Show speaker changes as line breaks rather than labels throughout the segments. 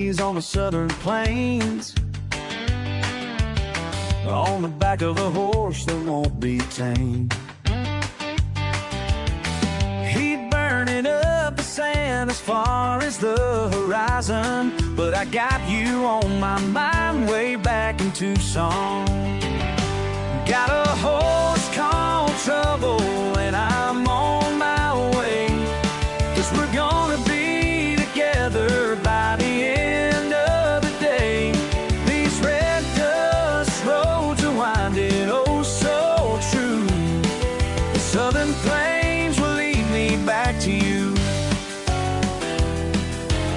breeze on the southern plains, on the back of a horse that won't be tamed. He'd burning up the sand as far as the horizon, but I got you on my mind way back in Tucson. Got a horse called Trouble and I'm on my way, 'cause we're gonna be together by the end of the day. These red dust roads are winding oh so true. The southern plains will lead me back to you.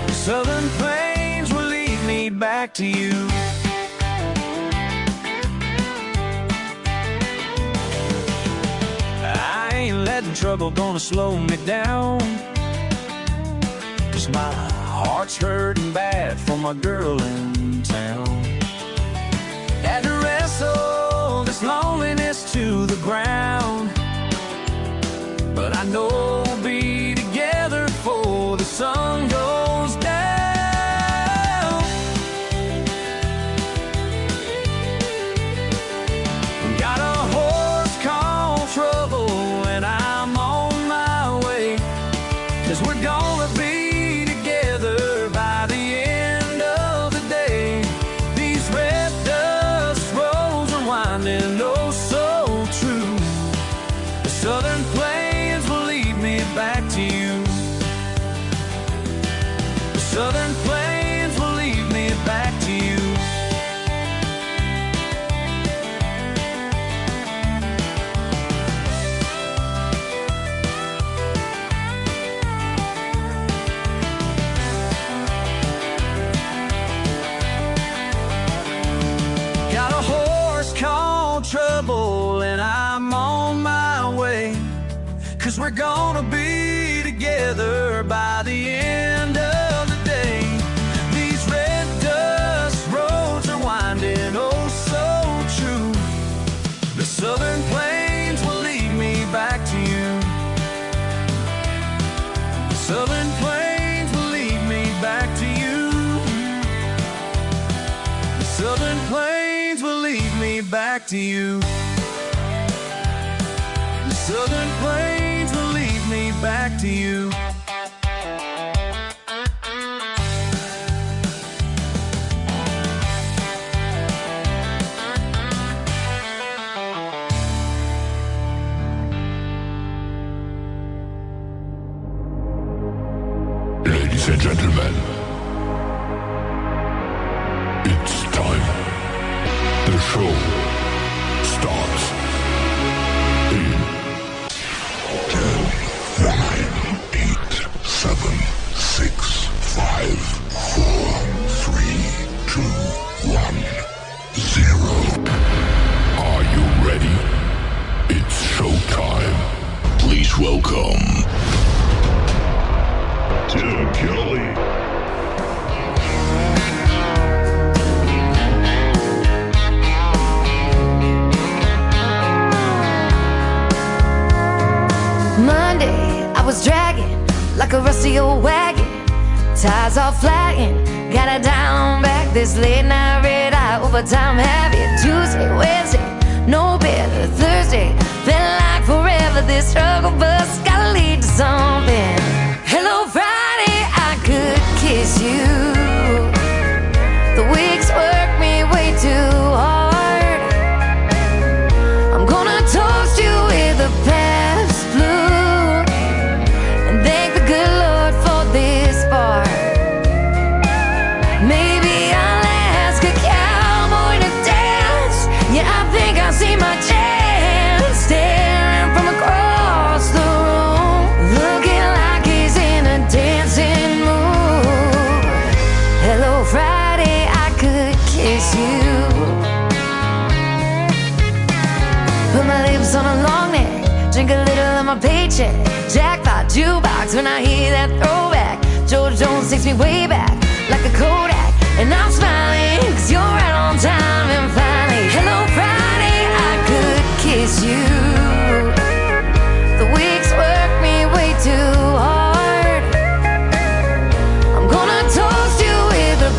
The southern plains will lead me back to you. Trouble gonna slow me down, 'cause my heart's hurting bad for my girl in town. Had to wrestle this loneliness to the ground, but I know we'll be together before the sun goes down. Got a horse called Trouble and I'm on my way, 'cause we're gonna be together by the end of the day. These red dust roads are winding oh so true. The southern plains will lead me back to you. The southern plains will lead me back to you. Trouble and I'm on my way, 'cause we're gonna be together by the end of the day. These red dust roads are winding oh so true. The southern plains will lead me back to you. The southern plains will lead me back to you. The southern plains will lead me back to you. The southern plains will lead me back to you.
Ladies and gentlemen, it's time. The show starts in 10, 9, 8, 7, 6, 5, 4, 3, 2, 1, 0. Are you ready? It's showtime. Please welcome Tim Kelly.
Monday, I was dragging like a rusty old wagon. Tires all flagging, got it down back. This late night red eye overtime habit. Tuesday, Wednesday, no better. Thursday, felt like forever. This struggle bus gotta lead to something. Hello Friday, I could kiss you. The weeks work me way too hard. I'm gonna toast you with a past blue and thank the good Lord for this part. Maybe I'll ask a cowboy to dance. Yeah, I think I see my chance. Staring from across the room, looking like he's in a dancing mood. Hello Friday, I could kiss you. Put my lips on a long neck, drink a little of my paycheck. Jackpot jukebox when I hear that throwback. George Jones takes me way back like a Kodak, and I'm smiling 'cause you're right on time. And finally, hello Friday, I could kiss you. The weeks work me way too hard. I'm gonna toast you with a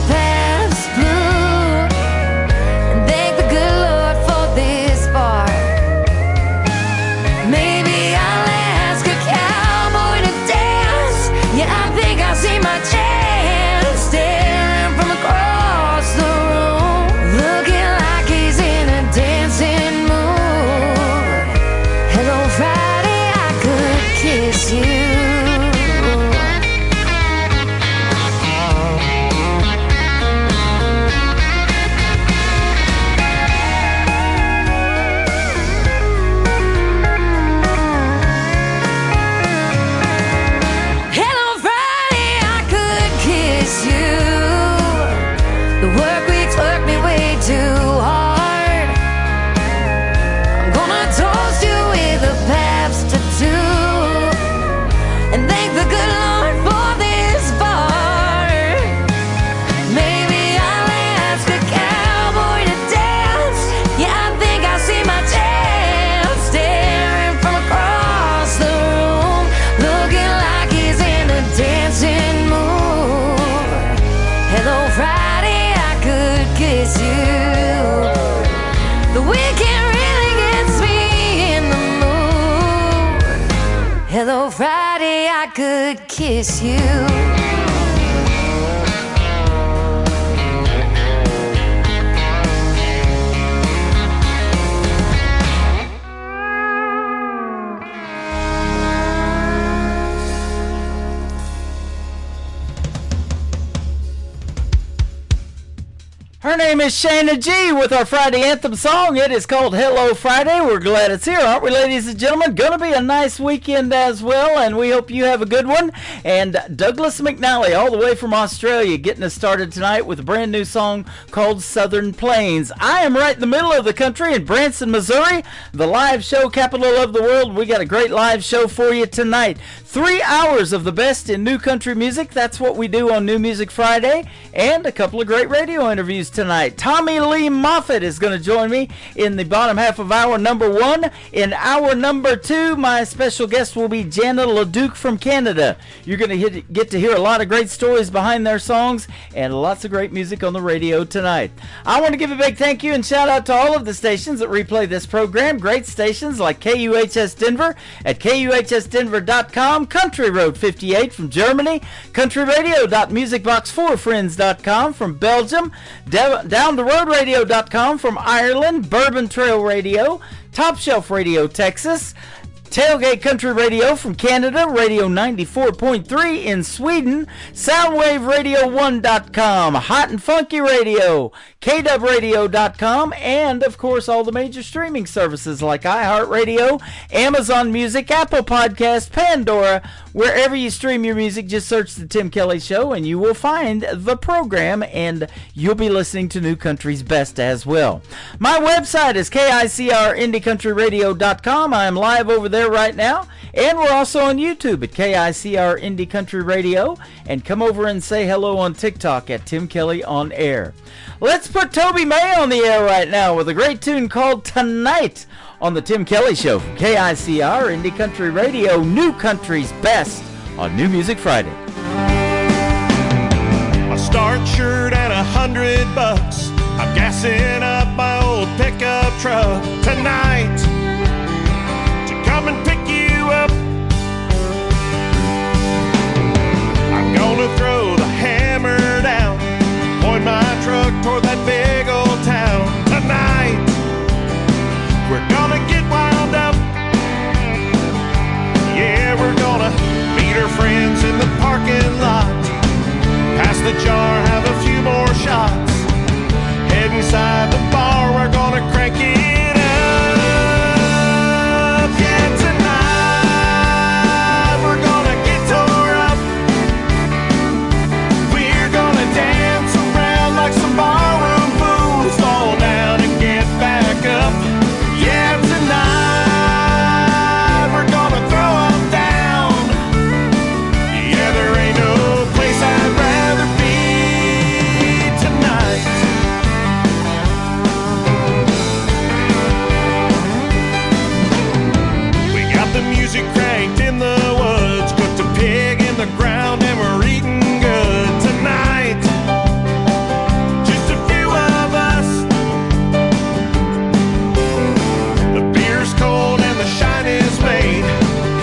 Work weeks work me way too hard. I'm gonna toast you with a Pabst or two, and thank the good Lord for this bar. Maybe I'll ask a cowboy to dance. Yeah, I think I see my chance, staring from across the room, looking like he's in a dancing mood. Hello, Friday, I could kiss you. The weekend really gets me in the mood. Hello, Friday, I could kiss you.
Her name is Shayna G with our Friday anthem song. It is called Hello Friday. We're glad it's here, aren't we, ladies and gentlemen? Gonna be a nice weekend as well, and we hope you have a good one. And Douglas McNally, all the way from Australia, getting us started tonight with a brand new song called Southern Plains. I am right in the middle of the country in Branson, Missouri, the live show capital of the world. We got a great live show for you tonight. 3 hours of the best in new country music. That's what we do on New Music Friday, and a couple of great radio interviews tonight. Tommy Lee Moffitt is going to join me in the bottom half of hour number 1. In hour number 2, my special guest will be Jana LeDuc from Canada. You're going to get to hear a lot of great stories behind their songs and lots of great music on the radio tonight. I want to give a big thank you and shout out to all of the stations that replay this program. Great stations like KUHS Denver at KUHSdenver.com, Country Road 58 from Germany, countryradio.musicbox4friends.com from Belgium, downtheroadradio.com from Ireland, Bourbon Trail Radio, Top Shelf Radio Texas, Tailgate Country Radio from Canada, Radio 94.3 in Sweden, SoundwaveRadio1.com, Hot and Funky Radio, KWradio.com, and of course all the major streaming services like iHeartRadio, Amazon Music, Apple Podcast, Pandora. Wherever you stream your music, just search The Tim Kelly Show and you will find the program, and you'll be listening to New Country's best as well. My website is KICRIndieCountryRadio.com. I am live over there right now, and we're also on YouTube at KICR Indie Country Radio, and come over and say hello on TikTok at Tim Kelly On Air. Let's put Toby May on the air right now with a great tune called Tonight on the Tim Kelly Show from KICR Indie Country Radio, New Country's best on New Music Friday.
A start shirt at $100. I'm gassing up my old pickup truck tonight to come and pick you up. I'm gonna throw the hammer down, point my truck toward that big old town tonight. We're gonna get wound up. Yeah, we're gonna meet our friends in the parking lot, pass the jar, have a few more shots, head inside the bar, we're gonna crank it up. Yeah, tonight we're gonna get tore up. We're gonna dance around like some barroom fools, fall down and get back up. Yeah, tonight we're gonna throw them down. Yeah, there ain't no place I'd rather be tonight. We got the music cranked in the woods, cooked a pig in the ground, and we're eating good tonight. Just a few of us. The beer's cold and the shine is made.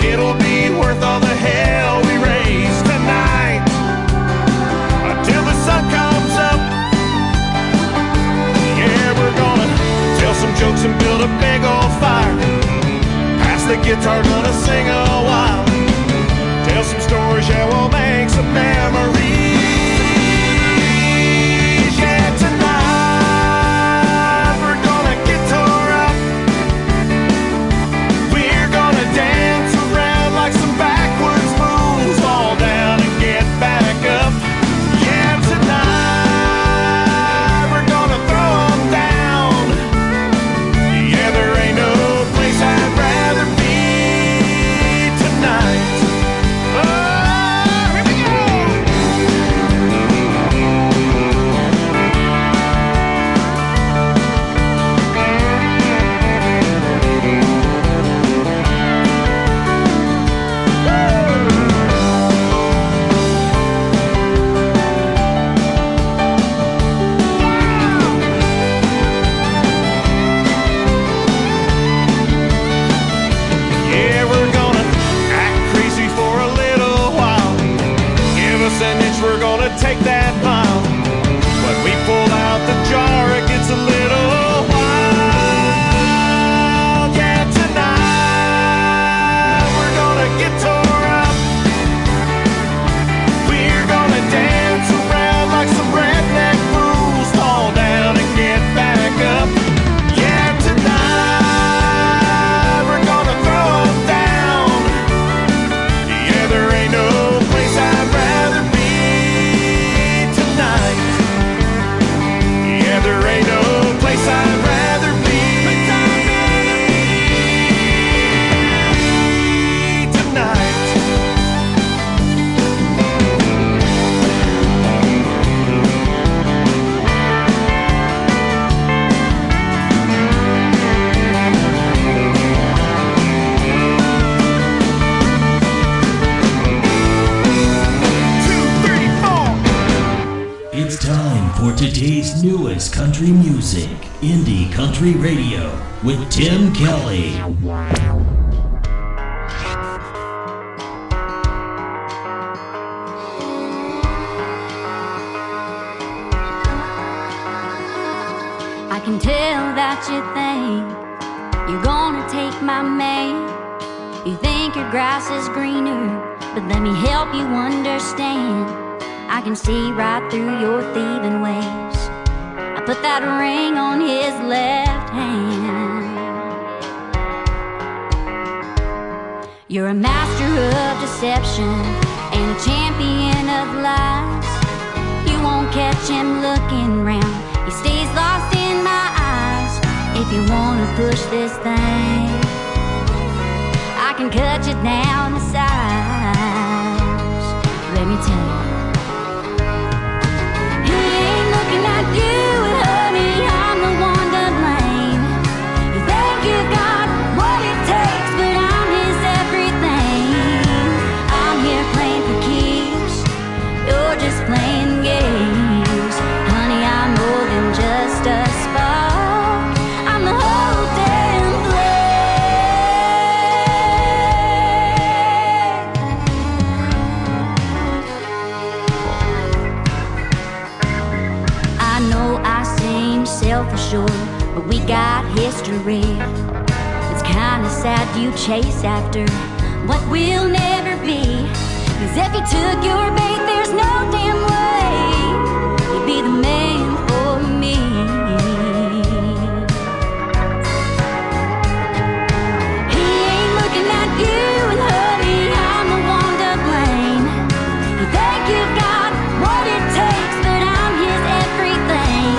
It'll be worth all the hell we raise tonight, until the sun comes up. Yeah, we're gonna tell some jokes and build a big old fire. Pass the guitar, gonna sing a while. Tell some stories, yeah, we'll make some memories. Yeah, tonight we're gonna get tore up. We're gonna dance around like some backwards fools, fall down and get back up. Yeah, tonight
World's newest country music, Indie Country Radio, with Tim Kelly.
I can tell that you think you're gonna take my man. You think your grass is greener, but let me help you understand. I can see right through your thieving ways. I put that ring on his left hand. You're a master of deception and a champion of lies. You won't catch him looking round. He stays lost in my eyes. If you wanna push this thing, I can cut you down to size. Let me tell you, he ain't looking at you, honey, I'm the one to blame. You think you got what it takes, but I'm his everything. I'm here playing for keeps, you're just playing games. Honey, I'm more than just a spark, I'm the whole damn I know I seem self-assured, but we got history. It's kinda sad you chase after what will never be. 'Cause if he took your bait, there's no damn way he'd be the man for me. He ain't looking at you, and honey, I'm the one to blame. You think you've got what it takes, but I'm his everything.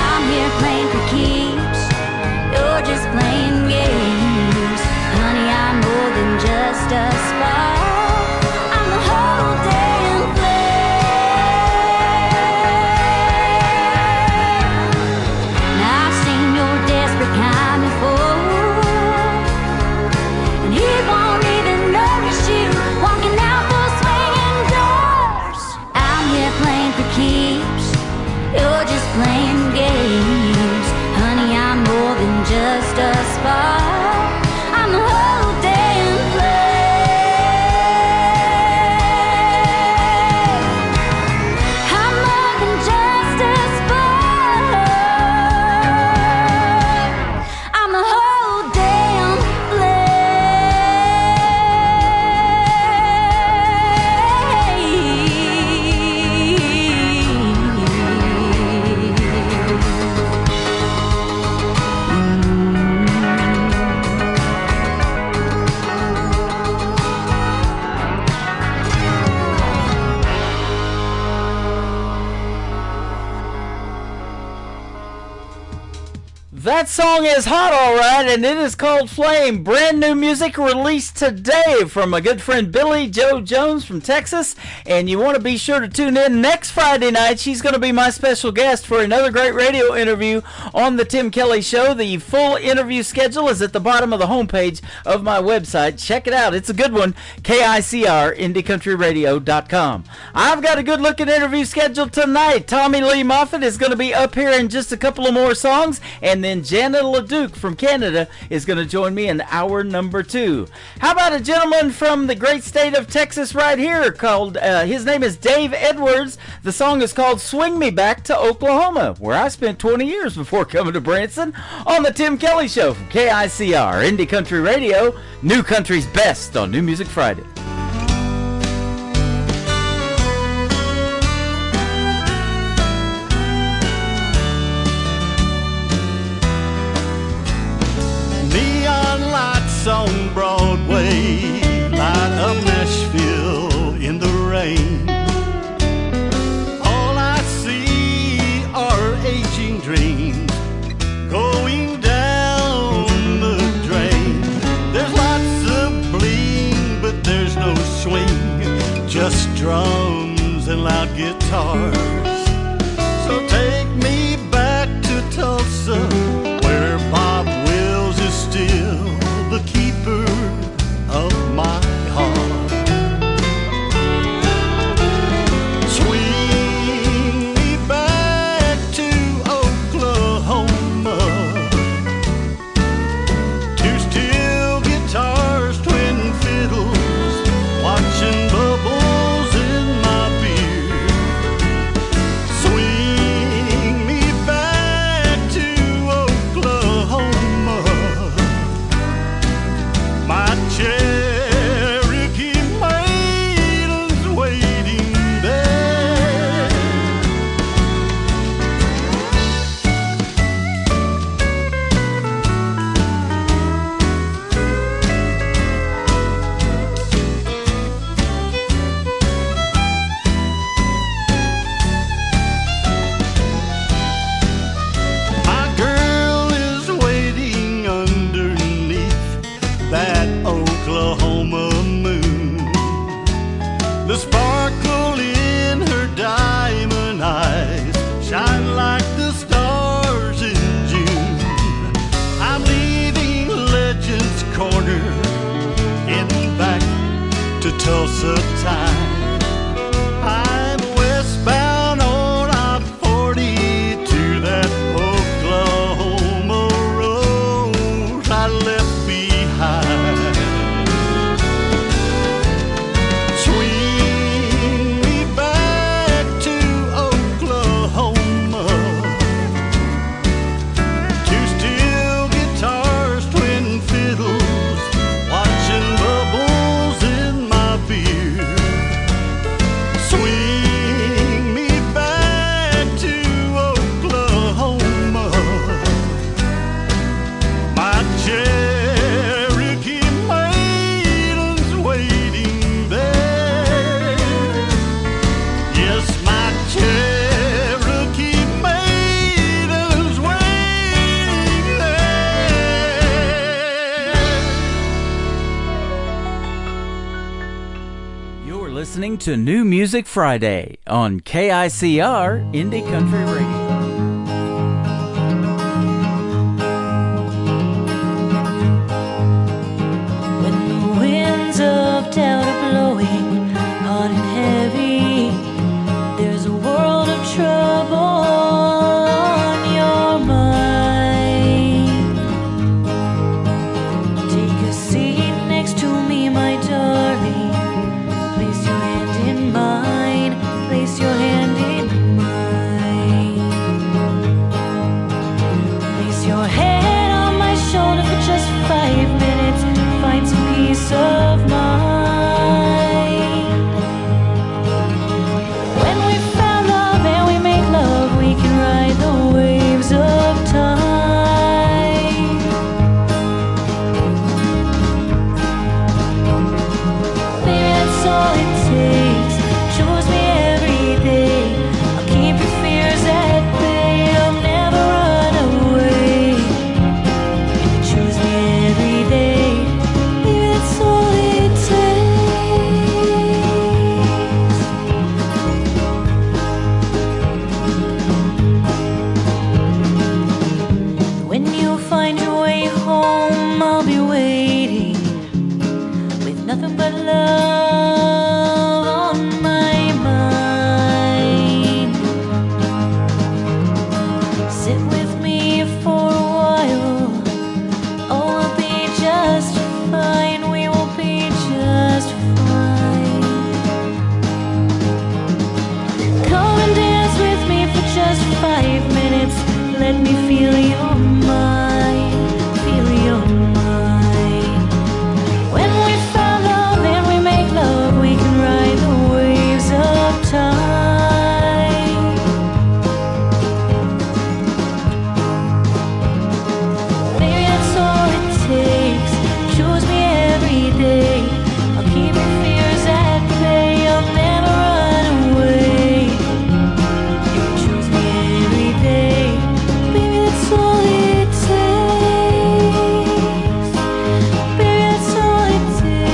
I'm here playing for keeps, you're just playing games. Honey, I'm more than just a spark, I'm the whole damn flame. Now I've seen your desperate kind before, and he won't even notice you walking out those swinging doors. I'm here playing for keeps, you're just playing games. Honey, I'm more than just a spark, I'm the whole damn flame. I'm more than just a spark, I'm the whole damn
That song is hot, all right, and it is called Flame. Brand new music released today from a good friend, Billy Joe Jones from Texas. And you want to be sure to tune in next Friday night. She's going to be my special guest for another great radio interview on the Tim Kelly Show. The full interview schedule is at the bottom of the homepage of my website. Check it out. It's a good one, KICR, IndieCountryRadio.com. I've got a good-looking interview scheduled tonight. Tommy Lee Moffitt is going to be up here in just a couple of more songs, and then Janet LeDuc from Canada is going to join me in hour number 2. How about a gentleman from the great state of Texas right here called, his name is Dave Edwards. The song is called Swing Me Back to Oklahoma, where I spent 20 years before coming to Branson, on the Tim Kelly Show from KICR, Indie Country Radio, New Country's best on New Music Friday.
On Broadway, light up Nashville in the rain. All I see are aging dreams going down the drain. There's lots of bling, but there's no swing, just drums and loud guitars. So take me back to Tulsa, where Bob Wills is still the keeper of my heart. Swing me back Tulsa time. I'm westbound on I-40 to that Oklahoma road I left behind. Swing me back to Oklahoma, two steel guitars, twin fiddles, watching bubbles in my beer. Swing me back to Oklahoma, my Cherokee maiden's waiting there. Yes, my Cherokee maiden's waiting there.
You're listening to New Music Friday on KICR Indie Country Radio.
When the winds of doubt are blowing hard and heavy, there's a world of trouble on your mind. Take a seat next to me, my darling. Place your hand in mine. Place your hand in mine. Place your head on my shoulder for just 5 minutes. Find some peace of mind. When we found love and we make love, we can ride the waves of time. Baby, that's all it takes. Choose me every day. I'll keep your fears at bay. I'll never run away. If you choose me every day, baby, that's all it takes. When you find your way home, I'll be waiting with nothing but love on my mind. Sit with me for a while. Oh, we'll be just fine. We will be just fine. Come and dance with me for just 5 minutes. Let me feel your mind. Feel your mind. When we found love and we make love, we can ride the waves of time. Baby, that's all it takes. Choose me every day. I'll keep your fears at bay. I'll never run away. If you choose me every day, baby, that's all it takes. Baby, that's all it takes.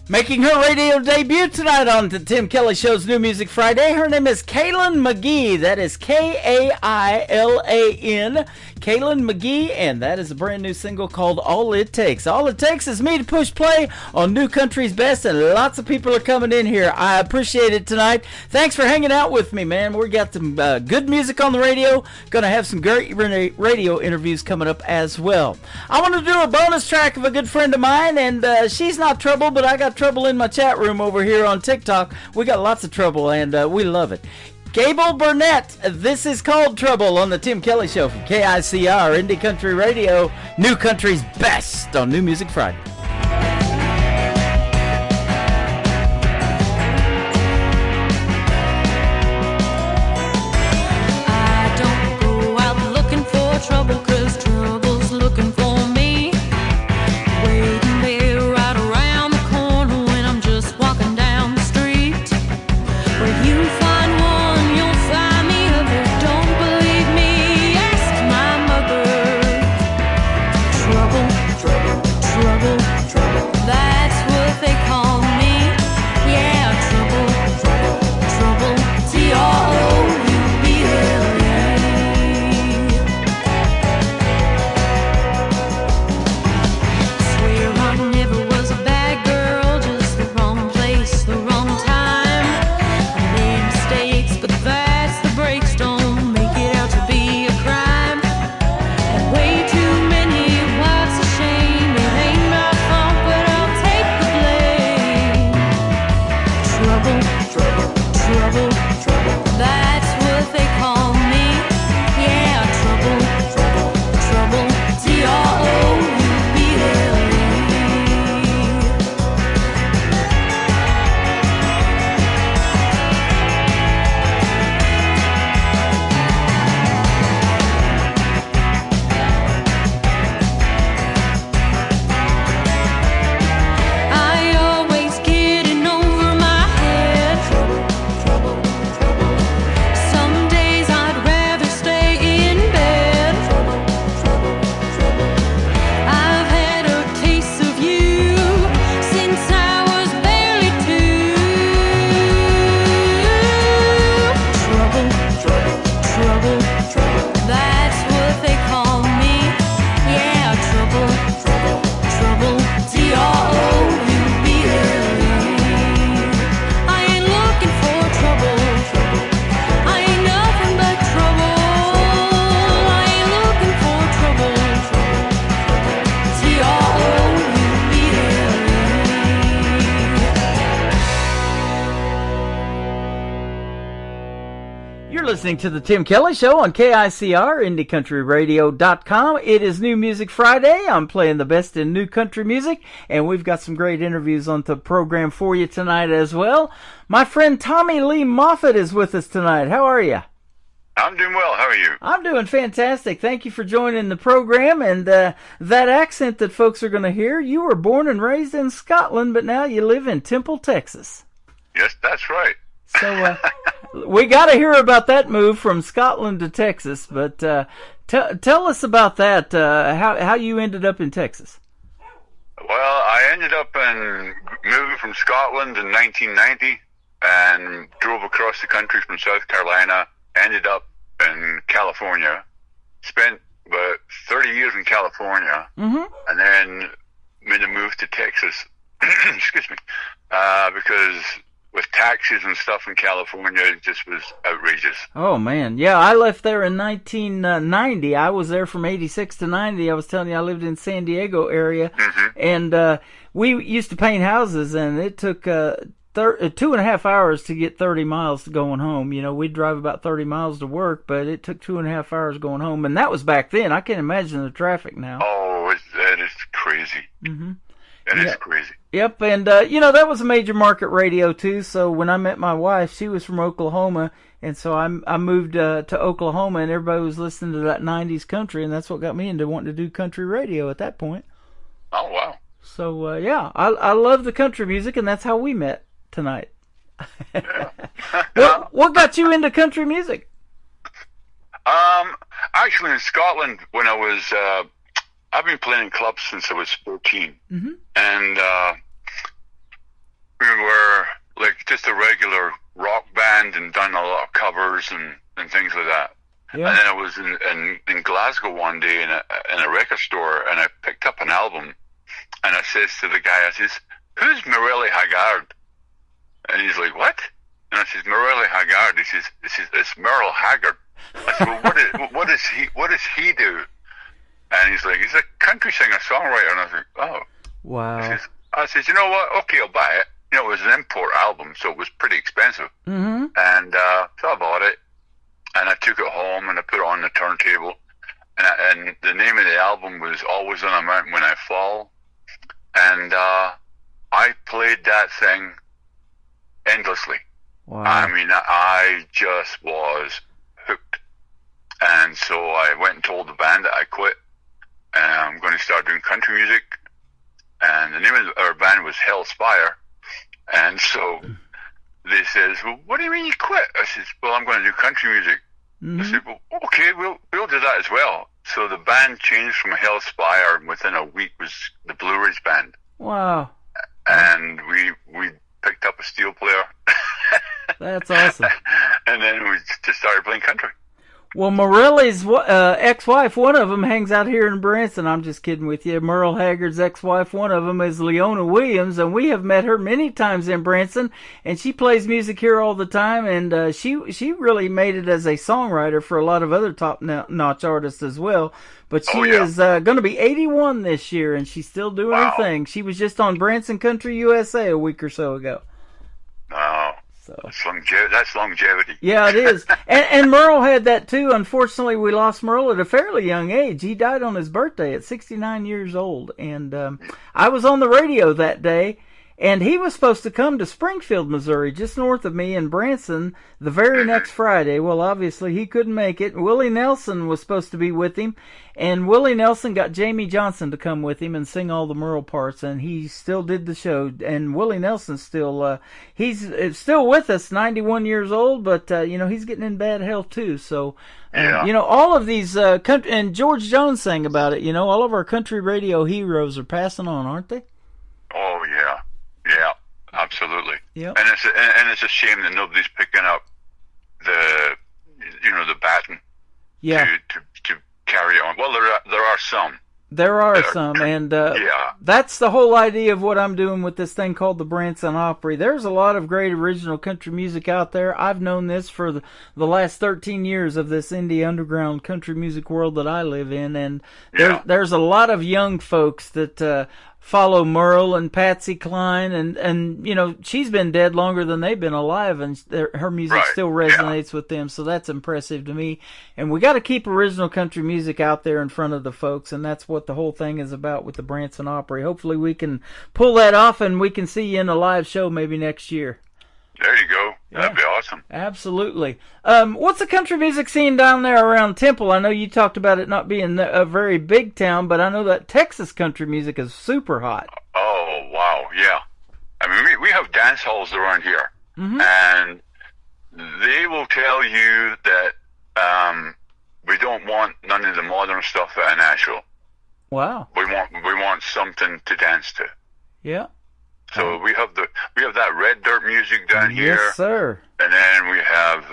Making her radio debut tonight on the Tim Kelly Show's New Music Friday, her name is Kaylin McGee. That is Kailan. Kaylin McGee, and that is a brand new single called All It Takes. All it takes is me to push play on New Country's Best, and lots of people are coming in here. I appreciate it tonight. Thanks for hanging out with me, man. We got some good music on the radio. Gonna have some great radio interviews coming up as well. I want to do a bonus track of a good friend of mine, and she's not trouble, but I got trouble in my chat room over here on TikTok. We got lots of trouble, and we love it. Gable Burnett, this is called Trouble on the Tim Kelly Show from KICR Indie Country Radio, New Country's Best on New Music Friday.
I don't go out looking for trouble, 'cause trouble's looking for me. Waiting there right around the corner when I'm just walking down the street. Where you find one, you'll find the other. Don't believe me, ask my mother. Trouble, trouble, trouble.
listening to the Tim Kelly Show on KICR, IndieCountryRadio.com. It is New Music Friday. I'm playing the best in new country music, and we've got some great interviews on the program for you tonight as well. My friend Tommy Lee Moffett is with us tonight. How are you?
I'm doing well. How are you?
I'm doing fantastic. Thank you for joining the program. And that accent that folks are going to hear, you were born and raised in Scotland, but now you live in Temple, Texas.
Yes, that's right.
So we got to hear about that move from Scotland to Texas. But tell us about that, how you ended up in Texas.
Well, I ended up moving from Scotland in 1990 and drove across the country from South Carolina. Ended up in California, spent about 30 years in California, and then made a move to Texas, excuse me, because with taxes and stuff in California, it just was outrageous.
Oh, man. Yeah, I left there in 1990. I was there from 86 to 90. I was telling you I lived in San Diego area, and we used to paint houses, and it took 2.5 hours to get 30 miles going home. You know, we'd drive about 30 miles to work, but it took 2.5 hours going home. And that was back then. I can't imagine the traffic now.
Oh, that is crazy. That is crazy.
Yep, and, you know, that was a major market radio, too. So when I met my wife, she was from Oklahoma, and so I moved to Oklahoma, and everybody was listening to that 90s country, and that's what got me into wanting to do country radio at that point.
Oh, wow.
So, yeah, I love the country music, and that's how we met tonight. What got you into country music?
Actually, in Scotland, when I was, I've been playing in clubs since I was 14, and we were like just a regular rock band and done a lot of covers and things like that. Yeah. And then I was in Glasgow one day in a record store, and I picked up an album, and I says to the guy, I says, "Who's Morelli Haggard?" And he's like, "What?" And I says, "Morelli Haggard." He says, "It's Merle Haggard." I said, "Well, what does he do?" And he's like, "He's a country singer-songwriter." And I was like, "Oh."
Wow.
I says, "You know what? Okay, I'll buy it." You know, it was an import album, so it was pretty expensive. And so I bought it, and I took it home, and I put it on the turntable. And the name of the album was Always on a Mountain When I Fall. And I played that thing endlessly.
Wow.
I mean, I just was hooked. And so I went and told the band that I quit, and I'm going to start doing country music. And the name of our band was Hellspire. And so they says, "Well, what do you mean you quit?" I says, "Well, I'm going to do country music." I said, "Well, okay, we'll do that as well." So the band changed from Hellspire, and within a week was the Blue Ridge Band.
Wow.
And we picked up a steel player.
That's awesome.
And then we just started playing country.
Well, Morelli's ex-wife, one of them, hangs out here in Branson. I'm just kidding with you. Merle Haggard's ex-wife, one of them, is Leona Williams, and we have met her many times in Branson, and she plays music here all the time, and she really made it as a songwriter for a lot of other top-notch artists as well. But she is going to be 81 this year, and she's still doing her thing. She was just on Branson Country USA a week or so ago.
Oh. So. That's longevity.
Yeah, it is. And Merle had that too. Unfortunately, we lost Merle at a fairly young age. He died on his birthday at 69 years old. And I was on the radio that day, and he was supposed to come to Springfield, Missouri, just north of me in Branson, the very next Friday. Well, obviously, he couldn't make it. Willie Nelson was supposed to be with him, and Willie Nelson got Jamie Johnson to come with him and sing all the Merle parts, and he still did the show. And Willie Nelson still, he's still with us, 91 years old, but, you know, he's getting in bad health too. So, you know, all of these country, and George Jones sang about it, you know, all of our country radio heroes are passing on, aren't they?
Oh, yeah. Yeah, absolutely.
Yep.
And it's a shame that nobody's picking up the baton to carry on. Well, there are some.
There are some, and that's the whole idea of what I'm doing with this thing called the Branson Opry. There's a lot of great original country music out there. I've known this for the last 13 years of this indie underground country music world that I live in, and there's a lot of young folks that follow Merle and Patsy Cline, and you know, she's been dead longer than they've been alive, and her music
Right,
still resonates with them, so that's impressive to me. And we got to keep original country music out there in front of the folks, and that's what the whole thing is about with the Branson Opry. Hopefully we can pull that off, and we can see you in a live show maybe next year.
There you go. That'd be awesome.
Absolutely. What's the country music scene down there around Temple? I know you talked about it not being a very big town, but I know that Texas country music is super hot.
Oh, wow, yeah. I mean, we have dance halls around here, and they will tell you that we don't want none of the modern stuff out of Nashville.
Wow.
We want something to dance to.
Yeah.
So we have that red dirt music down here.
Yes, sir.
And then we have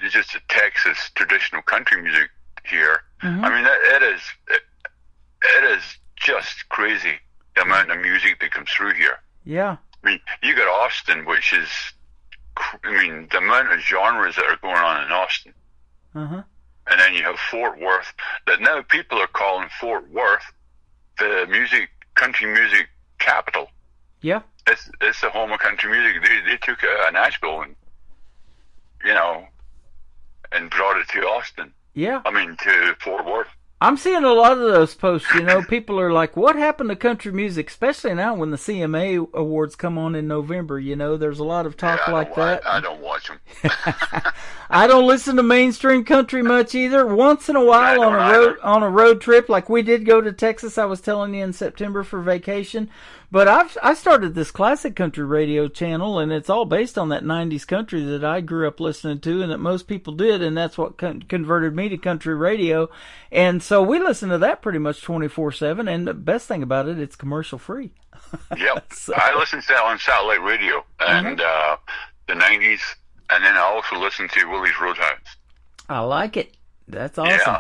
just the Texas traditional country music here. I mean, it is just crazy the amount of music that comes through here.
Yeah.
I mean, you got Austin, which is, the amount of genres that are going on in Austin. And then you have Fort Worth, that now people are calling Fort Worth the country music capital.
Yeah.
It's the home of country music. They took Nashville and, and brought it to Austin.
Yeah.
I mean, to Fort Worth.
I'm seeing a lot of those posts, people are like, what happened to country music? Especially now when the CMA awards come on in November, there's a lot of talk like that.
I don't watch them.
I don't listen to mainstream country much either. Once in a while on a road trip, like we did go to Texas, I was telling you, in September for vacation. But I started this classic country radio channel, and it's all based on that 90s country that I grew up listening to and that most people did, and that's what converted me to country radio. And so we listen to that pretty much 24/7, and the best thing about it, it's commercial free.
Yep. So. I listen to that on satellite radio and the 90s, and then I also listen to Willie's Roadhouse.
I like it. That's awesome.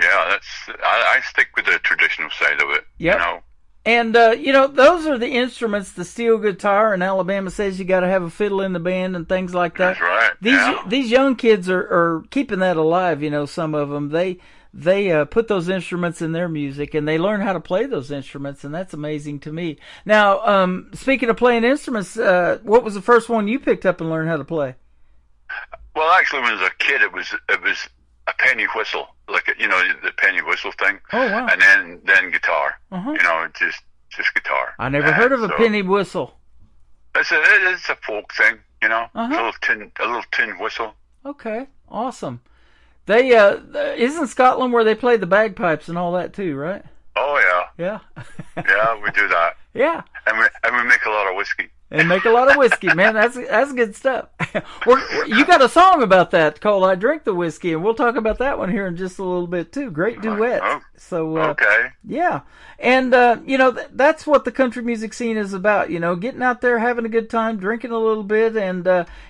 Yeah, I stick with the traditional side of it.
Yep. And, those are the instruments, the steel guitar, and Alabama Says You Gotta Have a Fiddle in the Band and things like that.
That's right.
These young kids are keeping that alive, some of them. They put those instruments in their music, and they learn how to play those instruments, and that's amazing to me. Now, speaking of playing instruments, what was the first one you picked up and learned how to play?
Well, actually, when I was a kid, it was a penny whistle, like the penny whistle thing.
Oh wow!
And then guitar. Just guitar.
I never heard of a penny whistle.
It's a folk thing, a little tin whistle.
Okay, awesome. They isn't Scotland where they play the bagpipes and all that too, right?
Oh
yeah.
Yeah, we do that.
Yeah.
And we make a lot of whiskey.
And make a lot of whiskey, man. That's good stuff. You got a song about that called "I Drink the Whiskey," and we'll talk about that one here in just a little bit too. Great duet. So
okay.
Yeah, and that's what the country music scene is about. Getting out there, having a good time, drinking a little bit, and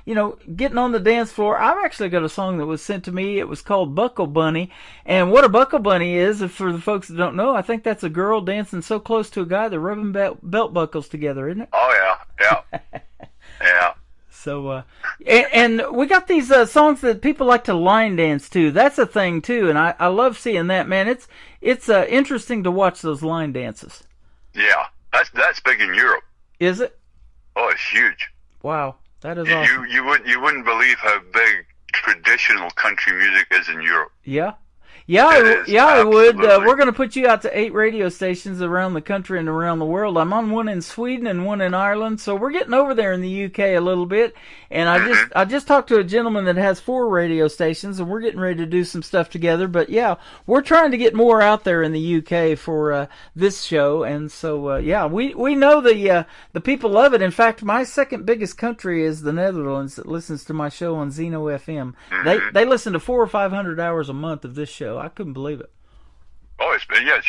getting on the dance floor. I've actually got a song that was sent to me. It was called "Buckle Bunny," and what a buckle bunny is, for the folks that don't know, I think that's a girl dancing so close to a guy they're rubbing belt buckles together, isn't it?
Oh yeah. Yeah.
So, and we got these songs that people like to line dance to. That's a thing too, and I love seeing that, man. It's interesting to watch those line dances.
Yeah, that's big in Europe.
Is it?
Oh, it's huge.
Wow, that is awesome.
You wouldn't believe how big traditional country music is in Europe.
Yeah. I would. We're going to put you out to 8 radio stations around the country and around the world. I'm on one in Sweden and one in Ireland, so we're getting over there in the UK a little bit. And I just talked to a gentleman that has 4 radio stations, and we're getting ready to do some stuff together. But yeah, we're trying to get more out there in the UK for this show. And so we know the people love it. In fact, my second biggest country is the Netherlands that listens to my show on Zeno FM. They listen to 400 or 500 hours a month of this show. I couldn't believe it.
Oh, it's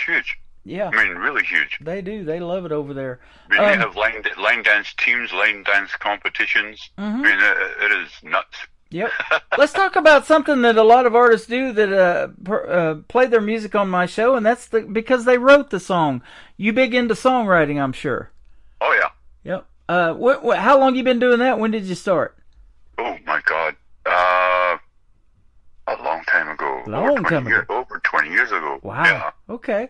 huge.
Yeah.
I mean, really huge.
They do. They love it over there.
I mean, they have line dance teams, line dance competitions. I mean, it is nuts.
Yep. Let's talk about something that a lot of artists do that play their music on my show, and that's because they wrote the song. You big into songwriting, I'm sure.
Oh, yeah.
Yep. How long you been doing that? When did you start?
Oh, my God. A long time ago.
Over 20 years ago.
Wow.
Yeah. Okay.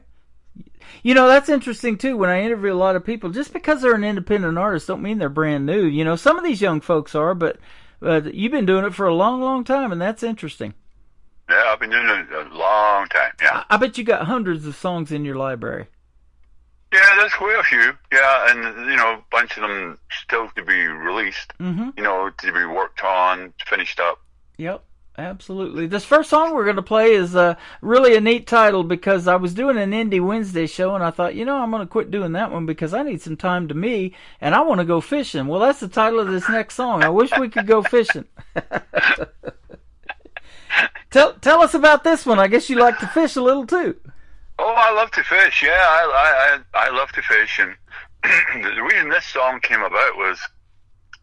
You know, that's interesting, too. When I interview a lot of people, just because they're an independent artist don't mean they're brand new. You know, some of these young folks are, but you've been doing it for a long, long time, and that's interesting.
Yeah, I've been doing it a long time, yeah.
I bet you got hundreds of songs in your library.
Yeah, there's quite a few, yeah, and, you know, a bunch of them still to be released, you know, to be worked on, finished up.
Yep. Absolutely. This first song we're going to play is really a neat title because I was doing an Indie Wednesday show and I thought, you know, I'm going to quit doing that one because I need some time to me and I want to go fishing. Well, that's the title of this next song. I wish we could go fishing. Tell us about this one. I guess you like to fish a little too.
Oh, I love to fish. Yeah, I love to fish. And the reason this song came about was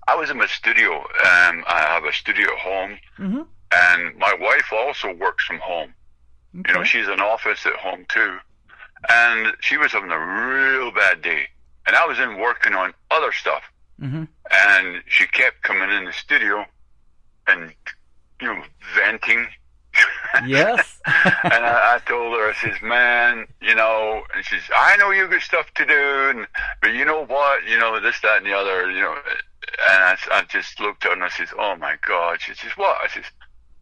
I was in my studio. I have a studio at home. Mm-hmm. And my wife also works from home. Okay. You know, she's in office at home too. And she was having a real bad day. And I was in working on other stuff. Mm-hmm. And she kept coming in the studio and, you know, venting.
Yes.
And I told her, I says, man, you know, and she's, I know you got stuff to do, but you know what, you know, this, that, and the other, you know. And I just looked at her and I says, oh my God. She says, what? I says,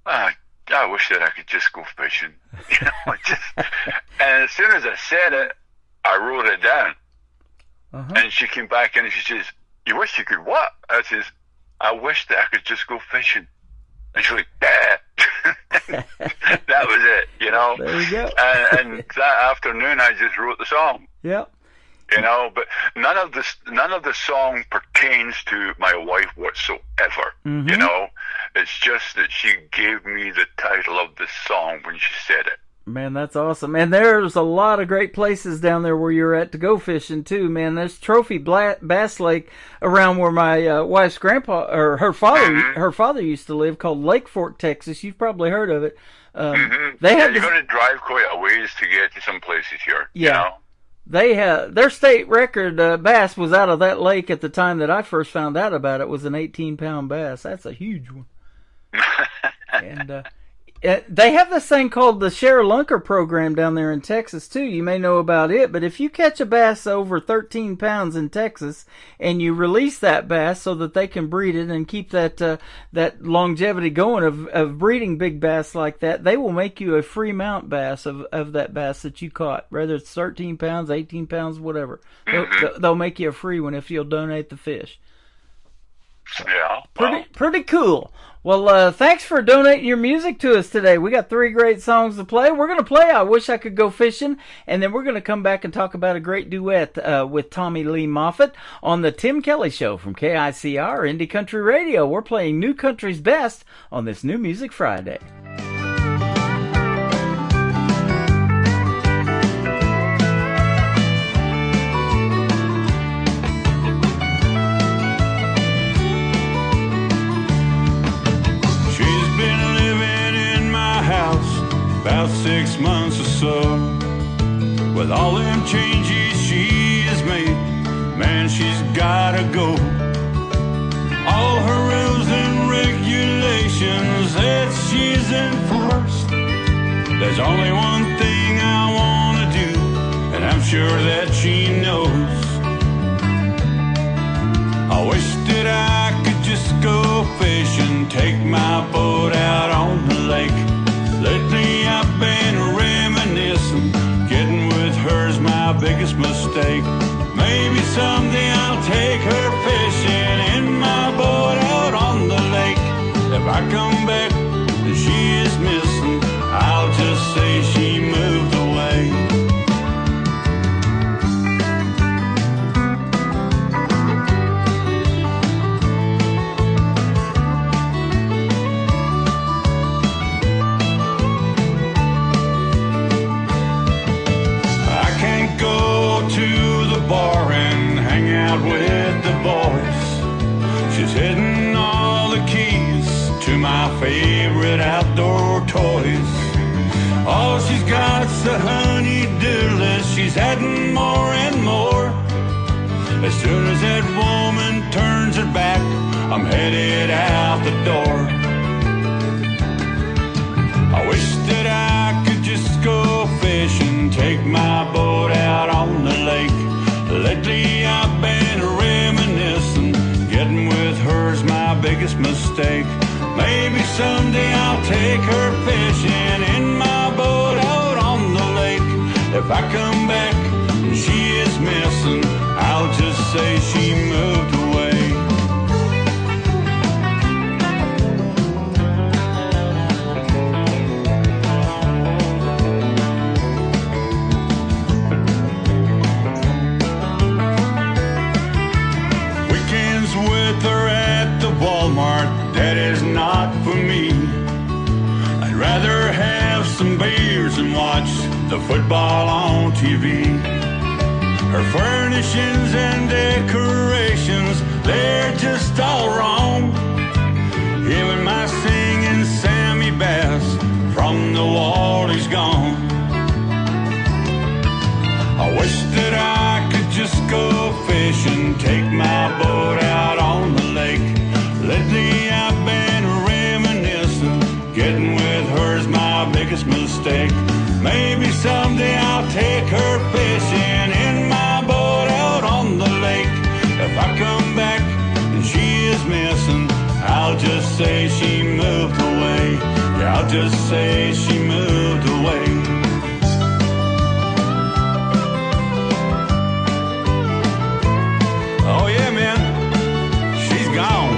I wish that I could just go fishing. You know, and as soon as I said it, I wrote it down. Uh-huh. And she came back in and she says, you wish you could what? I says, I wish that I could just go fishing. And she's like, that was it, you know.
There you go.
And that afternoon, I just wrote the song.
Yep.
You know, but none of the song pertains to my wife whatsoever. Mm-hmm. You know, it's just that she gave me the title of the song when she said it.
Man, that's awesome. And there's a lot of great places down there where you're at to go fishing too, man. There's Trophy Bass Lake around where my wife's grandpa or her father used to live, called Lake Fork, Texas. You've probably heard of it.
You're going to drive quite a ways to get to some places here.
Yeah.
You know?
They had their state record bass was out of that lake at the time that I first found out about it. Was an 18-pound bass. That's a huge one. And they have this thing called the Share Lunker program down there in Texas too. You may know about it, but if you catch a bass over 13 pounds in Texas and you release that bass so that they can breed it and keep that longevity going of breeding big bass like that, they will make you a free mount bass of that bass that you caught, whether it's 13 pounds, 18 pounds, whatever. They'll make you a free one if you'll donate the fish.
Yeah.
Pretty cool. Well, thanks for donating your music to us today. We got 3 great songs to play. We're going to play I Wish I Could Go Fishing, and then we're going to come back and talk about a great duet with Tommy Lee Moffett on the Tim Kelly Show from KICR Indie Country Radio. We're playing New Country's Best on this New Music Friday.
About 6 months or so. With all them changes she has made, man, she's gotta go. All her rules and regulations that she's enforced, there's only one thing I wanna do, and I'm sure that she knows. I wish that I could just go fishing, take my boat out on the lake. Lately I've been reminiscing, getting with her's my biggest mistake. Maybe someday I'll take her fishing in my boat out on the lake. If I come back and she is missing, I'll just say she moved away. Bar and hang out with the boys. She's hitting all the keys to my favorite outdoor toys. All she's got's the honey-do list. She's adding more and more. As soon as that woman turns her back, I'm headed out the door. I wish that I could just go fishing, take my boat out mistake. Maybe someday I'll take her fishing in my boat out on the lake. If I come back and she is missing, I'll just say she moved away. Weekends with her at the Walmart, that is not for me. I'd rather have some beers and watch the football on TV. Her furnishings and decorations, they're just all wrong. Even my singing Sammy Bass from the wall is gone. I wish that I could just go fishing, take my boat out on the lake. Lately I've been reminiscing, getting with her's my biggest mistake. Maybe someday I'll take her fishing in my boat out on the lake. If I come back and she is missing, I'll just say she moved away. Yeah, I'll just say she moved away. Oh yeah, man, she's gone.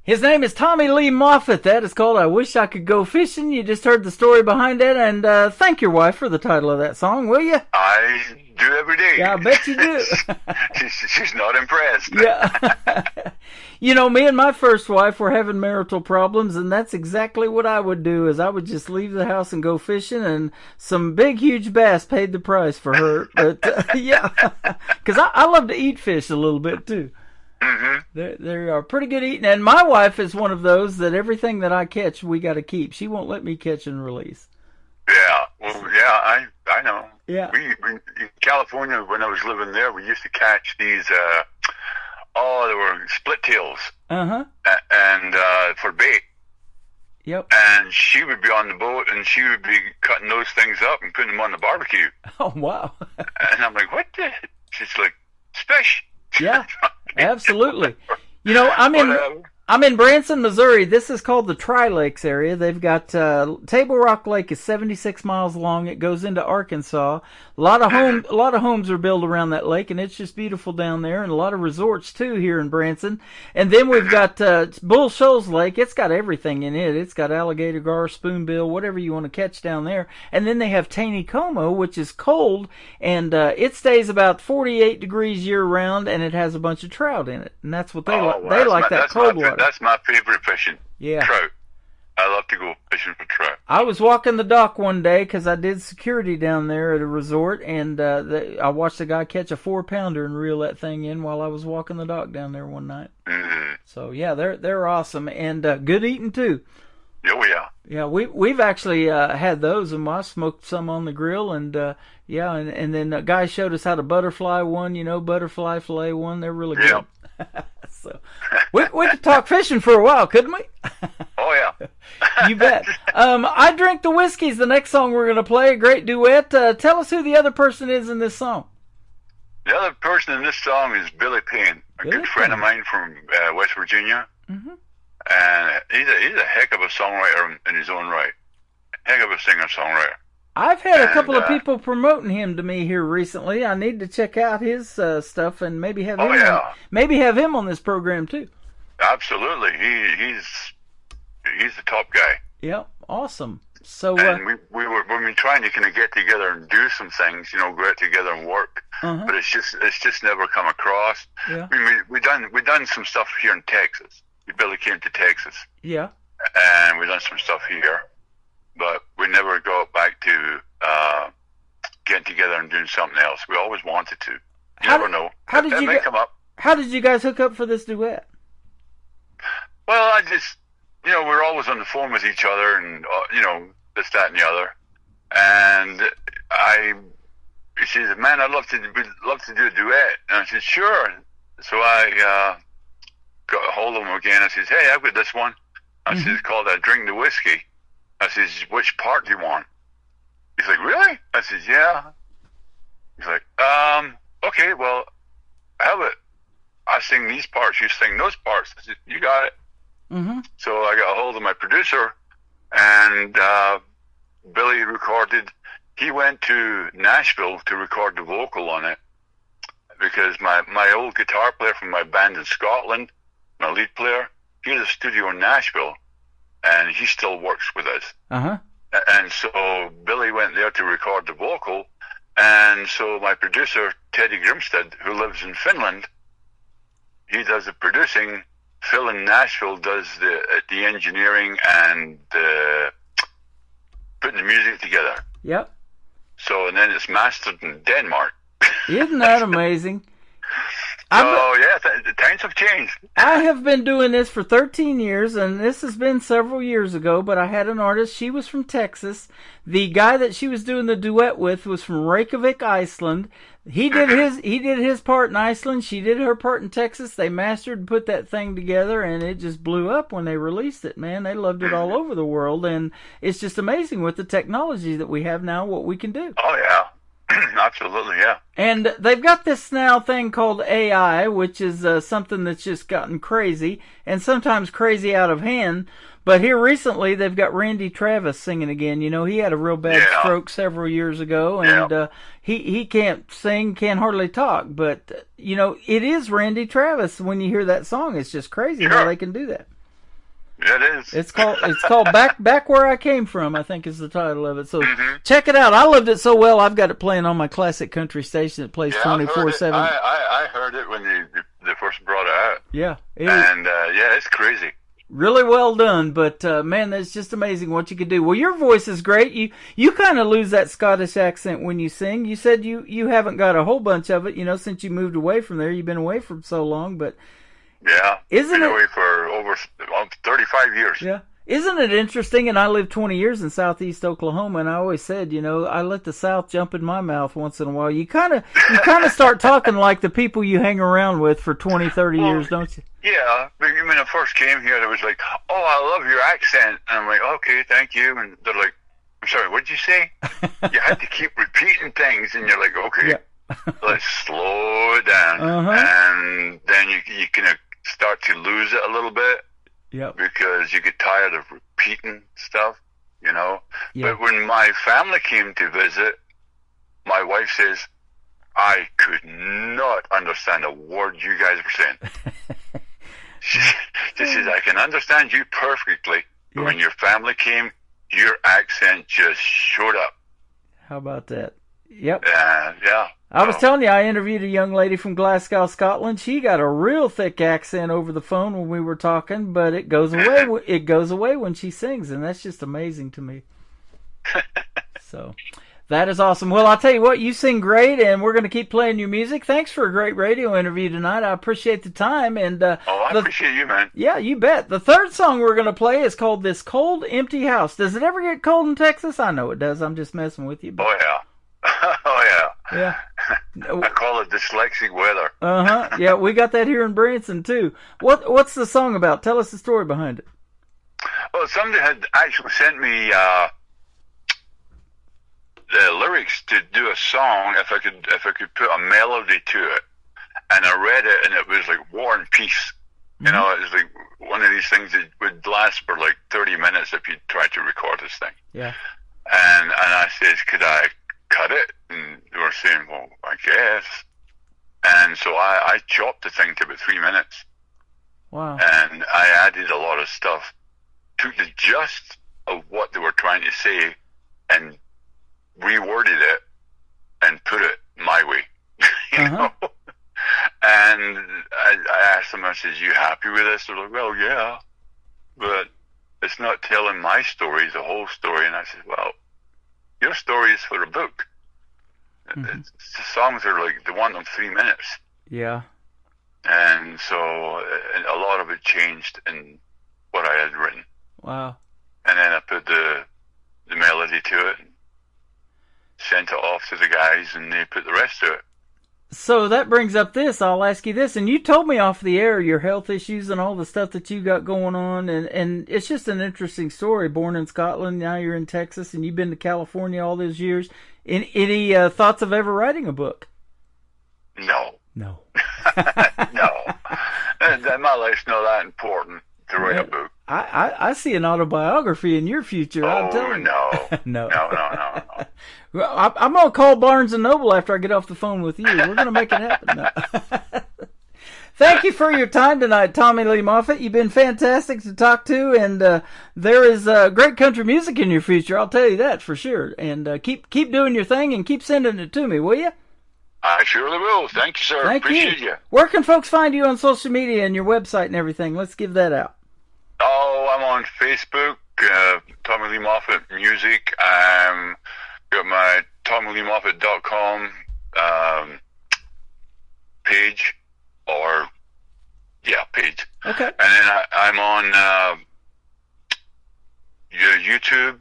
His name is Tommy Lee Moffett. That is called I Wish I Could Go Fishing. You just heard the story behind it, and thank your wife for the title of that song, will you?
I do every day.
Yeah, I bet you do.
she's not impressed.
Yeah. You know, me and my first wife were having marital problems, and that's exactly what I would do, is I would just leave the house and go fishing, and some big, huge bass paid the price for her. But, yeah, because I love to eat fish a little bit, too.
Mm-hmm.
They are pretty good eating, and my wife is one of those that everything that I catch, we got to keep. She won't let me catch and release.
Yeah, well, yeah, I know.
Yeah.
We in California, when I was living there, we used to catch these, they were split tails.
Uh-huh.
And for bait.
Yep.
And she would be on the boat, and she would be cutting those things up and putting them on the barbecue.
Oh, wow.
And I'm like, what the? She's like, it's fish.
Yeah, absolutely. You know, I'm in Branson, Missouri. This is called the Tri-Lakes area. They've got Table Rock Lake is 76 miles long. It goes into Arkansas. A lot of homes are built around that lake, and it's just beautiful down there. And a lot of resorts too here in Branson. And then we've got Bull Shoals Lake. It's got everything in it. It's got alligator gar, spoonbill, whatever you want to catch down there. And then they have Taneycomo, which is cold, and it stays about 48 degrees year round, and it has a bunch of trout in it. And that's what they like. They like that cold water.
That's my favorite fishing.
Yeah.
Trout. I love to go fishing for trout.
I was walking the dock one day because I did security down there at a resort, and I watched a guy catch a 4-pounder and reel that thing in while I was walking the dock down there one night.
Mm-hmm.
So yeah, they're awesome, and good eating too.
Oh yeah.
Yeah, we've actually had those, and I smoked some on the grill, and yeah, and then a guy showed us how to butterfly one, butterfly fillet one. They're really good. So we could talk fishing for a while, couldn't we?
Oh yeah.
You bet. I Drink the Whiskey's the next song we're going to play. A great duet. Tell us who the other person is in this song.
The other person in this song is Billy Payne, a good friend of mine from West Virginia. Mm-hmm. And he's a heck of a songwriter in his own right. Heck of a singer-songwriter.
I've had a couple of people promoting him to me here recently. I need to check out his stuff and maybe have him on this program too.
Absolutely, he's the top guy.
Yep, awesome. So
and we've been trying to kind of get together and do some things, go out together and work, but it's just never come across.
Yeah.
I mean, we done some stuff here in Texas. Billy came to Texas.
Yeah.
And we done some stuff here, but we never got back to getting together and doing something else. We always wanted to. You never know.
How did you guys hook up for this duet?
Well, I just, we're always on the phone with each other, and this, that, and the other. And he says, "Man, I'd love to do a duet." And I said, "Sure." So I got a hold of him again. I says, "Hey, I've got this one." I says, "It's called I Drink the Whiskey." I says, "Which part do you want?" He's like, "Really?" I says, "Yeah." He's like, okay, well, how about I sing these parts, you sing those parts. I said, you got it.
Mm-hmm.
So I got a hold of my producer, and Billy recorded. He went to Nashville to record the vocal on it because my old guitar player from my band in Scotland, my lead player, he has a studio in Nashville, and he still works with us.
Uh-huh.
And so Billy went there to record the vocal, and so my producer, Teddy Grimstead, who lives in Finland, he does the producing. Phil in Nashville does the engineering and putting the music together.
Yep.
So, and then it's mastered in Denmark.
Isn't that amazing?
So, yeah, the times have changed.
I have been doing this for 13 years, and this has been several years ago, but I had an artist. She was from Texas. The guy that she was doing the duet with was from Reykjavik, Iceland. He did his part in Iceland. She did her part in Texas. They mastered and put that thing together, and it just blew up when they released it, man. They loved it all over the world, and it's just amazing with the technology that we have now, what we can do.
Oh, yeah. Absolutely, yeah.
And they've got this now thing called AI, which is something that's just gotten crazy, and sometimes crazy out of hand. But here recently, they've got Randy Travis singing again. You know, he had a real bad stroke several years ago, and he can't sing, can't hardly talk. But, you know, it is Randy Travis. When you hear that song, it's just crazy how they can do that.
It is.
It's called Back Where I Came From, I think is the title of it. So check it out. I loved it so well, I've got it playing on my classic country station that plays 24/7.
I heard it when they first brought it out.
Yeah.
It's crazy.
Really well done, but man, that's just amazing what you can do. Well, your voice is great. You kind of lose that Scottish accent when you sing. You said you haven't got a whole bunch of it, you know, since you moved away from there. You've been away from so long, but
yeah,
been
away for over 35 years.
Yeah. Isn't it interesting? And I lived 20 years in southeast Oklahoma, and I always said, you know, I let the South jump in my mouth once in a while. You kind of start talking like the people you hang around with for 20, 30 years, don't you?
Yeah. When I first came here, it was like, oh, I love your accent. And I'm like, okay, thank you. And they're like, I'm sorry, what did you say? You had to keep repeating things, and you're like, okay, let's slow it down. And then you kind of start to lose it a little bit.
Yep.
Because you get tired of repeating stuff, you know.
Yep.
But when my family came to visit, my wife says, I could not understand a word you guys were saying. She says, I can understand you perfectly, but when your family came, your accent just showed up.
How about that? Yep.
Yeah.
I was telling you, I interviewed a young lady from Glasgow, Scotland. She got a real thick accent over the phone when we were talking, but it goes away. It goes away when she sings, and that's just amazing to me. So, that is awesome. Well, I'll tell you what, you sing great, and we're going to keep playing your music. Thanks for a great radio interview tonight. I appreciate the time. And
I appreciate you, man.
Yeah, you bet. The third song we're going to play is called "This Cold, Empty House." Does it ever get cold in Texas? I know it does. I'm just messing with you. But...
Oh yeah. Oh yeah.
Yeah.
I call it dyslexic weather.
Yeah, we got that here in Branson too. What's the song about? Tell us the story behind it.
Well, somebody had actually sent me the lyrics to do a song if I could put a melody to it, and I read it and it was like War and Peace. You know, it was like one of these things that would last for like 30 minutes if you tried to record this thing.
Yeah.
And I said, could I cut it? And they were saying, well, I guess. And so I chopped the thing to about 3 minutes.
Wow.
And I added a lot of stuff, took the gist of what they were trying to say and reworded it and put it my way. you know? And I asked them, I said, you happy with this? They're like, well, yeah. But it's not telling my story, the whole story. And I said, well, your story is for a book. The songs are like, they want them 3 minutes.
Yeah.
And so a lot of it changed in what I had written.
Wow.
And then I put the melody to it and sent it off to the guys, and they put the rest to it.
So that brings up this. I'll ask you this. And you told me off the air your health issues and all the stuff that you got going on. And it's just an interesting story. Born in Scotland, now you're in Texas, and you've been to California all those years. Any thoughts of ever writing a book?
No.
No.
No. My life's not that important to write a book.
I see an autobiography in your future. I'm telling you.
No. No.
Well, I'm going to call Barnes & Noble after I get off the phone with you. We're going to make it happen. No. Thank you for your time tonight, Tommy Lee Moffitt. You've been fantastic to talk to, and there is great country music in your future. I'll tell you that for sure. And keep doing your thing and keep sending it to me, will you?
I surely will. Thank you, sir. Appreciate you.
Where can folks find you on social media and your website and everything? Let's give that out.
Oh, I'm on Facebook, Tommy Lee Moffitt Music. Got my TommyLeeMoffitt.com page, page.
Okay.
And then I'm on YouTube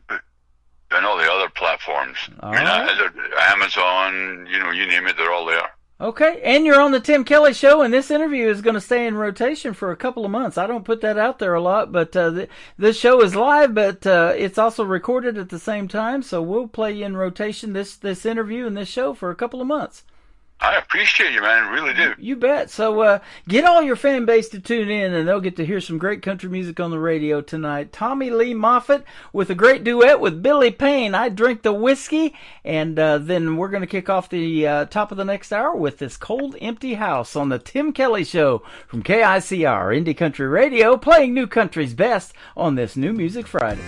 and all the other platforms. Amazon, you name it, they're all there.
Okay, and you're on the Tim Kelly Show, and this interview is going to stay in rotation for a couple of months. I don't put that out there a lot, but this show is live, but it's also recorded at the same time, so we'll play you in rotation this interview and this show for a couple of months.
I appreciate you, man. Really do.
You bet. So get all your fan base to tune in, and they'll get to hear some great country music on the radio tonight. Tommy Lee Moffitt with a great duet with Billy Payne, I Drink the Whiskey. And then we're going to kick off the top of the next hour with this Cold Empty House on the Tim Kelly Show from KICR, Indie Country Radio, playing new country's best on this New Music Friday.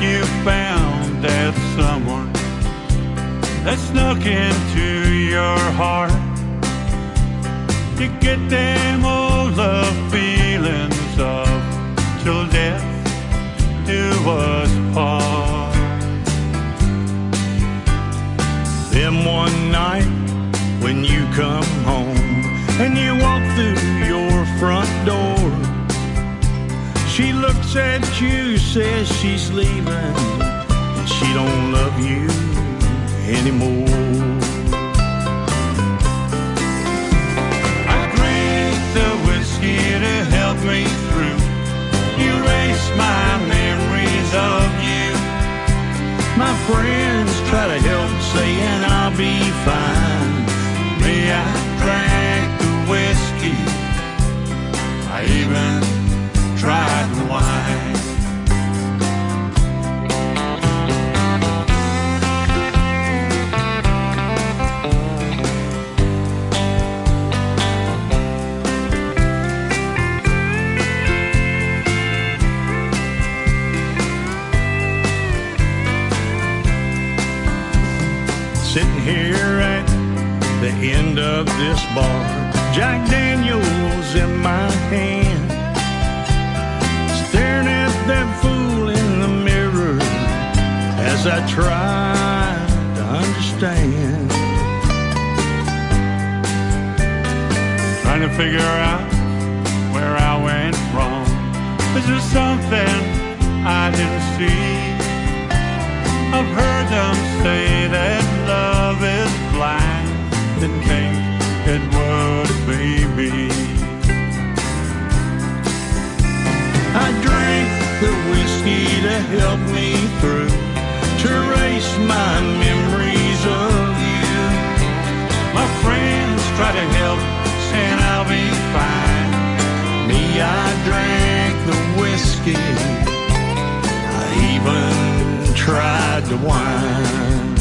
You found that someone that snuck into your heart. You get them old love feelings of till death do us part. Then one night when you come home and you walk through your front door, she looks at you, says she's leaving, and she don't love you anymore. I drank the whiskey to help me through, erase my memories of you. My friends try to help, saying I'll be fine. Me, I drank the whiskey. I even tried the wine. Sitting here at the end of this bar, Jack Daniels in my hand, staring at that fool in the mirror as I try to understand. Trying to figure out where I went wrong. Is there something I didn't see? I've heard them say that love is blind, then think it would be me. I drank the whiskey to help me through, to erase my memories of you. My friends try to help, saying I'll be fine. Me, I drank the whiskey. I even tried the wine.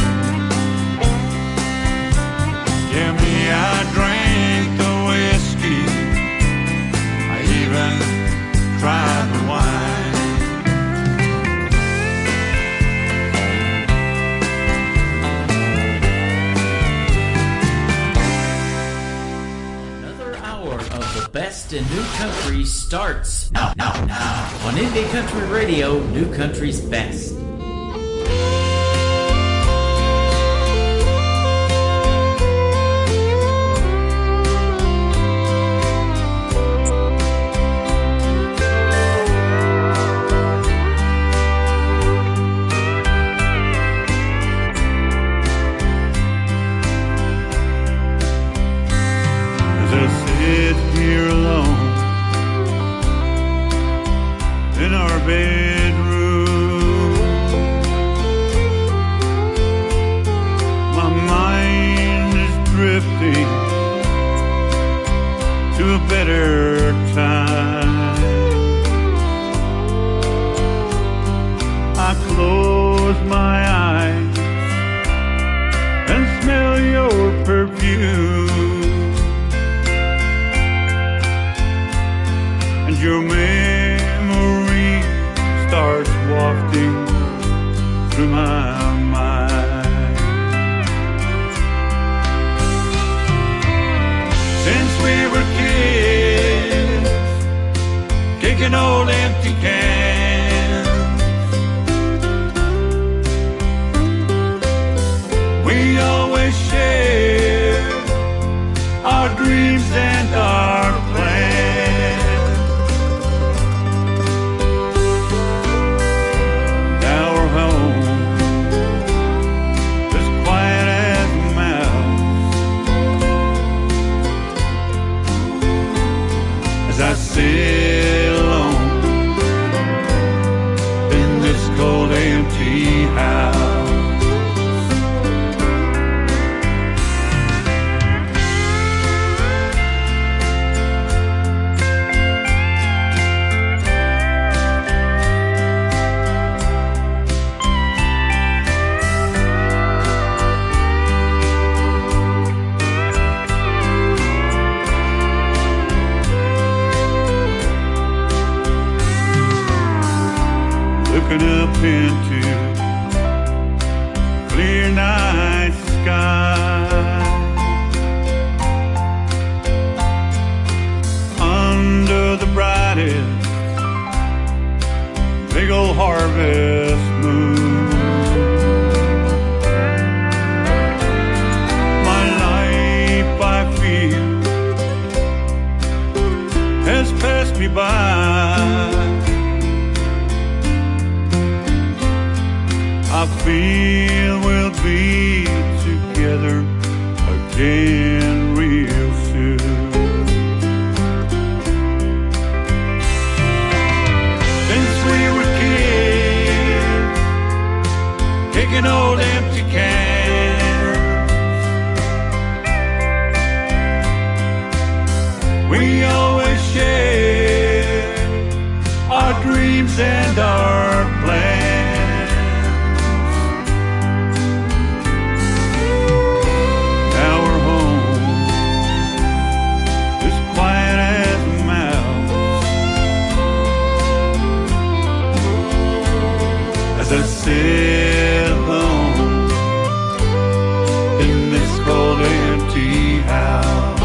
Yeah, me, I drank the whiskey. I even tried the wine.
Another hour of the best in new country starts now on Indie Country Radio, New Country's Best.
better time. I close my eyes and smell your perfume, and your memory starts wafting through my mind. Since we were kids, kicking old empty cans, we always shared our dreams and our plans. Now we're home, as quiet as a mouse, as I sit alone in this cold empty house. Looking up into clear night sky, under the brightest big old harvest moon. My life, I feel, has passed me by. I feel we'll be together again real soon. Since we were kids, kicking old empty cans, we always shared our dreams and our plans. I sit alone in this cold empty house,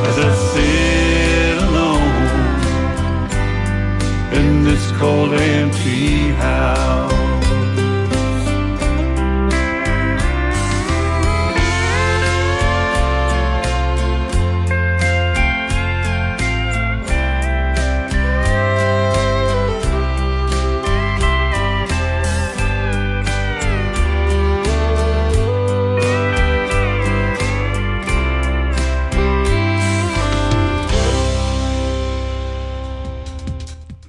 as I sit alone in this cold empty house.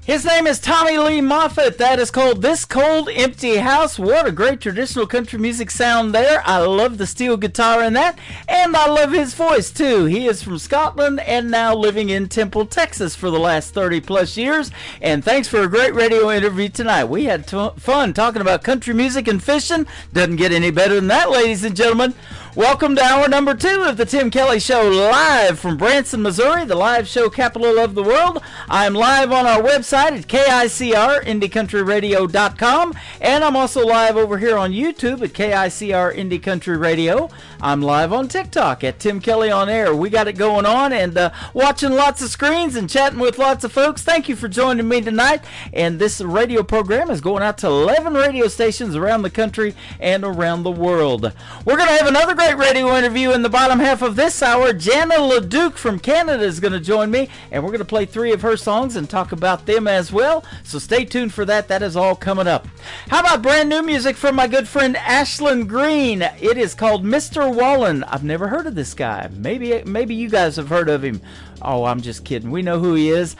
His name is Tommy Lee Moffett. That is called This Cold Empty House. What a great traditional country music sound there. I love the steel guitar in that, and I love his voice too. He is from Scotland and now living in Temple, Texas for the last 30 plus years. And thanks for a great radio interview tonight. We had fun talking about country music and fishing. Doesn't get any better than that, ladies and gentlemen. Welcome to hour number 2 of the Tim Kelly Show, live from Branson, Missouri, the live show capital of the world. I'm live on our website at KICR, IndieCountryRadio.com, and I'm also live over here on YouTube at KICR Indie Country Radio. I'm live on TikTok at Tim Kelly On Air. We got it going on, and watching lots of screens and chatting with lots of folks. Thank you for joining me tonight, and this radio program is going out to 11 radio stations around the country and around the world. We're going to have another great radio interview in the bottom half of this hour. Jana LeDuc from Canada is going to join me, and we're going to play 3 of her songs and talk about them as well. So stay tuned for that. That is all coming up. How about brand new music from my good friend Ashland Green? It is called Mr. Wallen. I've never heard of this guy. Maybe you guys have heard of him. Oh, I'm just kidding. We know who he is.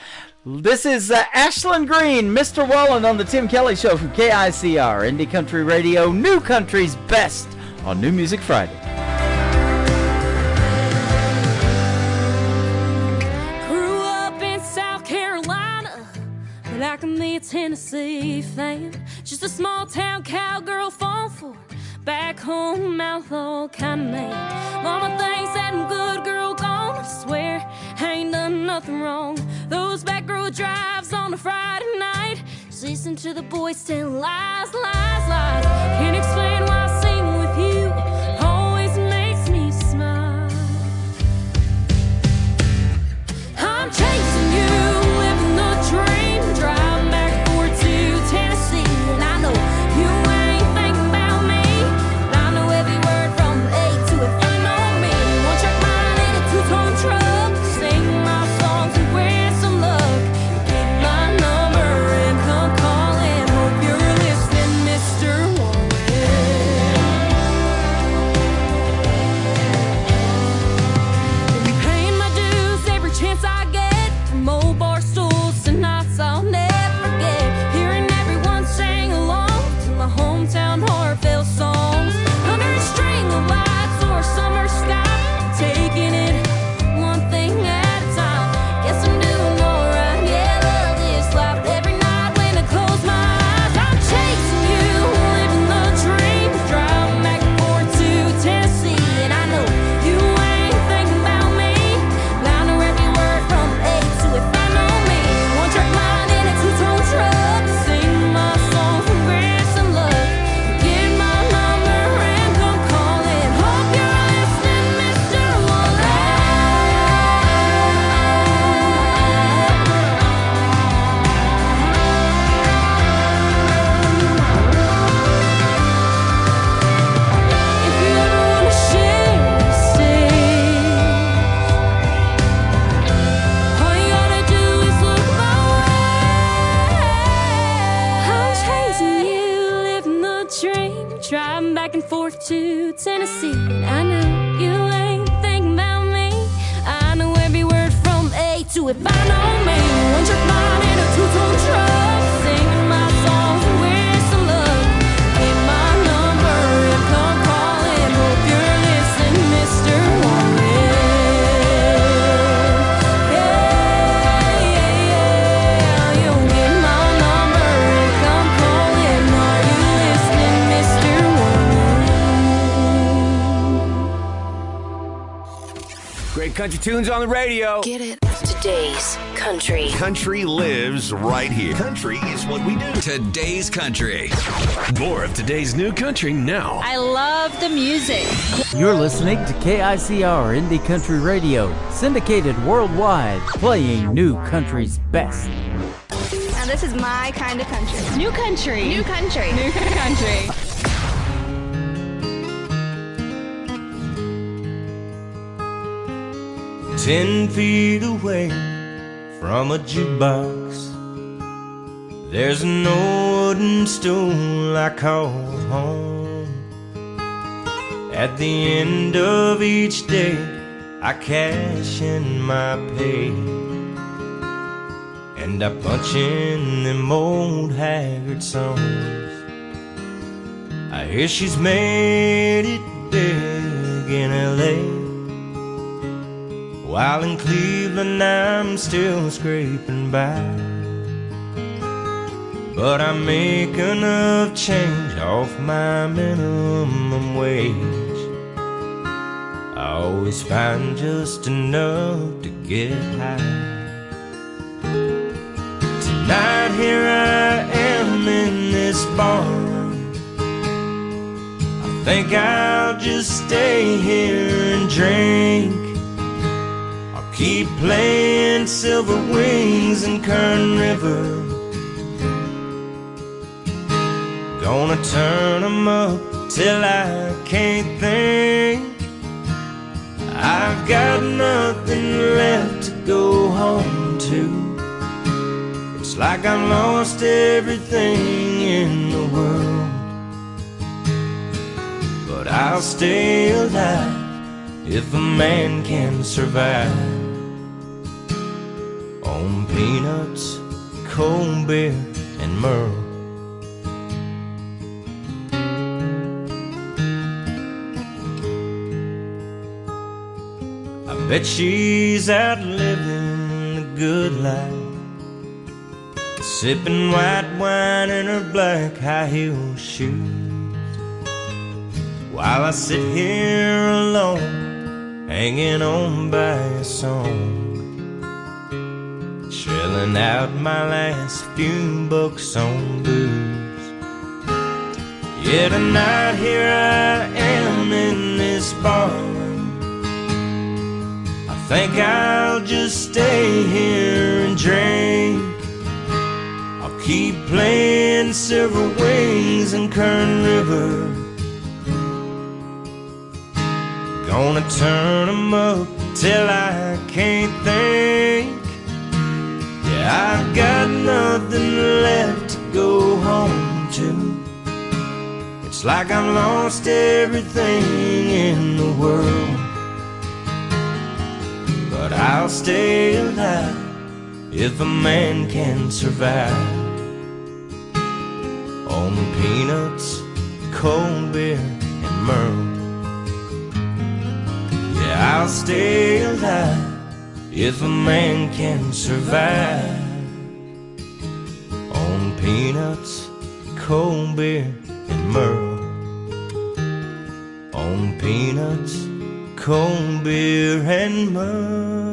This is Ashland Green, Mr. Wallen, on the Tim Kelly Show from KICR, Indie Country Radio, New Country's Best on New Music Friday.
a Tennessee fan, just a small town cowgirl fall for back home outlaw kind of man. Mama thinks that I'm good girl gone, I swear I ain't done nothing wrong. Those back road drives on a Friday night, just listen to the boys tell lies, lies, lies. Can't explain why I sing with you always makes me smile. I'm chasing you, living the dream, driving back and forth to Tennessee, and I know you ain't thinking about me, but I know every word from A to F. I know me, one track mind in a two-tone truck, sing my songs and wish some luck. Get my number and come calling. Hope you're listening, Mr. Warren. Be paying my dues every chance I get, from old bar stools to nights I'll never forget. Hearing everyone sing along to my hometown Harville songs, under a string of lights or a summer sky, taking it one thing at a time. Guess I'm doing alright, yeah, love this life. Every night when I close my eyes, I'm chasing you, living the dream, driving back and forth to Tennessee, and I know you ain't thinking about me, but I know every word from A to F. I know me, one track mind in a two-tone truck, sing my songs with grace and love. Get my number and come calling. Hope you're listening, Mr. If you ever wanna share a seat, all you gotta do is look my way. I'm chasing you, living the dream, driving back and forth to Tennessee, and I know you ain't thinking about me. I know every word from A to F. I know me, one track mind in a two-tone truck, singing my songs and wish some luck. Get my number and come calling. Hope you're listening, Mr. Warren. Yeah, yeah, yeah. You'll get my number and come calling. Are you listening, Mr. Warren?
Great country tunes on the radio.
Get it? Today's country.
Country lives right here. Country is what we do.
Today's country.
More of today's new country now.
I love the music.
You're listening to KICR Indie Country Radio, syndicated worldwide, playing new country's best.
Now this is my kind of country. New country. New country. New country.
10 feet away from a jukebox, there's an old wooden stool I call home. At the end of each day, I cash in my pay, and I punch in them old haggard songs. I hear she's made it big in L.A., while in Cleveland I'm still scraping by. But I make enough change off my minimum wage. I always find just enough to get high. Tonight here I am in this bar. I think I'll just stay here and drink. Keep playing Silver Wings and Kern River. Gonna turn 'em up till I can't think. I've got nothing left to go home to. It's like I've lost everything in the world, but I'll stay alive if a man can survive on peanuts, cold beer, and Merle. I bet she's out living the good life, sipping white wine in her black high heel shoes. While I sit here alone, hanging on by a song, shelling out my last few bucks on booze. Yeah, tonight here I am in this bar. I think I'll just stay here and drink. I'll keep playing Silver Wings and Kern River. Gonna turn 'em up till I can't think. Yeah, I've got nothing left to go home to. It's like I've lost everything in the world. But I'll stay alive if a man can survive on peanuts, cold beer, and Merle. Yeah, I'll stay alive if a man can survive on peanuts, cold beer, and Merle. On peanuts, cold beer, and Merle.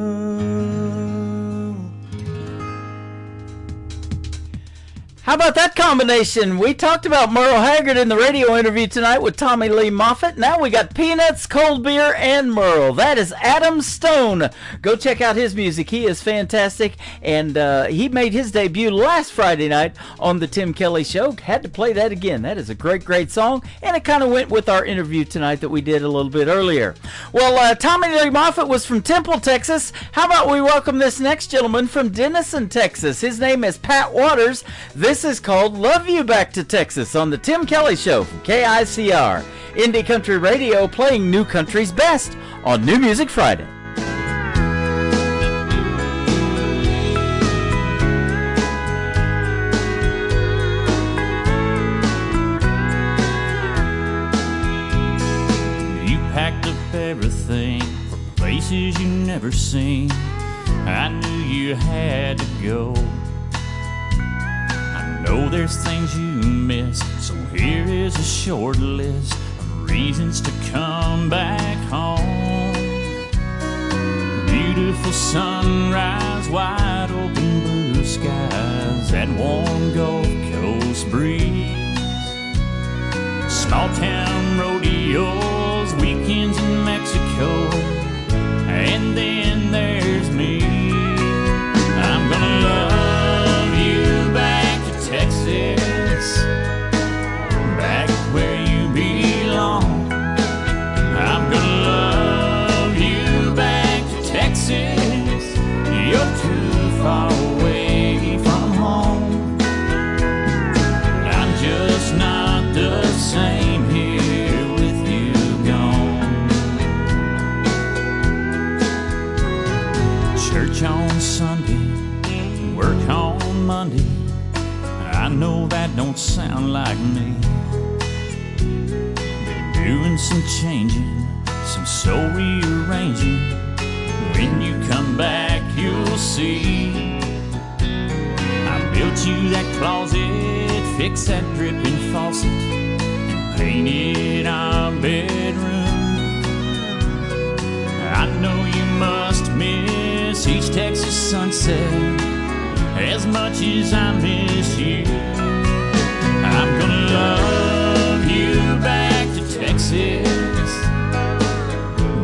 How about that combination? We talked about Merle Haggard in the radio interview tonight with Tommy Lee Moffitt. Now we got peanuts, cold beer, and Merle. That is Adam Stone. Go check out his music. He is fantastic, and he made his debut last Friday night on the Tim Kelly Show. Had to play that again. That is a great, great song, and it kind of went with our interview tonight that we did a little bit earlier. Well, Tommy Lee Moffitt was from Temple, Texas. How about we welcome this next gentleman from Denison, Texas? His name is Pat Waters. This is called Love You Back to Texas on the Tim Kelly Show from KICR. Indie Country Radio, playing New Country's best on New Music Friday.
You packed up everything for places you never seen. I knew you had to go. Know there's things you miss, so here is a short list of reasons to come back home. Beautiful sunrise, wide open blue skies, that warm Gulf Coast breeze. Small town rodeos, weekends in Mexico, and then there's me. I'm gonna love you back Texas, back where you belong. I'm gonna love you back to Texas. You're too far away from home. I'm just not the same here with you gone. Church on Sunday, work on Monday. I know that don't sound like me. Been doing some changing, some soul rearranging. When you come back, you'll see. I built you that closet, fixed that dripping faucet, and painted our bedroom. I know you must miss each Texas sunset as much as I miss you. I'm gonna love you back to Texas,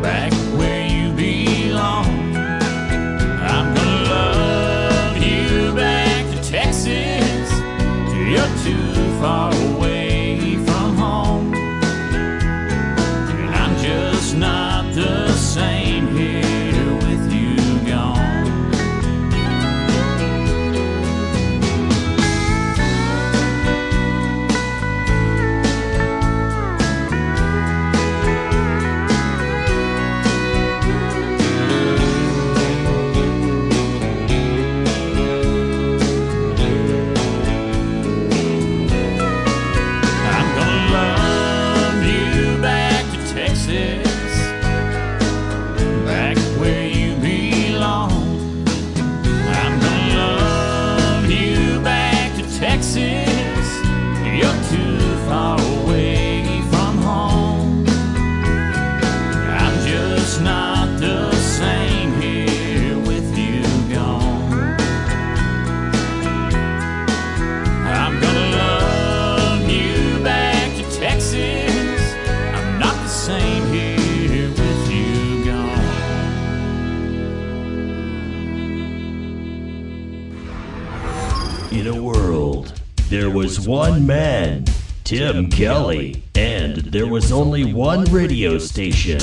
back where you belong. I'm gonna love you back to Texas. You're too far away from home, and I'm just not the same here with you gone.
There was one man, Tim Kelly, and there was only one radio station,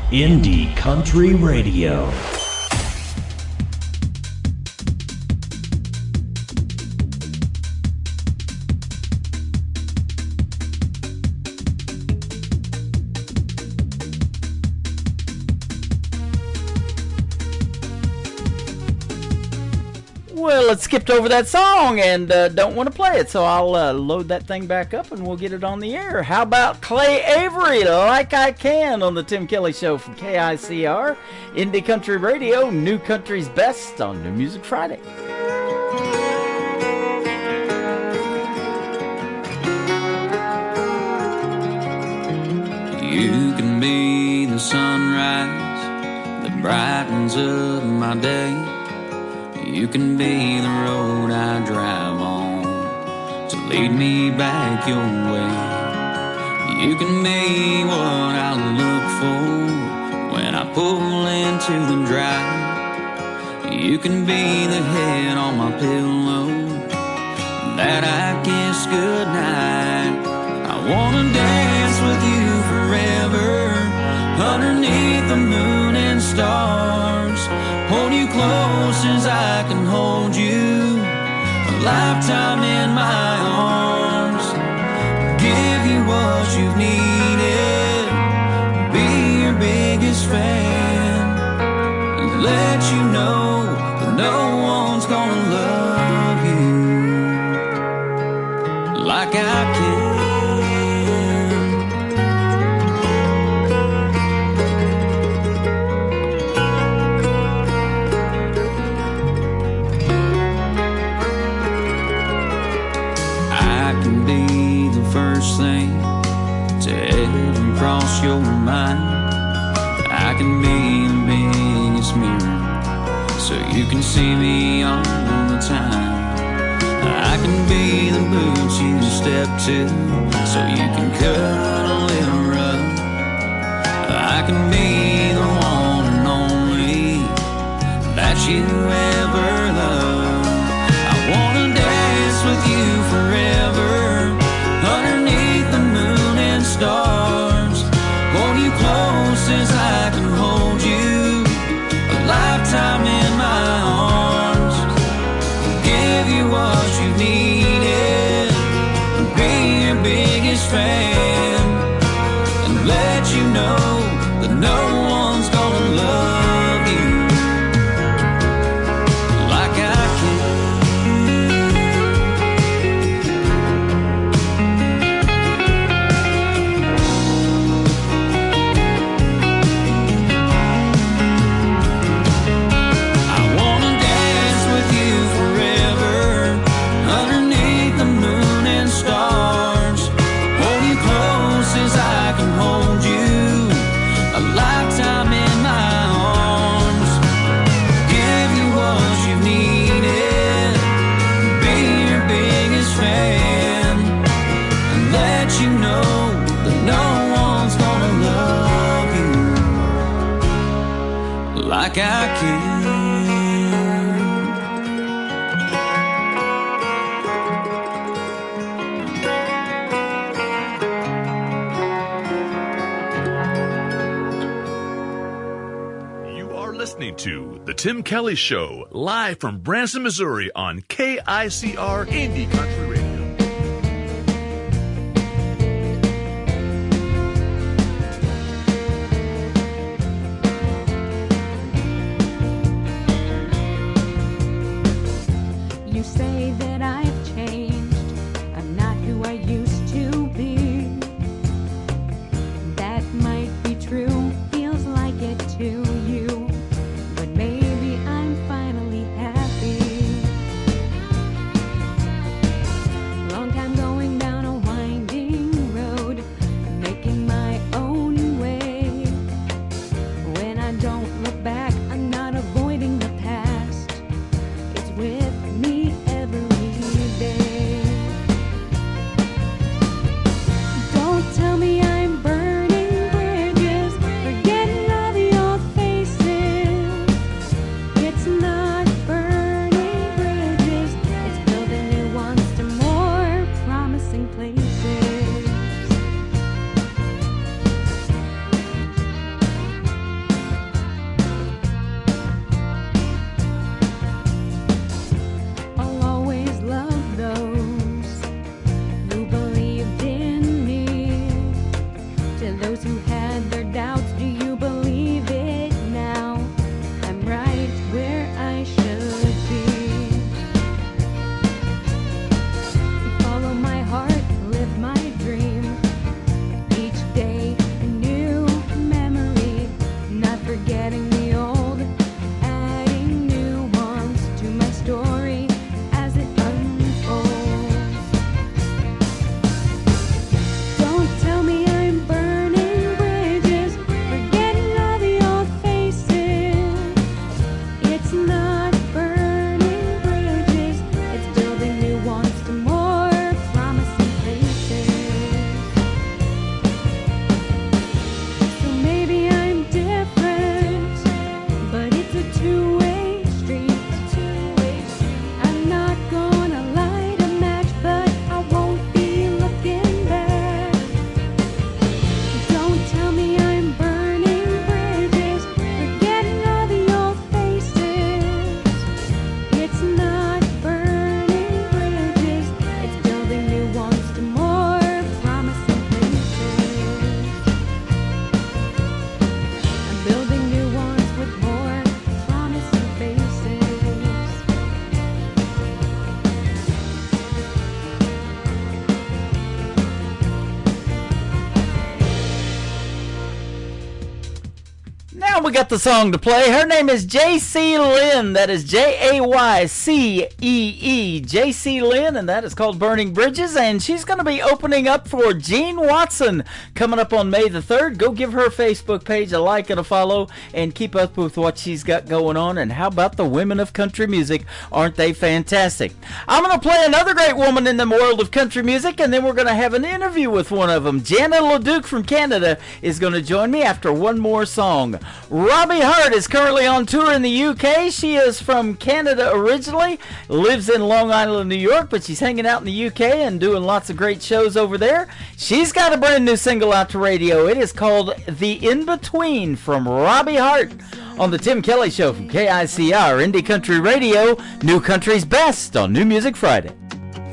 Indie Country Radio.
Well, it skipped over that song and don't want to play it, so I'll load that thing back up and we'll get it on the air. How about Clay Avery, Like I Can, on the Tim Kelly Show from KICR, Indie Country Radio, New Country's Best on New Music Friday.
You can be the sunrise that brightens up my day. You can be the road I drive on to lead me back your way. You can be what I look for when I pull into the drive. You can be the head on my pillow that I kiss goodnight. I wanna dance with you forever underneath the moon and stars. Hold you close as I can hold you, a lifetime in my arms. Give you what you've needed, be your biggest fan, and let you know that no one's gonna love you like I can. Thing to ever cross your mind. I can be the biggest mirror so you can see me all the time. I can be the boots you step to so you can cuddle in a rug. I can be the one and only that you ever loved. I wanna dance with you forever underneath the moon and stars. Hold you close as I can hold you, a lifetime in my arms. Give you what you needed, be your biggest fan, and let you know that no one's gonna love you like I can. Like I can.
You are listening to The Tim Kelly Show, live from Branson, Missouri on KICR Indie Country Radio.
Now we got the song to play. Her name is J.C. Lynn. That is Jaycee. J.C. Lynn, and that is called Burning Bridges. And she's going to be opening up for Gene Watson coming up on May the 3rd. Go give her Facebook page a like and a follow and keep up with what she's got going on. And how about the women of country music? Aren't they fantastic? I'm going to play another great woman in the world of country music, and then we're going to have an interview with one of them. Jana LeDuc from Canada is going to join me after one more song. Robbie Hart is currently on tour in the UK. She is from Canada originally, lives in Long Island, New York, but she's hanging out in the UK and doing lots of great shows over there. She's got a brand new single out to radio. It is called The In-Between from Robbie Hart on the Tim Kelly Show from KICR, Indie Country Radio, New Country's Best on New Music Friday.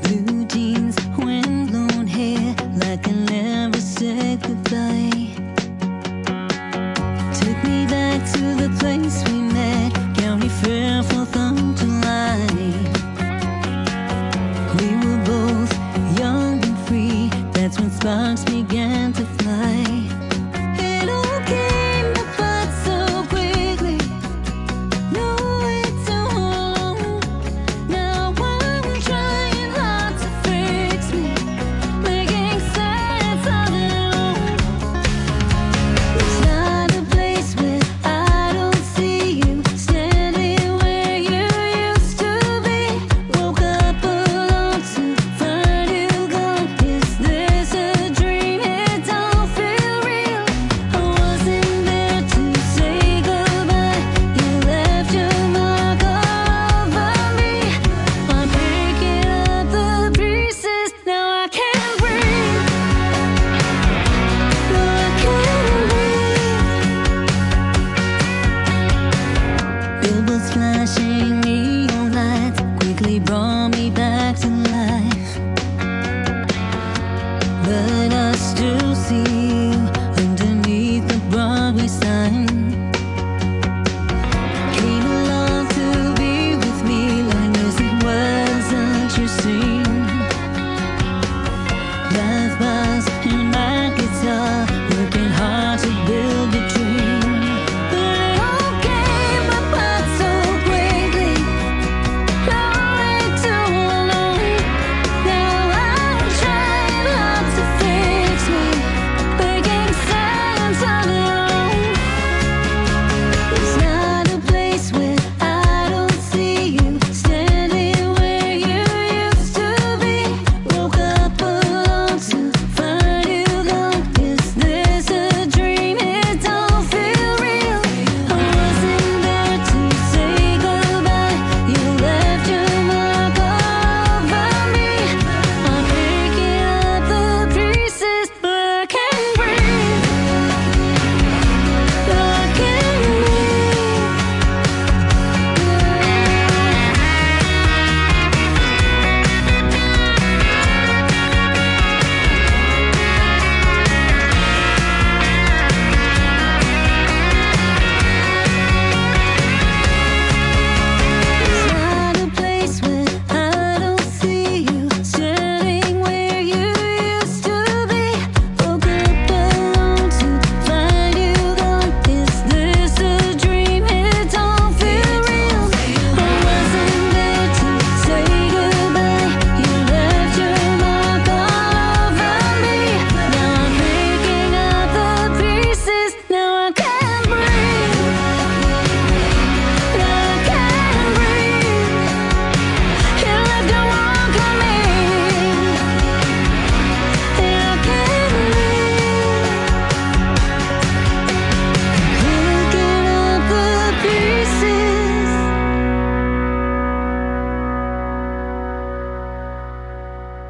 Blue jeans, windblown hair, like I never said goodbye. Took me back to the place we met, County Fair, 4th of July. We were both young and free, that's when sparks began to fly. It all came apart so quickly, no way to hold on. Now I'm trying hard to fix me, making sense of it all. It's not a place where I don't see you, standing where you used to be. Woke up alone to find you gone. Is this a dream? It don't feel real. I wasn't there to say goodbye. You left your mark all over me. I'm picking up the pieces. Now I can't breathe. No, I can't breathe. Billboards flashing neon lights quickly brought me back to life. But I still see you underneath the Broadway sign. Came along to be with me, like music wasn't your scene. Life bars and my guitar, working hard to build a dream. But it all came apart so quickly, no way to hold on. Now I'm trying hard to fix me, making sense of it all. It's not a place where I don't see you, standing where you used to be. Woke up alone to find you gone. Is this a dream? It don't feel real. I wasn't there to say goodbye. You left your mark all over me. I'm picking up the pieces, but I can't breathe. No, I can't breathe. It's not a place where I don't see you, standing where you used to be. Woke up alone to find you gone. Is this a dream? It don't feel real. I wasn't there to say goodbye. You left your mark all over me. Now I'm picking up the pieces. Now I can't breathe. No, I can't breathe. You left your mark on me. And I can't breathe. Picking up the pieces.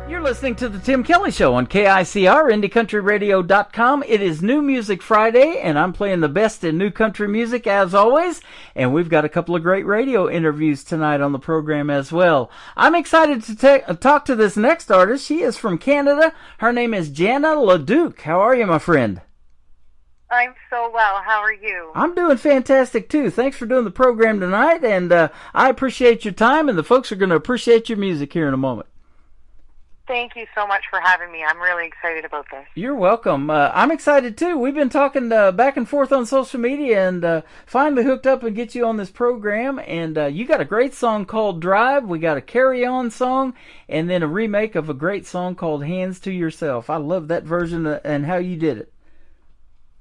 You're listening to the Tim Kelly Show on KICR, IndieCountryRadio.com. It is New Music Friday, and I'm playing the best in new country music as always. And we've got a couple of great radio interviews tonight on the program as well. I'm excited to talk to this next artist. She is from Canada. Her name is Jana LeDuc. How are you, my friend?
I'm so well. How are you?
I'm doing fantastic, too. Thanks for doing the program tonight, and I appreciate your time, and the folks are going to appreciate your music here in a moment.
Thank you so much for having me. I'm really excited about this.
You're welcome. I'm excited too. We've been talking back and forth on social media and finally hooked up and get you on this program. And you got a great song called Drive. We got a Carry On song and then a remake of a great song called Hands to Yourself. I love that version and how you did it.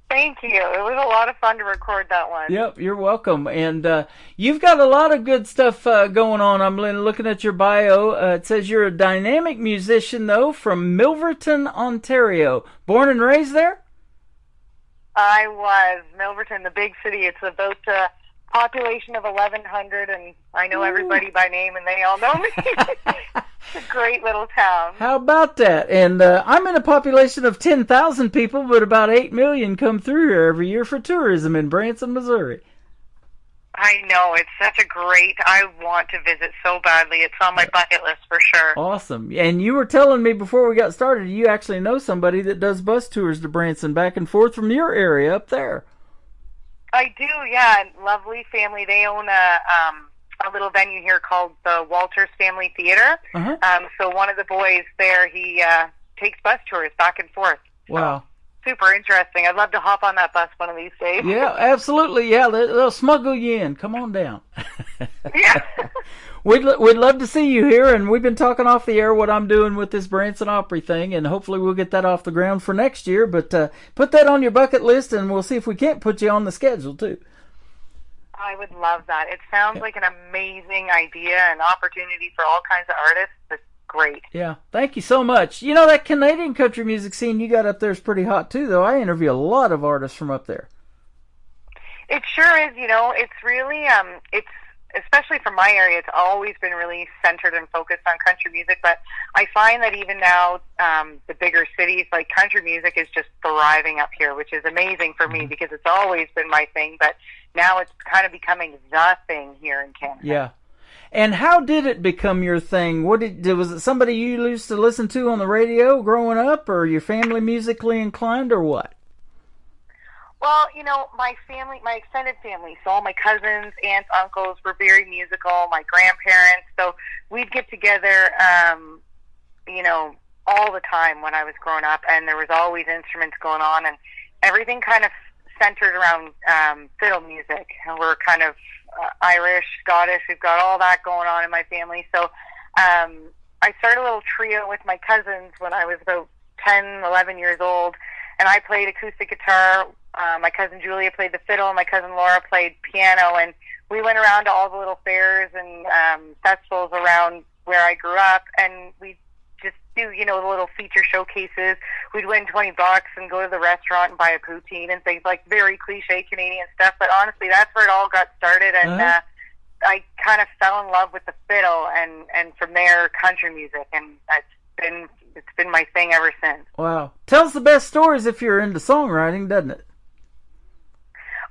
Thank you. It was a lot of fun to record that one.
Yep, you're welcome. And you've got a lot of good stuff going on. I'm looking at your bio. It says you're a dynamic musician, though, from Milverton, Ontario. Born and raised there?
I was. Milverton, the big city. It's about a population of 1,100, and I know everybody by name, and they all know me. It's a great little town.
How about that? And I'm in a population of 10,000 people, but about 8 million come through here every year for tourism in Branson, Missouri.
I know. It's such a great... I want to visit so badly. It's on my bucket list for sure.
Awesome. And you were telling me before we got started, you actually know somebody that does bus tours to Branson back and forth from your area up there.
I do, yeah. Lovely family. They own a little venue here called the Walters Family Theater. So one of the boys there, he takes bus tours back and forth.
Wow.
Super interesting. I'd love to hop on that bus one of these days.
Yeah, absolutely. Yeah, they'll smuggle you in. Come on down.
Yeah.
We'd love to see you here, and we've been talking off the air what I'm doing with this Branson Opry thing, and hopefully we'll get that off the ground for next year. But put that on your bucket list, and we'll see if we can't put you on the schedule, too.
I would love that. It sounds like an amazing idea and opportunity for all kinds of artists. It's great.
Yeah, thank you so much. You know, that Canadian country music scene you got up there is pretty hot, too, though. I interview a lot of artists from up there.
It sure is. You know, it's really, it's especially from my area, it's always been really centered and focused on country music. But I find that even now, the bigger cities, like country music is just thriving up here, which is amazing for me because it's always been my thing. But now it's kind of becoming the thing here in Canada.
Yeah. And how did it become your thing? Was it somebody you used to listen to on the radio growing up, or your family musically inclined, or what?
Well, you know, my family, my extended family, so all my cousins, aunts, uncles were very musical, my grandparents, so we'd get together, you know, all the time when I was growing up, and there was always instruments going on, and everything kind of centered around fiddle music. And we're kind of Irish, Scottish, we've got all that going on in my family, so I started a little trio with my cousins when I was about 10, 11 years old, and I played acoustic guitar. My cousin Julia played the fiddle, and my cousin Laura played piano, and we went around to all the little fairs and festivals around where I grew up, and we just do, you know, the little feature showcases. We'd win $20 and go to the restaurant and buy a poutine and things like very cliche Canadian stuff, but honestly, that's where it all got started, and I kind of fell in love with the fiddle, and from there, country music, and it's been my thing ever since.
Wow. Tell us the best stories if you're into songwriting, doesn't it?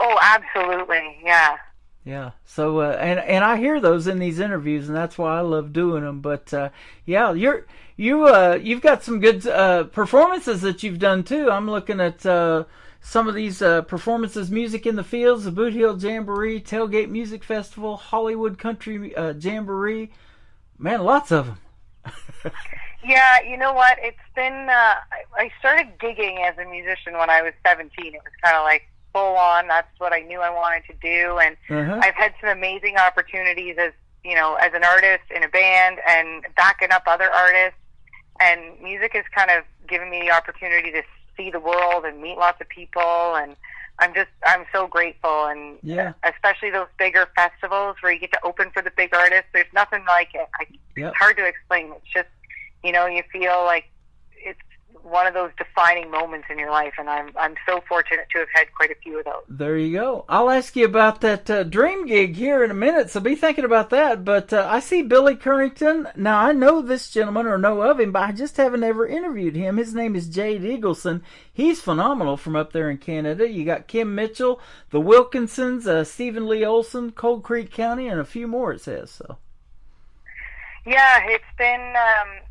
Oh, absolutely, yeah.
Yeah. So, and I hear those in these interviews, and that's why I love doing them. But yeah, you've got some good performances that you've done too. I'm looking at some of these performances: Music in the Fields, the Boot Hill Jamboree, Tailgate Music Festival, Hollywood Country Jamboree. Man, lots of them.
Yeah, you know what? It's been. I started gigging as a musician when I was 17. It was kind of like full on. That's what I knew I wanted to do, and I've had some amazing opportunities as, you know, as an artist in a band and backing up other artists. And music has kind of given me the opportunity to see the world and meet lots of people, and I'm so grateful. And especially those bigger festivals where you get to open for the big artists. There's nothing like it. It's hard to explain. It's just, you know, you feel like it's one of those defining moments in your life, and I'm so fortunate to have had quite a few of those.
There you go. I'll ask you about that dream gig here in a minute, so be thinking about that. But I see Billy Currington. Now, I know this gentleman or know of him, but I just haven't ever interviewed him. His name is Jade Eagleson. He's phenomenal from up there in Canada. You got Kim Mitchell, the Wilkinsons, Stephen Lee Olson, Cold Creek County, and a few more, it says. So.
Yeah, it's been,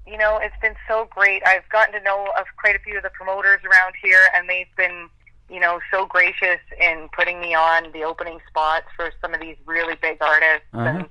you know, it's been so great. I've gotten to know of quite a few of the promoters around here, and they've been, you know, so gracious in putting me on the opening spots for some of these really big artists. And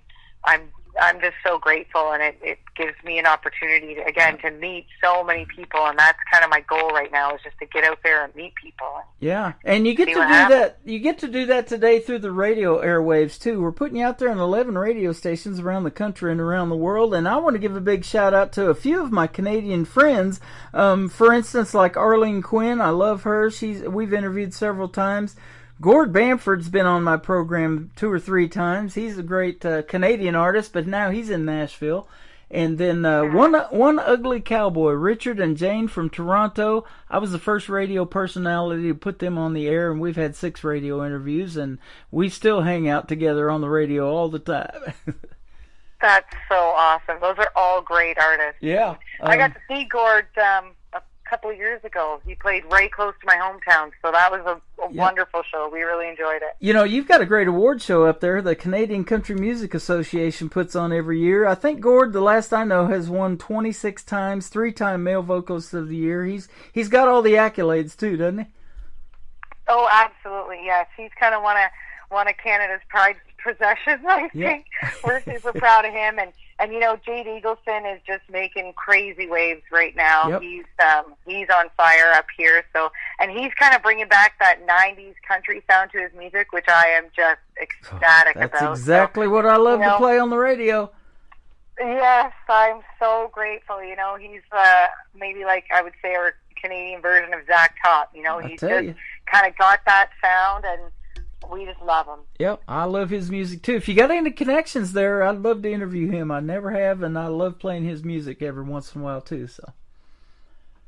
I'm just so grateful, and it gives me an opportunity to, again, to meet so many people, and that's kind of my goal right now, is just to get out there and meet people.
Yeah, and you get to do that. You get to do that today through the radio airwaves too. We're putting you out there on 11 radio stations around the country and around the world, and I want to give a big shout out to a few of my Canadian friends. For instance, like Arlene Quinn, I love her. We've interviewed several times. Gord Bamford's been on my program 2 or 3 times. He's a great Canadian artist, but now he's in Nashville. And then one ugly cowboy, Richard and Jane from Toronto. I was the first radio personality to put them on the air, and we've had 6 radio interviews, and we still hang out together on the radio all the time.
That's so awesome. Those are all great artists.
Yeah.
I got to see Gord a couple of years ago. He played right close to my hometown, so that was a wonderful show. We really enjoyed it.
You know, you've got a great award show up there the Canadian Country Music Association puts on every year. I think Gord, the last I know, has won 26 times, 3-time Male Vocalist of the Year. He's got all the accolades too, doesn't he?
Oh, absolutely, yes. He's kind of one of Canada's pride possessions, I think. We're super proud of him, and you know, Jade Eagleson is just making crazy waves right now. Yep. He's on fire up here, and he's kind of bringing back that 90s country sound to his music, which I am just ecstatic about.
That's exactly what I love to play on the radio.
Yes, I'm so grateful. You know, he's maybe like I would say our Canadian version of Zach Top. You know, he's just kind of got that sound, and we just love him.
Yep, I love his music too. If you got any connections there, I'd love to interview him. I never have, and I love playing his music every once in a while too. So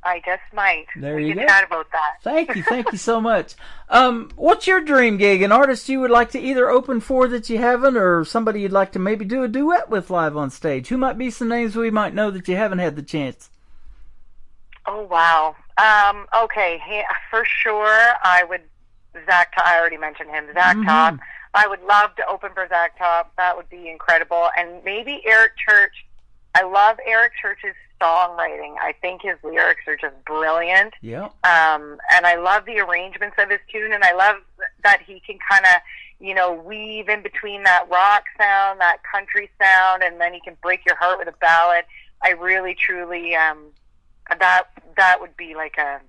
I just might.
There
we
you
can
go.
Chat about that.
Thank you so much. What's your dream gig? An artist you would like to either open for that you haven't, or somebody you'd like to maybe do a duet with live on stage? Who might be some names we might know that you haven't had the chance?
Oh wow. Okay, for sure, I would. Zach Top, I already mentioned him. Zach Top. I would love to open for Zach Top. That would be incredible. And maybe Eric Church. I love Eric Church's songwriting. I think his lyrics are just brilliant.
Yeah.
And I love the arrangements of his tune, and I love that he can kind of, you know, weave in between that rock sound, that country sound, and then he can break your heart with a ballad. I really, truly, that would be like a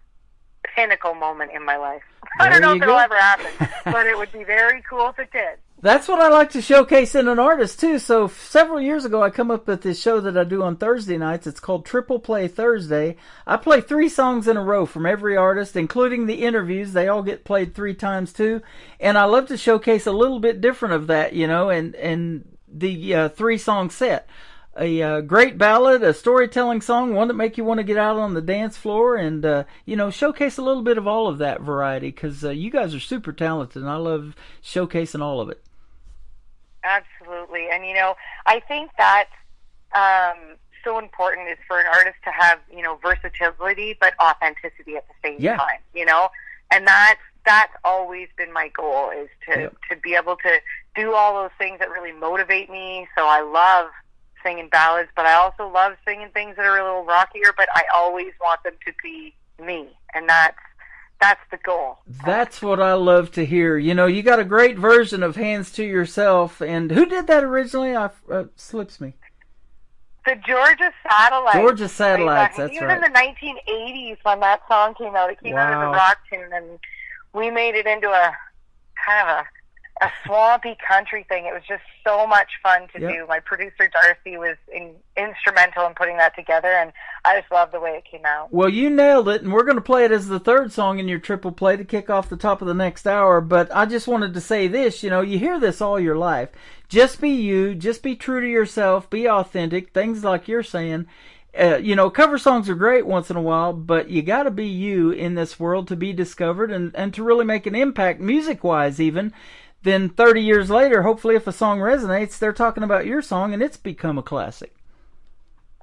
pinnacle moment in my life. I don't know if it'll ever happen, but it would be very cool if it did.
That's what I like to showcase in an artist too. So several years ago, I come up with this show that I do on Thursday nights. It's called Triple Play Thursday. I play 3 songs in a row from every artist, including the interviews. They all get played 3 times too. And I love to showcase a little bit different of that, you know, and the 3-song set. A great ballad, a storytelling song, one that make you want to get out on the dance floor, and you know, showcase a little bit of all of that variety, because you guys are super talented, and I love showcasing all of it.
Absolutely. And you know, I think that's so important is for an artist to have, you know, versatility but authenticity at the same time, you know, and that's always been my goal, is to be able to do all those things that really motivate me. So I love singing ballads, but I also love singing things that are a little rockier, but I always want them to be me, and that's the goal.
That's what I love to hear. You know, you got a great version of Hands to Yourself, and who did that originally? Slips me.
The Georgia Satellites.
Georgia Satellites, that's
right.
right.
It was in the 1980s when that song came out. It came out as a rock tune, and we made it into a kind of a swampy country thing. It was just so much fun to do. My producer Darcy was instrumental in putting that together, and I just love the way it came out.
Well, you nailed it, and we're going to play it as the 3rd song in your triple play to kick off the top of the next hour. But I just wanted to say this, you know, you hear this all your life. Just be you, just be true to yourself, be authentic, things like you're saying. You know, cover songs are great once in a while, but you got to be you in this world to be discovered and to really make an impact, music-wise even. Then 30 years later, hopefully if a song resonates, they're talking about your song and it's become a classic.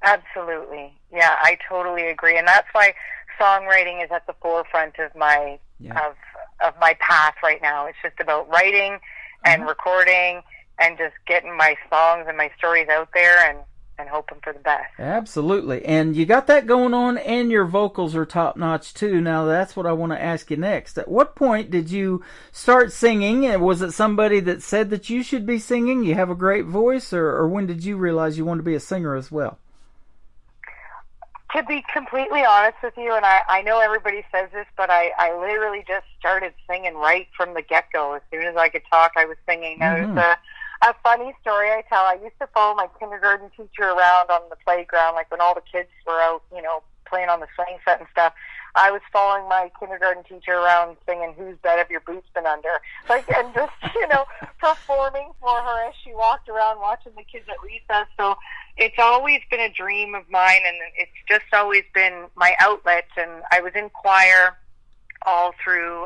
Absolutely. Yeah, I totally agree. And that's why songwriting is at the forefront of my of my path right now. It's just about writing and recording and just getting my songs and my stories out there, hoping for the best.
Absolutely. And you got that going on, and your vocals are top-notch, too. Now, that's what I want to ask you next. At what point did you start singing? And was it somebody that said that you should be singing? You have a great voice, or when did you realize you wanted to be a singer as well?
To be completely honest with you, and I know everybody says this, but I literally just started singing right from the get-go. As soon as I could talk, I was singing.
Mm-hmm.
There's a funny story I tell. I used to follow my kindergarten teacher around on the playground, like when all the kids were out, playing on the swing set and stuff. I was following my kindergarten teacher around singing "Whose Bed Have Your Boots Been Under?" And just, performing for her as she walked around watching the kids at recess. So it's always been a dream of mine, and it's just always been my outlet. And I was in choir all through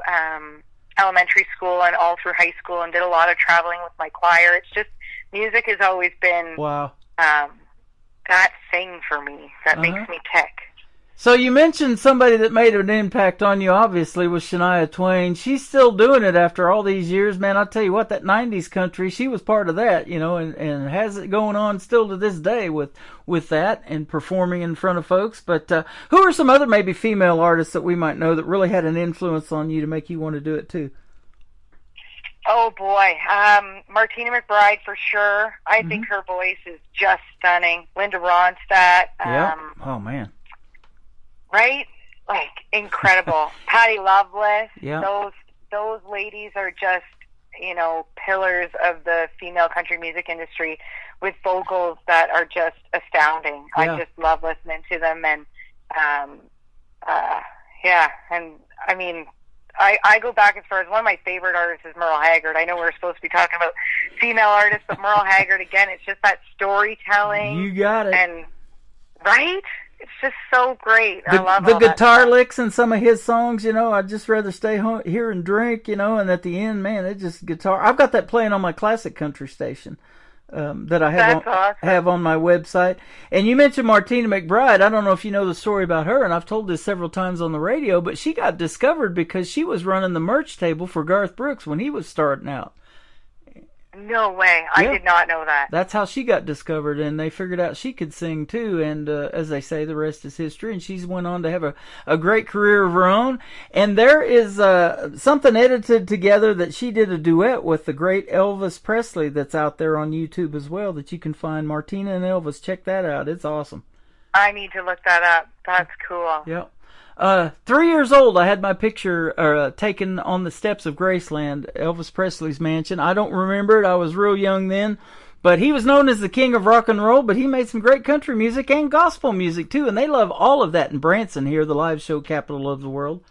elementary school and all through high school, and did a lot of traveling with my choir. It's just, music has always been that thing for me that makes me tick.
So you mentioned somebody that made an impact on you, obviously, was Shania Twain. She's still doing it after all these years. Man, I'll tell you what, that 90s country, she was part of that, and has it going on still to this day with that and performing in front of folks. But who are some other maybe female artists that we might know that really had an influence on you to make you want to do it too?
Oh, boy. Martina McBride, for sure. I think her voice is just stunning. Linda Ronstadt.
Yeah. Oh, man.
Right? Like, incredible. Patti Loveless.
Yeah.
Those ladies are just, pillars of the female country music industry with vocals that are just astounding.
Yeah.
I just love listening to them. And, and I mean, I go back as far as one of my favorite artists is Merle Haggard. I know we're supposed to be talking about female artists, but Merle Haggard, again, it's just that storytelling.
You got it.
And, right? It's just so great. I love
the
all that
guitar
stuff.
licks in some of his songs. I'd just rather stay home here and drink. And at the end, man, it's just guitar. I've got that playing on my classic country station that I have on my website. And you mentioned Martina McBride. I don't know if you know the story about her, and I've told this several times on the radio. But she got discovered because she was running the merch table for Garth Brooks when he was starting out.
No way. I did not know that.
That's how she got discovered, and they figured out she could sing too, and as they say, the rest is history, and she's went on to have a great career of her own. And there is something edited together that she did a duet with the great Elvis Presley that's out there on YouTube as well that you can find. Martina and Elvis, check that out. It's awesome.
I need to look that up. That's cool.
Yep. 3 years old, I had my picture taken on the steps of Graceland, Elvis Presley's mansion. I don't remember it. I was real young then. But he was known as the king of rock and roll, but he made some great country music and gospel music, too. And they love all of that in Branson here, the live show capital of the world.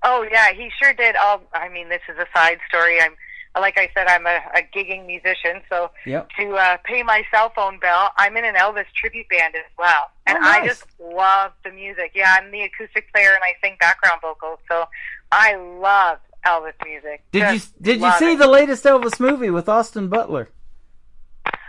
Oh, yeah, he sure did. This is a side story. Like I said, I'm a gigging musician, so to pay my cell phone bill, I'm in an Elvis tribute band as well. And
nice.
I just love the music. Yeah, I'm the acoustic player and I sing background vocals, so I love Elvis music.
Did you see the latest Elvis movie with Austin Butler?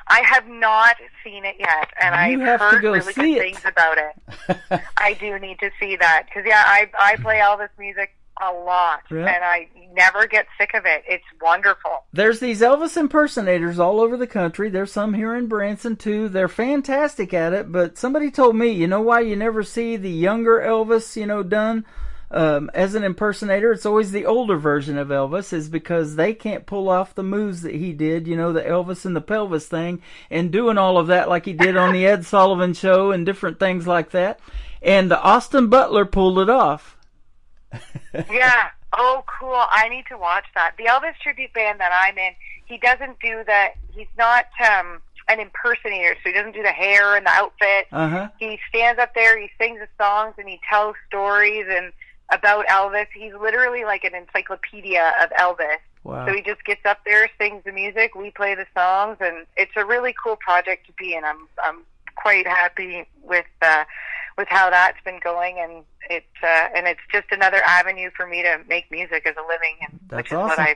I have not seen it yet, and I've heard really good things about it. I do need to see that, because I play Elvis music a lot, and I never get sick of it. It's wonderful.
There's these Elvis impersonators all over the country. There's some here in Branson, too. They're fantastic at it, but somebody told me, you know why you never see the younger Elvis, done as an impersonator? It's always the older version of Elvis, is because they can't pull off the moves that he did, the Elvis in the pelvis thing, and doing all of that like he did on the Ed Sullivan Show and different things like that. And Austin Butler pulled it off.
Yeah. Oh, cool. I need to watch that. The Elvis tribute band that I'm in, he doesn't do that. He's not an impersonator, so he doesn't do the hair and the outfit. He stands up there, he sings the songs, and he tells stories and about Elvis. He's literally like an encyclopedia of Elvis.
Wow.
So he just gets up there, sings the music, we play the songs, and it's a really cool project to be in. I'm quite happy with how that's been going, and it's just another avenue for me to make music as a living, and
that's
which is
awesome.
what I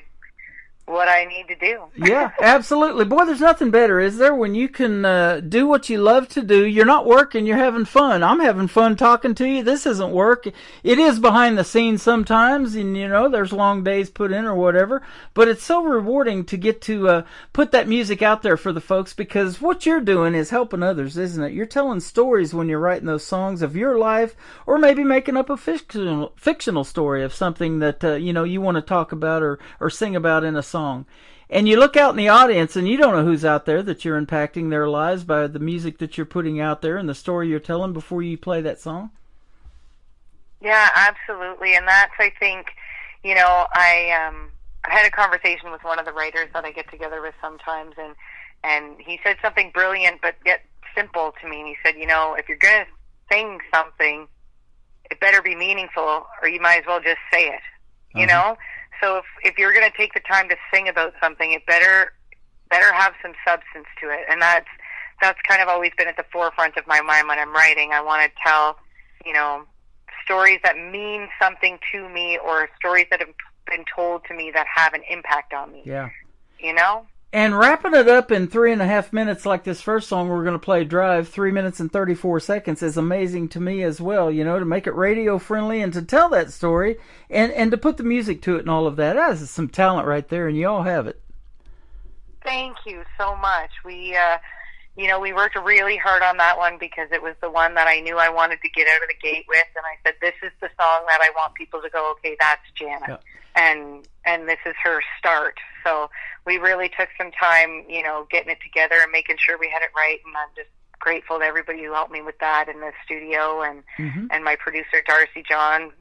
what I need to do.
Yeah, absolutely. Boy, there's nothing better, is there, when you can do what you love to do. You're not working, you're having fun. I'm having fun talking to you. This isn't work. It is behind the scenes sometimes, and, you know, there's long days put in or whatever, but it's so rewarding to get to put that music out there for the folks, because what you're doing is helping others, isn't it? You're telling stories when you're writing those songs of your life, or maybe making up a fictional story of something that, you know, you want to talk about or sing about in a song. And you look out in the audience and you don't know who's out there, that you're impacting their lives by the music that you're putting out there and the story you're telling before you play that song.
Yeah, absolutely. And that's, I think, you know, I had a conversation with one of the writers that I get together with sometimes, and he said something brilliant but yet simple to me. And he said, you know, if you're going to sing something, it better be meaningful, or you might as well just say it, you know? So if you're going to take the time to sing about something, it better have some substance to it. And that's kind of always been at the forefront of my mind when I'm writing. I want to tell, you know, stories that mean something to me, or stories that have been told to me that have an impact on me.
Yeah.
You know?
And wrapping it up in 3.5 minutes like this first song we're going to play, Drive, 3 minutes and 34 seconds, is amazing to me as well, you know, to make it radio friendly and to tell that story and to put the music to it and all of that. That is some talent right there, and you all have it.
Thank you so much. We, you know, we worked really hard on that one because it was the one that I knew I wanted to get out of the gate with, and I said, this is the song that I want people to go, okay, that's Janet. Yeah. And this is her start. So we really took some time, you know, getting it together and making sure we had it right. And I'm just grateful to everybody who helped me with that in the studio, and and my producer, Darcy John.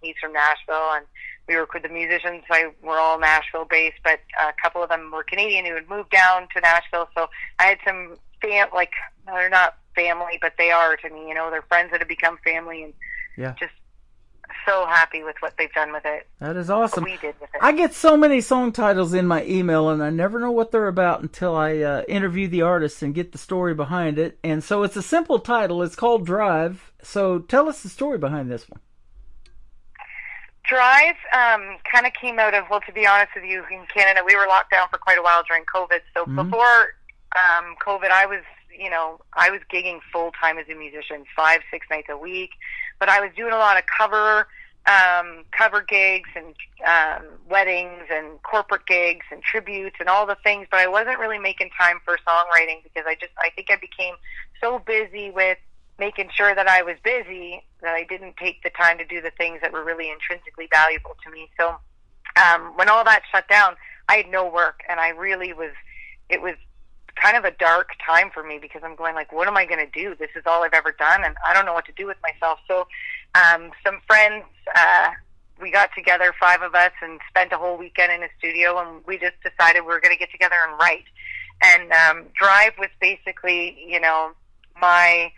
He's from Nashville, and we work with the musicians. We're all Nashville based, but a couple of them were Canadian who had moved down to Nashville. So I had some like, they're not family, but they are to me, you know, they're friends that have become family, and just so happy with what they've done with it.
That is awesome.
What we did with it.
I get so many song titles in my email, and I never know what they're about until I interview the artist and get the story behind it. And so it's a simple title. It's called Drive. So tell us the story behind this one.
Drive kind of came out of, well, to be honest with you, in Canada, we were locked down for quite a while during COVID. So before COVID, I was gigging full-time as a musician, 5-6 nights a week. But I was doing a lot of cover gigs and weddings and corporate gigs and tributes and all the things, but I wasn't really making time for songwriting because I think I became so busy with making sure that I was busy that I didn't take the time to do the things that were really intrinsically valuable to me. So when all that shut down, I had no work, and it was kind of a dark time for me because I'm going like, what am I going to do? This is all I've ever done, and I don't know what to do with myself. So some friends, we got together, 5 of us, and spent a whole weekend in a studio, and we just decided we were going to get together and write. And Drive was basically, you know, my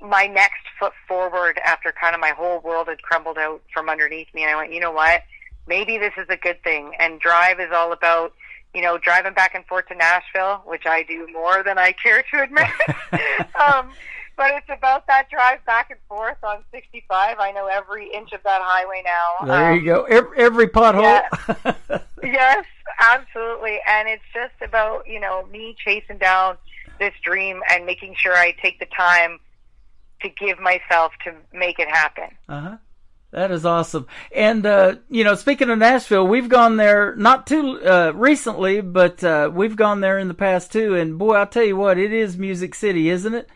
next foot forward after kind of my whole world had crumbled out from underneath me. And I went, you know what? Maybe this is a good thing. And Drive is all about, you know, driving back and forth to Nashville, which I do more than I care to admit. But it's about that drive back and forth on 65. I know every inch of that highway now.
There you go. Every pothole.
Yeah. Yes, absolutely. And it's just about, you know, me chasing down this dream and making sure I take the time to give myself to make it happen.
That is awesome. And, you know, speaking of Nashville, we've gone there not too recently, but we've gone there in the past too. And boy, I'll tell you what, it is Music City, isn't it?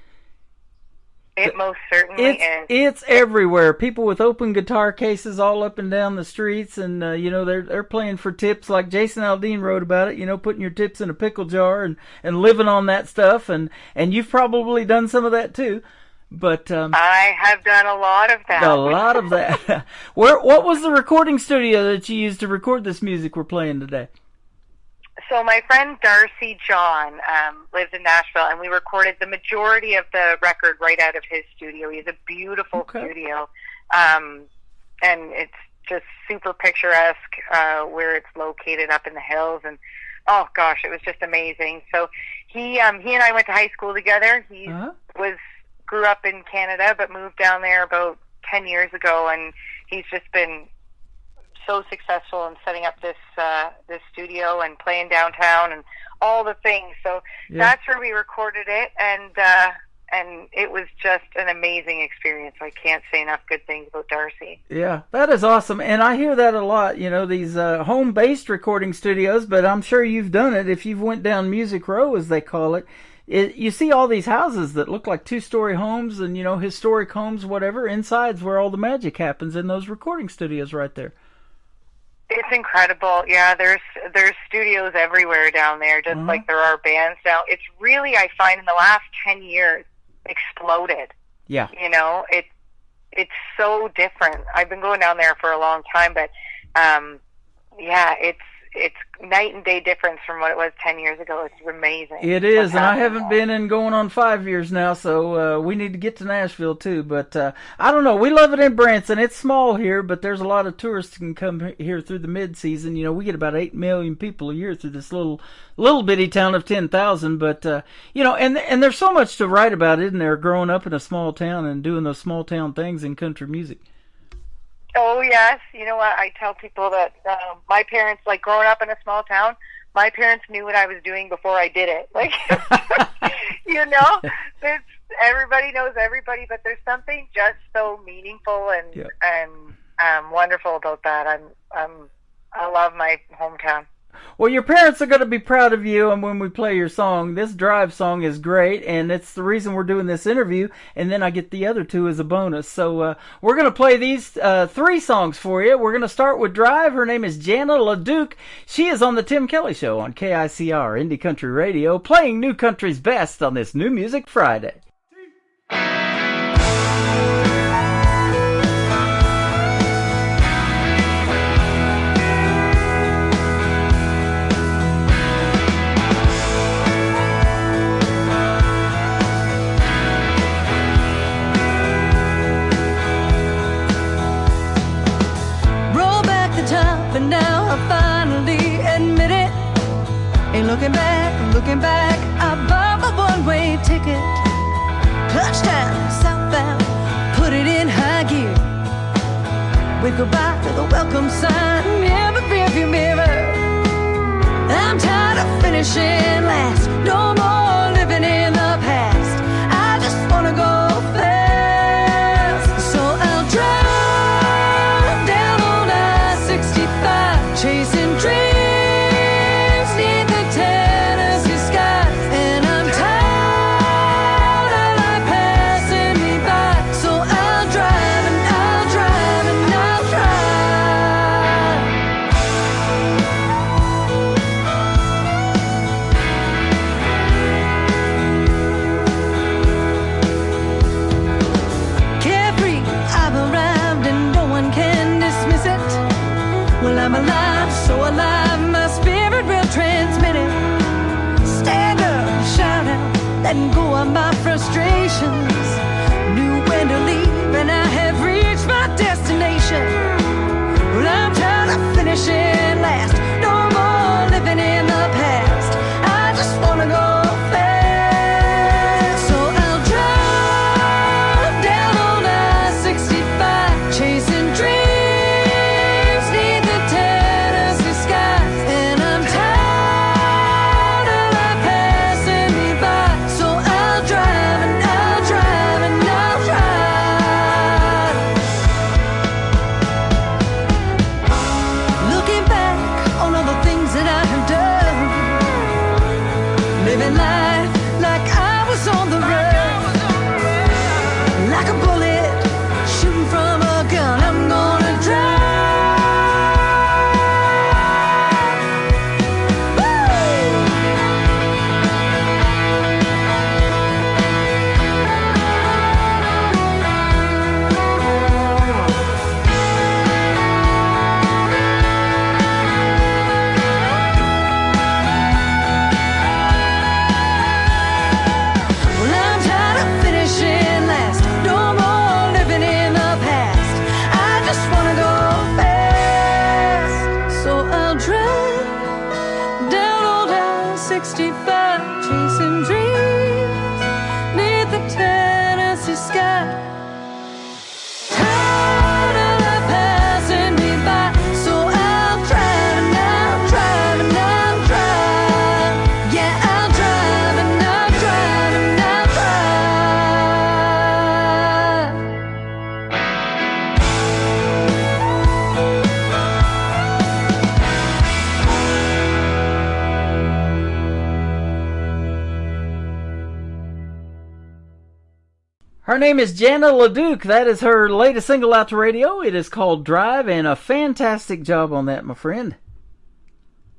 It most certainly is.
It's everywhere. People with open guitar cases all up and down the streets, and you know, they're playing for tips, like Jason Aldean wrote about it. You know, putting your tips in a pickle jar and living on that stuff. And you've probably done some of that too. But
I have done a lot of that.
A lot of that. What was the recording studio that you used to record this music we're playing today?
So my friend Darcy John lives in Nashville, and we recorded the majority of the record right out of his studio. He has a beautiful studio, and it's just super picturesque where it's located up in the hills. And oh gosh, it was just amazing. So he and I went to high school together. He grew up in Canada, but moved down there about 10 years ago, and he's just been so successful in setting up this studio and playing downtown and all the things. So that's where we recorded it, and it was just an amazing experience. I can't say enough good things about Darcy.
Yeah, that is awesome. And I hear that a lot, you know, these home-based recording studios, but I'm sure you've done it. If you've went down Music Row, as they call it, you see all these houses that look like two-story homes and, you know, historic homes, whatever. Inside's where all the magic happens in those recording studios right there.
It's incredible. Yeah, there's studios everywhere down there, just like there are bands now. It's really, I find, in the last 10 years, exploded.
Yeah.
You know, it's so different. I've been going down there for a long time, but it's night and day difference from what it was 10 years ago. It's amazing.
It is, and I haven't been in going on 5 years now, so we need to get to Nashville too. But I don't know. We love it in Branson. It's small here, but there's a lot of tourists that can come here through the mid-season. You know, we get about 8 million people a year through this little bitty town of 10,000. But, you know, and there's so much to write about, isn't there, growing up in a small town and doing those small town things in country music.
Oh, yes. You know what? I tell people that my parents, like growing up in a small town, my parents knew what I was doing before I did it. Like, you know, everybody knows everybody, but there's something just so meaningful and wonderful about that. I love my hometown.
Well, your parents are going to be proud of you, and when we play your song, this Drive song is great, and it's the reason we're doing this interview, and then I get the other two as a bonus. So we're going to play these 3 songs for you. We're going to start with Drive. Her name is Jana LaDuke. She is on the Tim Kelly Show on KICR Indie Country Radio, playing New Country's best on this New Music Friday.
And now I finally admit it. Ain't looking back, I bought a one-way ticket. Touchdown, southbound, put it in high gear. Wave goodbye to the welcome sign in the rearview mirror. I'm tired of finishing last, no more living in the past. I just wanna go fast, so I'll drive chasing dreams neath the Tennessee skies, and I'm tired of life passing me by. So I'll drive and I'll drive and I'll drive. Carefree, I've arrived and no one can dismiss it. Well, I'm alive, so alive, my spirit will transmit it. Stand up, shout out, letting go of my frustrations. Knew when to leave, and I have reached my destination. Well, I'm tired of finishing last, no more living in the past. I just wanna go fast, so I'll drive down on I-65, chasing dreams. Looking back
Her name is Jana LeDuc. That is her latest single out to radio. It is called Drive, and a fantastic job on that, my friend.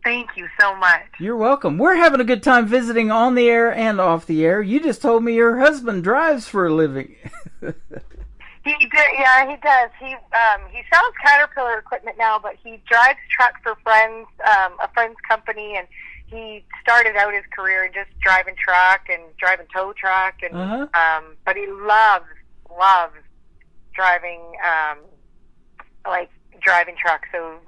Thank you so much.
You're welcome. We're having a good time visiting on the air and off the air. You just told me your husband drives for a living.
He does. He sells Caterpillar equipment now, but he drives truck for friends, a friend's company, and he started out his career just driving truck and driving tow truck, and but he loves driving, driving truck. So,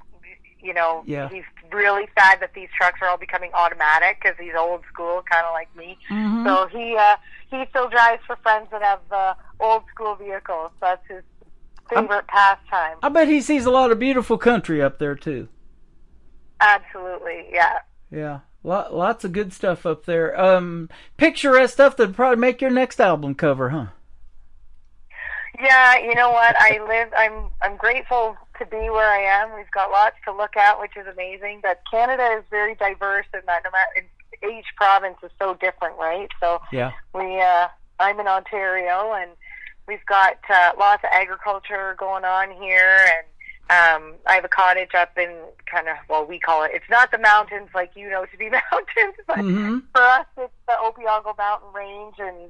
he's really sad that these trucks are all becoming automatic because he's old school, kind of like me.
Mm-hmm.
So he still drives for friends that have old school vehicles. That's his favorite pastime.
I bet he sees a lot of beautiful country up there too.
Absolutely, yeah.
Yeah, lots of good stuff up there. Picturesque stuff that'd probably make your next album cover, huh?
Yeah, you know what? I'm grateful to be where I am. We've got lots to look at, which is amazing. But Canada is very diverse, and that no matter each province is so different, right? So
yeah,
I'm in Ontario, and we've got lots of agriculture going on here, and I have a cottage up in we call it. It's not the mountains like to be mountains, but for us, it's the Opeongo Mountain Range, and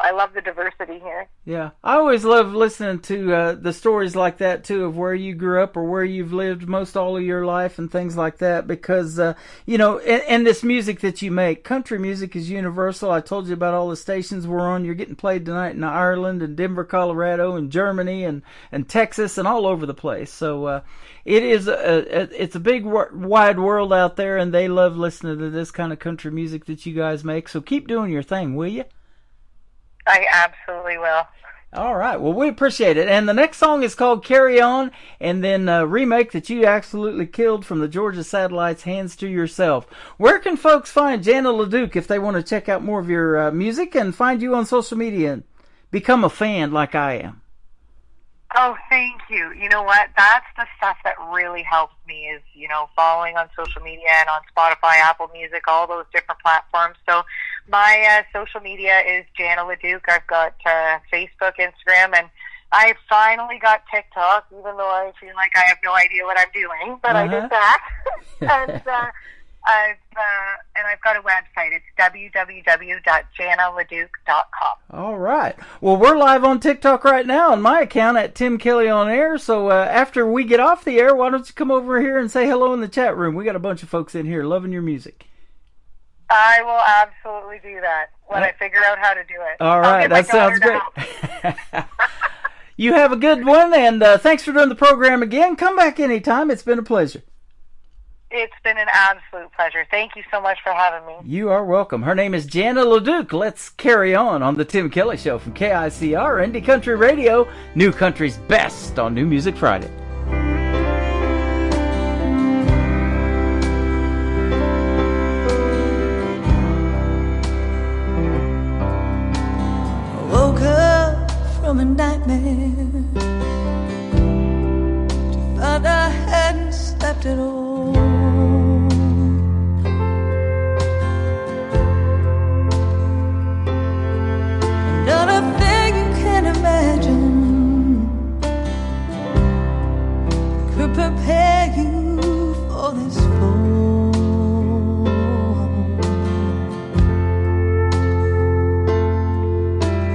I love the diversity here.
Yeah, I always love listening to the stories like that too, of where you grew up or where you've lived most all of your life and things like that, because and this music that you make, country music is universal. I told you about all the stations we're on. You're getting played tonight in Ireland and Denver, Colorado, and Germany and Texas and all over the place. So it is it's a big wide world out there, and they love listening to this kind of country music that you guys make. So keep doing your thing, will you?
I absolutely will.
All right. Well, we appreciate it. And the next song is called Carry On, and then a remake that you absolutely killed from the Georgia Satellites, Hands to Yourself. Where can folks find Jana LeDuc if they want to check out more of your music and find you on social media and become a fan like I am?
Oh, thank you. You know what? That's the stuff that really helps me is, following on social media and on Spotify, Apple Music, all those different platforms. So my social media is Jana LeDuc. I've got Facebook, Instagram, and I finally got TikTok, even though I feel like I have no idea what I'm doing, but I did that. And I've got a website. It's www.janaleduc.com.
All right. Well, we're live on TikTok right now on my account at Tim Kelly on Air. So after we get off the air, why don't you come over here and say hello in the chat room? We got a bunch of folks in here loving your music.
I will absolutely do that when I figure out how to do it.
All right. That sounds great. You have a good one, and thanks for doing the program again. Come back anytime. It's been a pleasure.
It's been an absolute pleasure. Thank you so much for having me.
You are welcome. Her name is Jana LeDuc. Let's carry on the Tim Kelly Show from KICR, Indie Country Radio, New Country's best on New Music Friday.
I woke up from a nightmare to find I hadn't slept at all. Not a thing you can imagine could prepare you for this fall.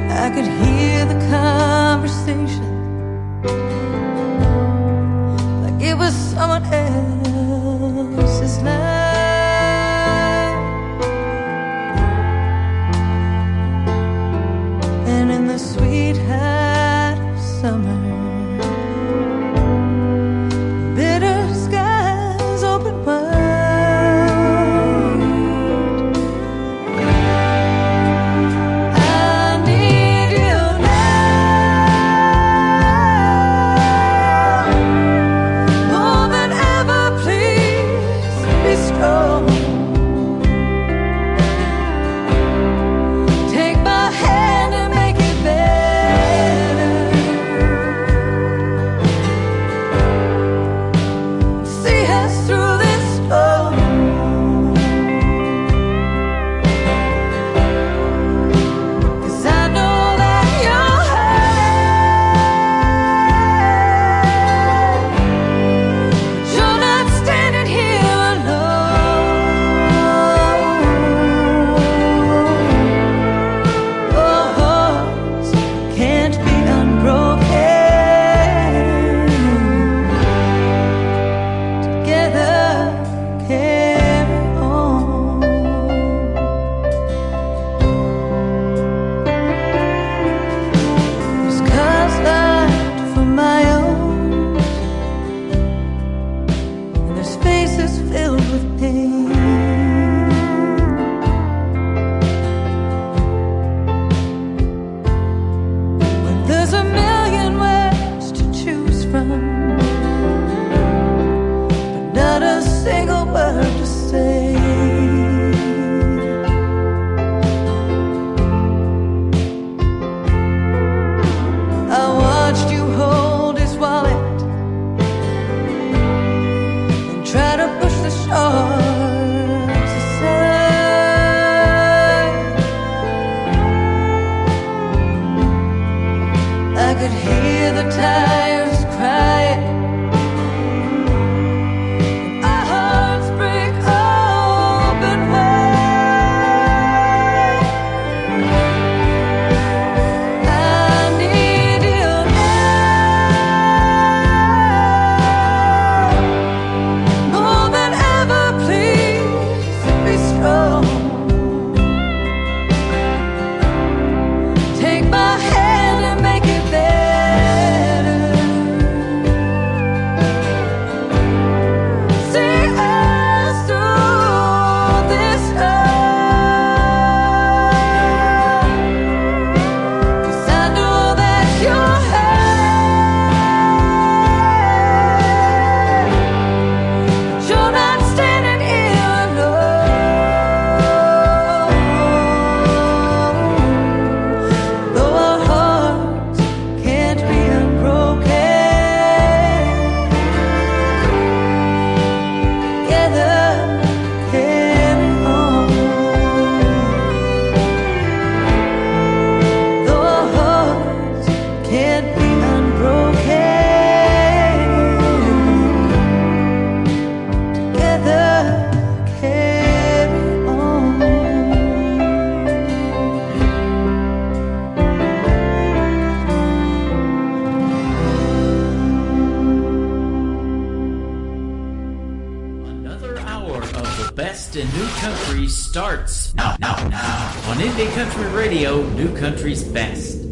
I could hear the conversation like it was someone else's life. And in the sweet height of summer, bitter skies open wide. I need you now more than ever.
best in new country starts now on Indie Country Radio, New Country's Best.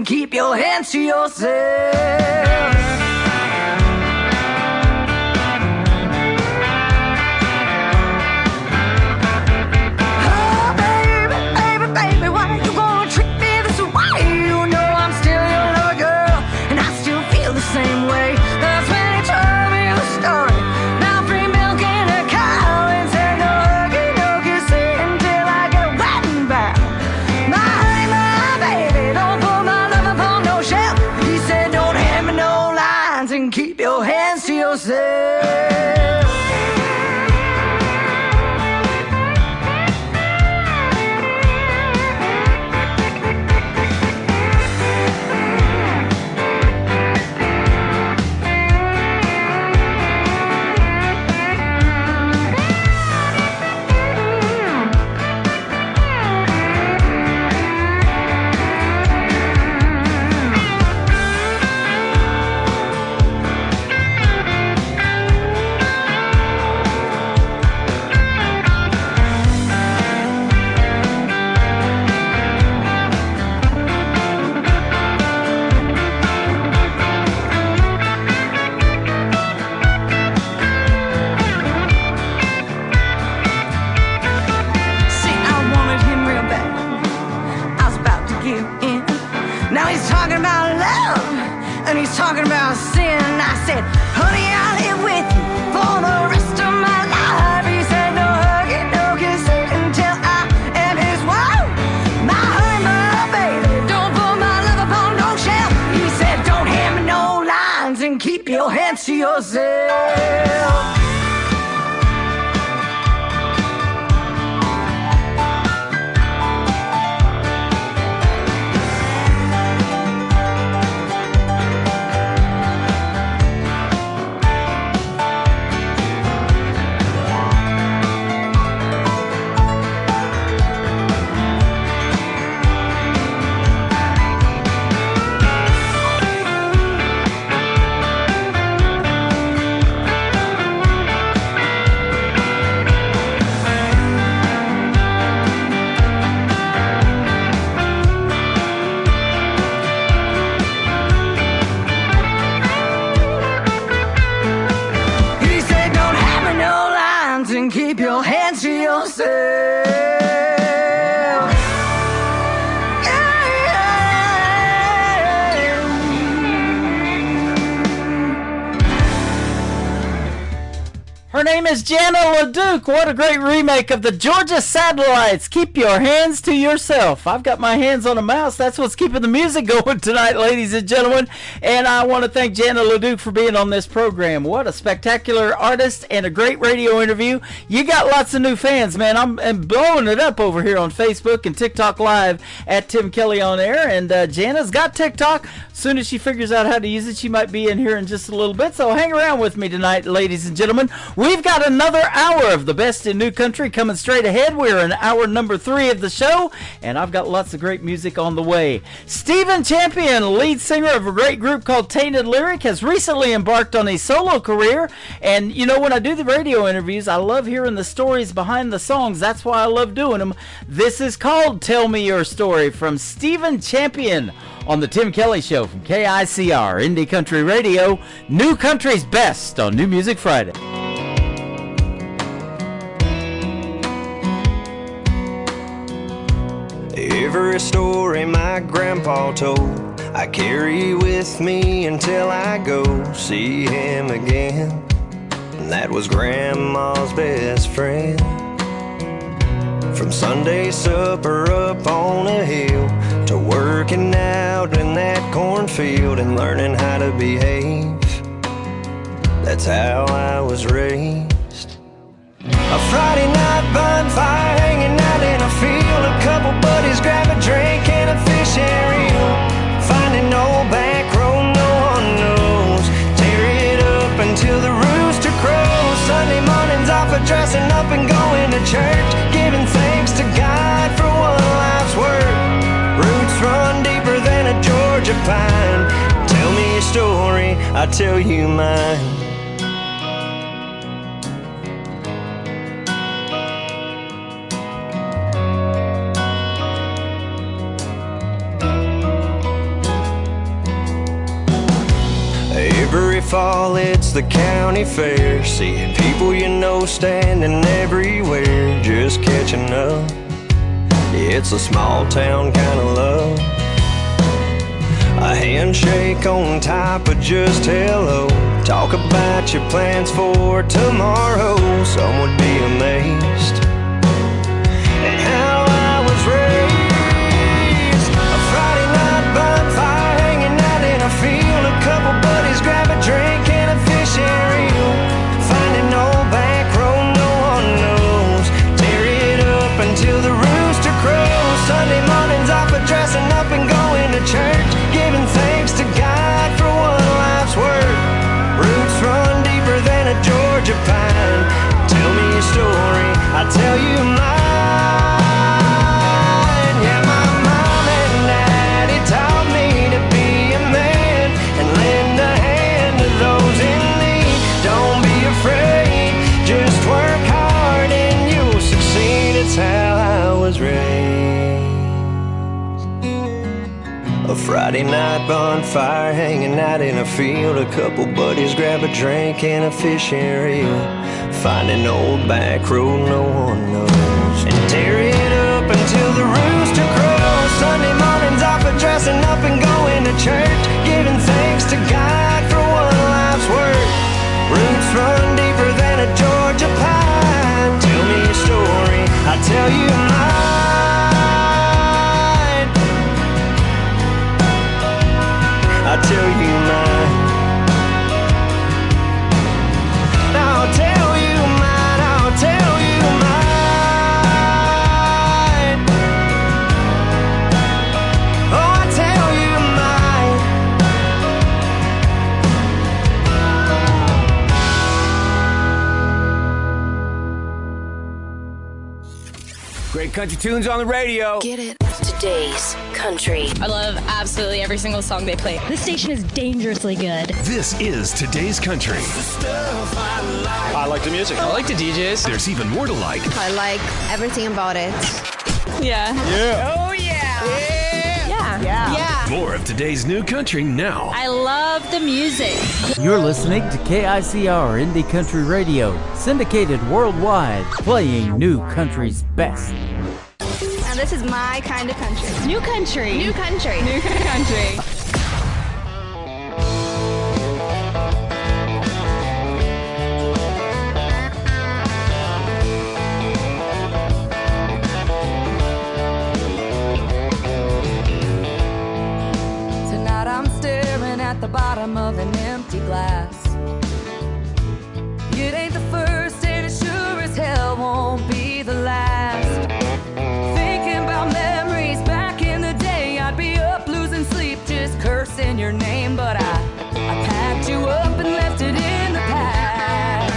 Keep your hands to yourself. Oh, baby, baby, baby, why you gonna treat me this way? You know I'm still your lover, girl, and I still feel the same way. That's when you told me the story. Now free milk in a cow and said no huggy, no kissing until I get a wedding vow. My honey, my baby, don't put my shelf. He said don't hand me no lines and keep your hands to yourself. Now he's talking about love, and he's talking about sin. I said, honey, I'll live with you for the rest of my life. He said, no hugging, no kissing until I am his wife. My honey, my baby, don't put my love upon no shelf. He said, don't hand me no lines and keep your hands to yourself. Keep your hands to yourself.
Her name is Jana LaDuke. What a great remake of the Georgia Satellites. Keep your hands to yourself. I've got my hands on a mouse. That's what's keeping the music going tonight, ladies and gentlemen. And I want to thank Jana LaDuke for being on this program. What a spectacular artist and a great radio interview. You got lots of new fans, man. I'm blowing it up over here on Facebook and TikTok Live at Tim Kelly on Air. And Jana's got TikTok. As soon as she figures out how to use it, she might be in here in just a little bit. So hang around with me tonight, ladies and gentlemen. We've got another hour of the best in new country coming straight ahead. We're in hour number 3 of the show, and I've got lots of great music on the way. Stephen Champion, lead singer of a great group called Tainted Lyric, has recently embarked on a solo career. And, you know, when I do the radio interviews, I love hearing the stories behind the songs. That's why I love doing them. This is called Tell Me Your Story from Stephen Champion on the Tim Kelly Show from KICR, Indie Country Radio, New Country's Best on New Music Friday.
Every story my grandpa told, I carry with me until I go see him again. And that was Grandma's best friend. From Sunday supper up on a hill field and learning how to behave. That's how I was raised. A Friday night bonfire hanging out in a field. A couple buddies grab a drink and a fishing reel. Finding no back road, no one knows. Tear it up until the rooster crows. Sunday mornings off of dressing up and going to church. Giving thanks to God for one life's work. Roots run deeper than a Georgia pine. Tell me your story, I'll tell you mine. Every fall it's the county fair. Seeing people you know standing everywhere, just catching up. It's a small town kind of love. A handshake on top of just hello. Talk about your plans for tomorrow. Some would be amazed at how I was raised. A Friday night bonfire hanging out in a field. A couple buddies grab a drink and a fishing reel. Finding no back road, no one knows. Tear it up until the rooster crows. Sunday mornings off of dressing up and going to church. Giving thanks to God for one life's work. Roots run deeper than a Georgia pine. Tell me your story, I'll tell you mine. Yeah, my mom and daddy taught me to be a man and lend a hand to those in need. Don't be afraid, just work hard and you'll succeed. It's how I was raised. A Friday night bonfire hanging out in a field. A couple buddies grab a drink and a fishing reel. Find an old back road no one knows. And tear it up until the rooster crows. Sunday mornings off of dressing up and going to church. Giving thanks to God for one life's work. Roots run deeper than a Georgia pine. Tell me your story, I'll tell you mine. I'll tell you mine. I'll tell you mine. I'll tell you mine. Oh, I'll tell you mine.
Great country tunes on the radio.
Get it? Today's country.
I love absolutely every single song they play. This station is dangerously good.
This is today's country.
I like the music. I like the DJs.
There's even more to like.
I like everything about it.
Yeah.
Yeah.
Oh, yeah. Yeah.
More of today's new country now.
I love the music.
You're listening to KICR Indie Country Radio, syndicated worldwide, playing new country's best.
And this is my kind of country. New country. New country. New country.
Tonight I'm staring at the bottom of an empty glass. It ain't the first and it sure as hell won't be the last. Thinking about memories back in the day, I'd be up losing sleep just cursing your name. But I packed you up and left it in the past.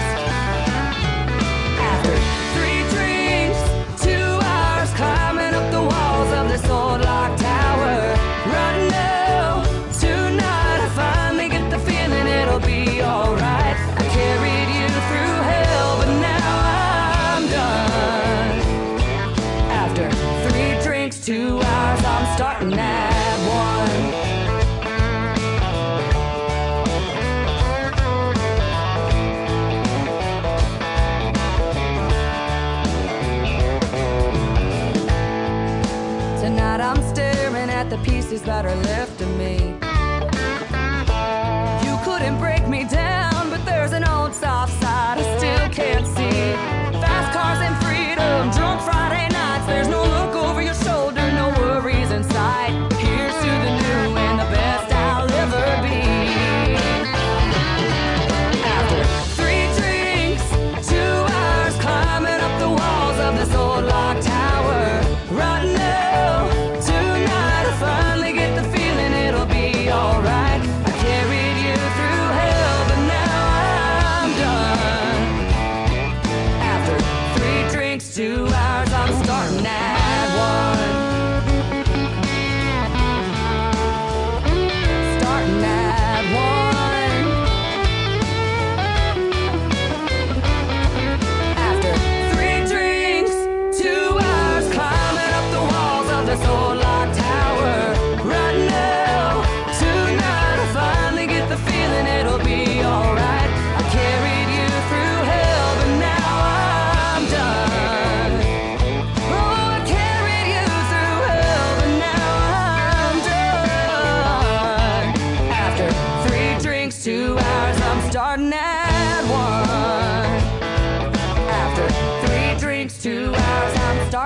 After 3 drinks, 2 hours climbing up the walls of this old locked tower. Right now, tonight I finally get the feeling it'll be alright. I carried you through hell, but now I'm done. After 3 drinks, 2 hours, I'm starting at 1. Tonight I'm staring at the pieces that are left of me. You couldn't break me down, but there's an old soft side I still can't see. Fast cars and freedom, drunk Friday nights. There's no look over your shoulder, no worries inside. Here's to the new and the best I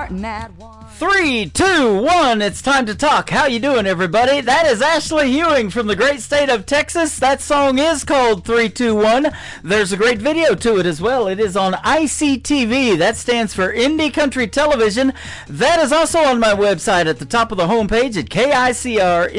starting at 1.
3, 2, 1, it's time to talk. How you doing, everybody? That is Ashley Hewing from the great state of Texas. That song is called 3, 2, 1. There's a great video to it as well. It is on ICTV. That stands for Indie Country Television. That is also on my website at the top of the homepage at KICR,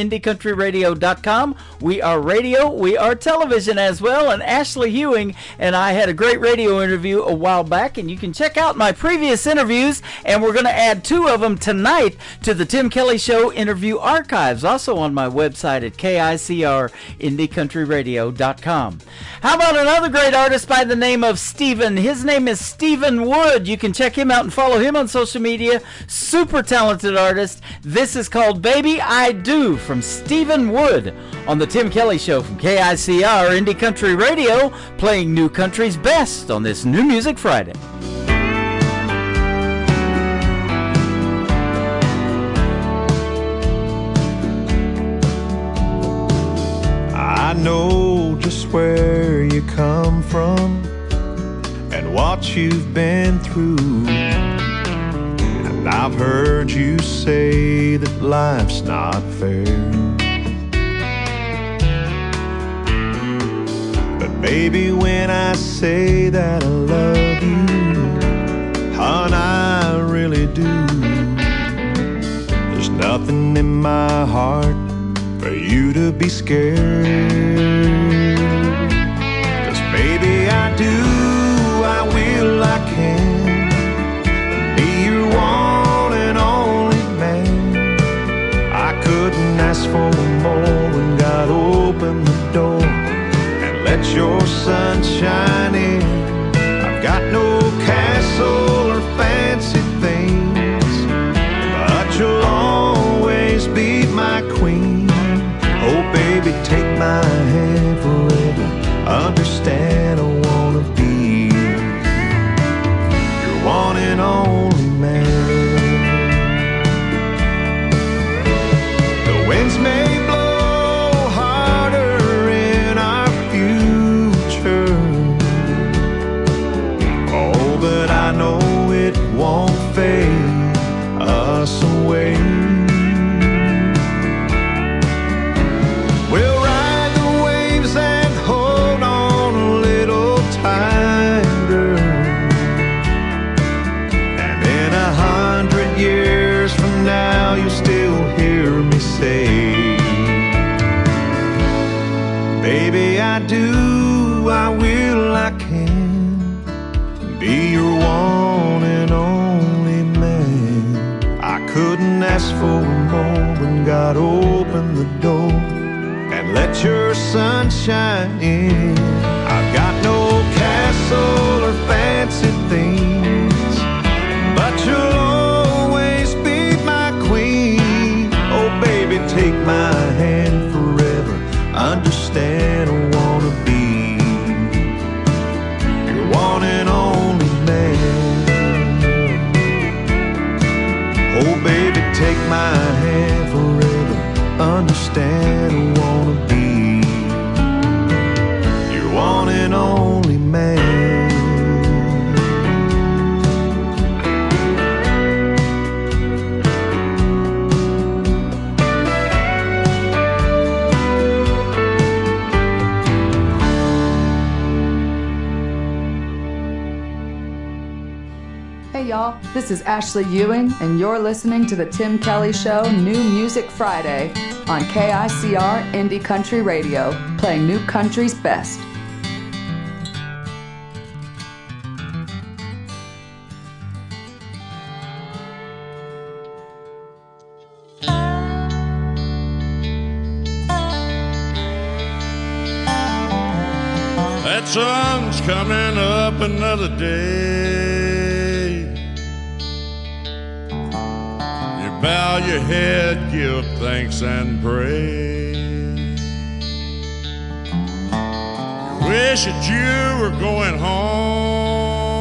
We are radio, we are television as well, and Ashley Hewing and I had a great radio interview a while back, and you can check out my previous interviews, and we're going to add 2 of them tonight to the Tim Kelly Show interview archives, also on my website at KICR, How about another great artist by the name of Stephen? His name is Stephen Wood. You can check him out and follow him on social media. Super talented artist. This is called Baby I Do from Stephen Wood on the Tim Kelly Show from KICR Indie Country Radio, playing New Country's best on this New Music Friday.
I know just where you come from and what you've been through, and I've heard you say that life's not fair. But baby, when I say that I love you, hon, I really do. There's nothing in my heart for you to be scared. 'Cause baby, I do, I will, I can be your one and only man. I couldn't ask for more when God opened the door and let your sun shine in. I've got no castle or fancy things, but you'll always be my queen. Oh baby, take my hand forever. Understand I wanna be your one and only man. The winds may blow harder in our future, oh, but I know it won't fade us away. You still hear me say, baby, I do, I will, I can be your one and only man. I couldn't ask for more when God opened the door and let your sun shine in. I've got no castle or fancy things, but you'll always be my queen. Oh baby, take my hand forever. Understand I wanna be your one and only man. Oh baby, take my hand forever. Understand I wanna be your one and only man.
Hey y'all, this is Ashley Ewing, and you're listening to the Tim Kelly Show New Music Friday on KICR Indie Country Radio, playing New Country's best.
That sun's coming up another day. You bow your head, give thanks and pray. You wish that you were going home.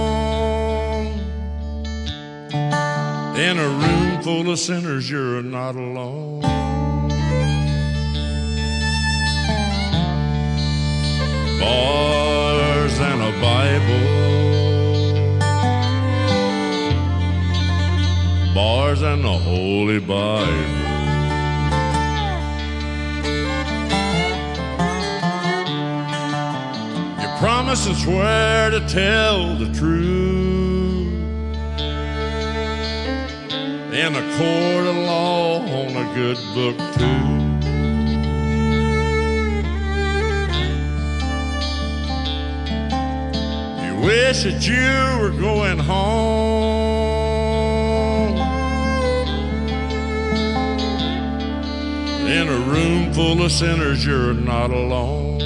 In a room full of sinners, you're not alone. Bars and a Bible,
bars and the Holy Bible. You promise and swear to tell the truth in a court of law on a good book too. Wish that you were going home in a room full of sinners. You're not alone.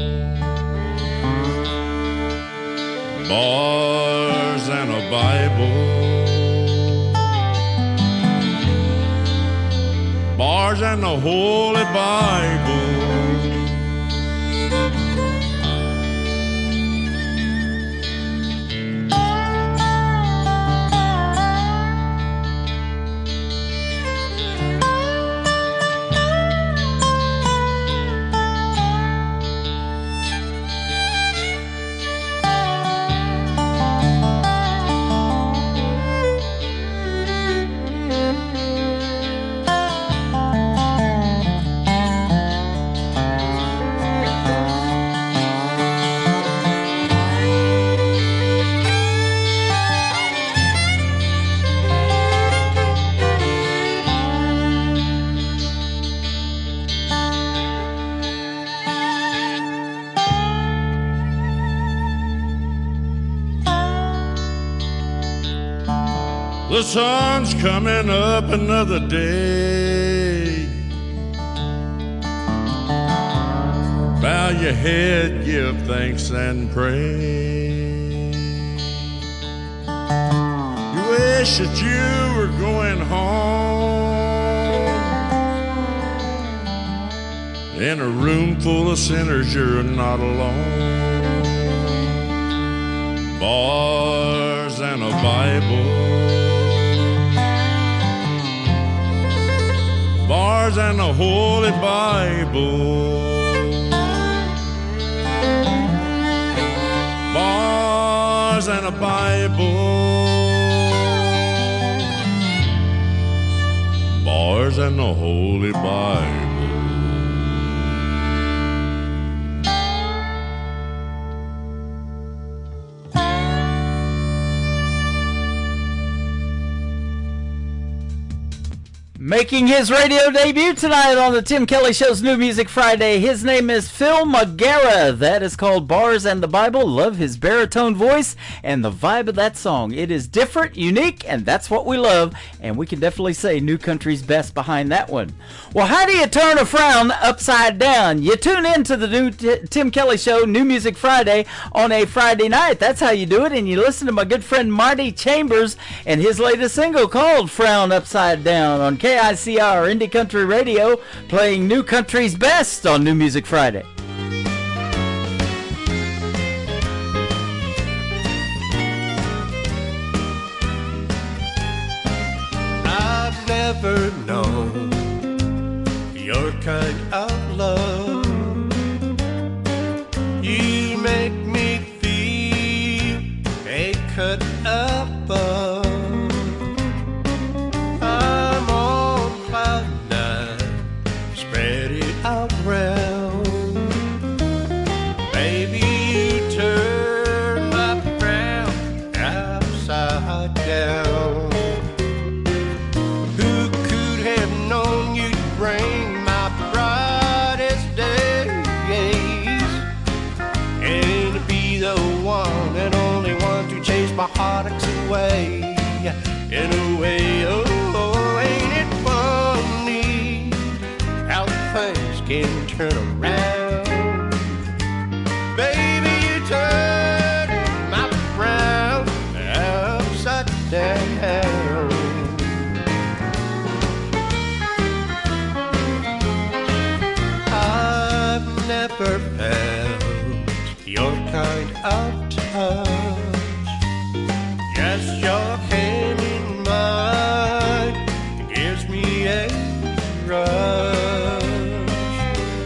Bars and a Bible, bars and the Holy Bible. The sun's coming up another day. Bow your head, give thanks and pray. You wish that you were going home in a room full of sinners. You're not alone. Bars and a Bible, bars and the Holy Bible, bars and a Bible, bars and the Holy Bible.
Making his radio debut tonight on the Tim Kelly Show's New Music Friday, his name is Phil McGarrah. That is called Bars and the Bible. Love his baritone voice and the vibe of that song. It is different, unique, and that's what we love. And we can definitely say New Country's best behind that one. Well, how do you turn a frown upside down? You tune in to the new Tim Kelly Show, New Music Friday, on a Friday night. That's how you do it. And you listen to my good friend Marty Chambers and his latest single called Frown Upside Down on KICR Indie Country Radio, playing New Country's best on New Music Friday.
I've never known your kind of love. You make me feel a cut above. I'm on cloud nine, spread it out round. Baby, you turn my frown upside down. Who could have known you'd bring my brightest days and be the one and only one to chase my heartaches away? In a way, oh, ain't it funny how things can turn around? Baby, you turn my frown upside down. I've never felt your kind of touch. Just your hand in mine gives me a rush.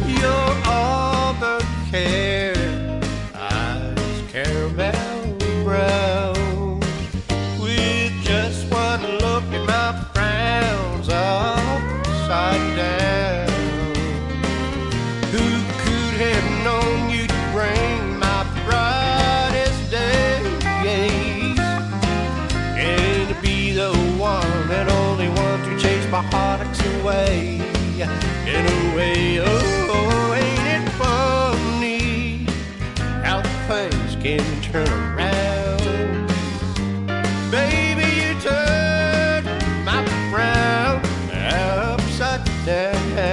You're all the care, eyes caramel brown. With just one look at my frown, my heartaches away. In a way, oh, ain't it funny how things can turn around? Baby, you turn my frown upside down.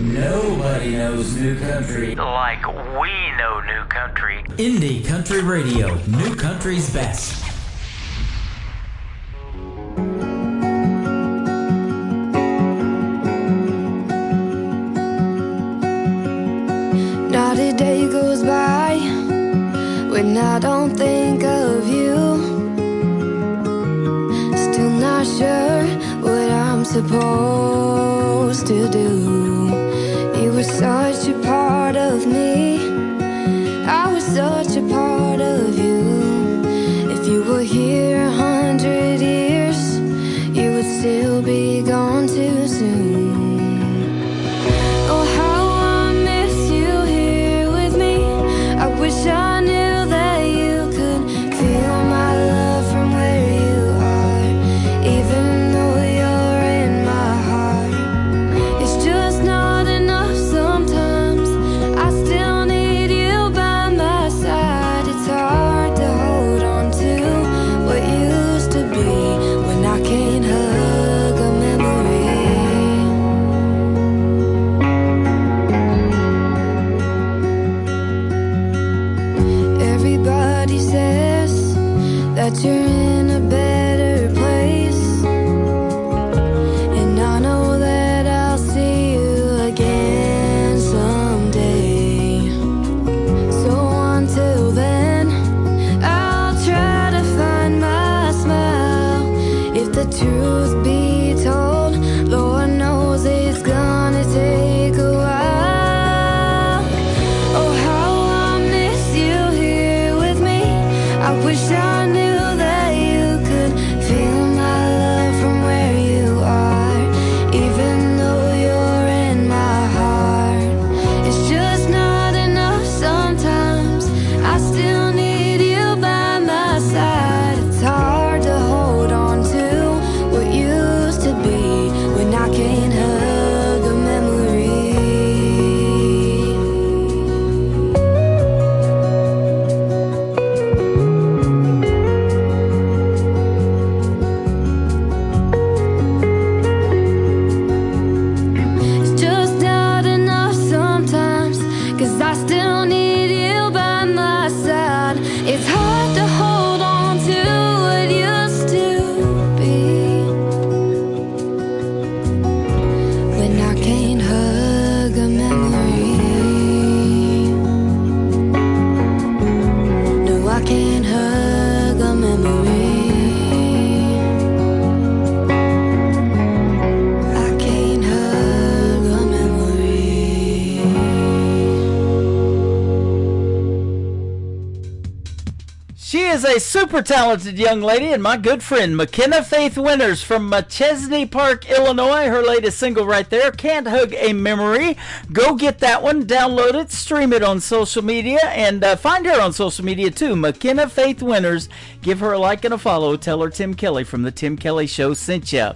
Nobody knows new country
like we know new country.
Indie Country Radio, new country's best.
Not a day goes by when I don't think of you. Still not sure what I'm supposed to do. You were such a part of me, I was such a part of you. If you were here 100 years, you would still be gone too soon. Oh, how I miss you here with me. I wish I knew that you could feel my love from where you are, even though you're in my heart. It's just not enough sometimes. I still need you by my side. It's hard to hold on to what used to be when I can't hug a memory. Everybody says that you're in a better place, and I know that I'll see you again someday. So until then, I'll try to find my smile. If the truth be told, Lord knows it's gonna take a while. Oh, how I miss you here with me. I wish I knew that you could feel my love from where you are, even though you're in my heart. It's just not enough sometimes. I still need you by my side. It's hard to hold on to what used to be when I can't hug a memory. It's just not enough sometimes, 'cause I still need you by my side. It's hard to hold on to what used to be when I can't hug a memory. No, I can't hug a memory. I can't hug a memory.
She is a super talented young lady and my good friend McKenna Faith Winters from Chesney Park, Illinois. Her latest single right there, Can't Hug a Memory. Go get that one, download it, stream it on social media, and find her on social media too. McKenna Faith Winters, Give her a like and a follow. Tell her Tim Kelly from the Tim Kelly Show sent you.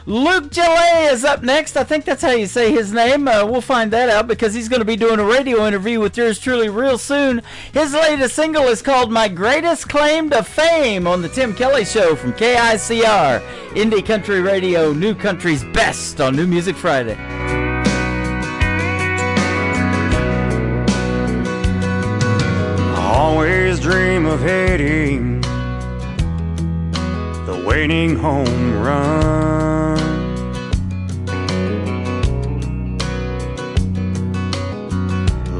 Luke Gillet is up next. I think that's how you say his name. We'll find that out because he's going to be doing a radio interview with yours truly real soon. His latest single is called My Greatest Claim to Fame on the Tim Kelly Show from KICR, Indie Country Radio, New Country's best on New Music Friday.
I always dream of hitting the winning home run.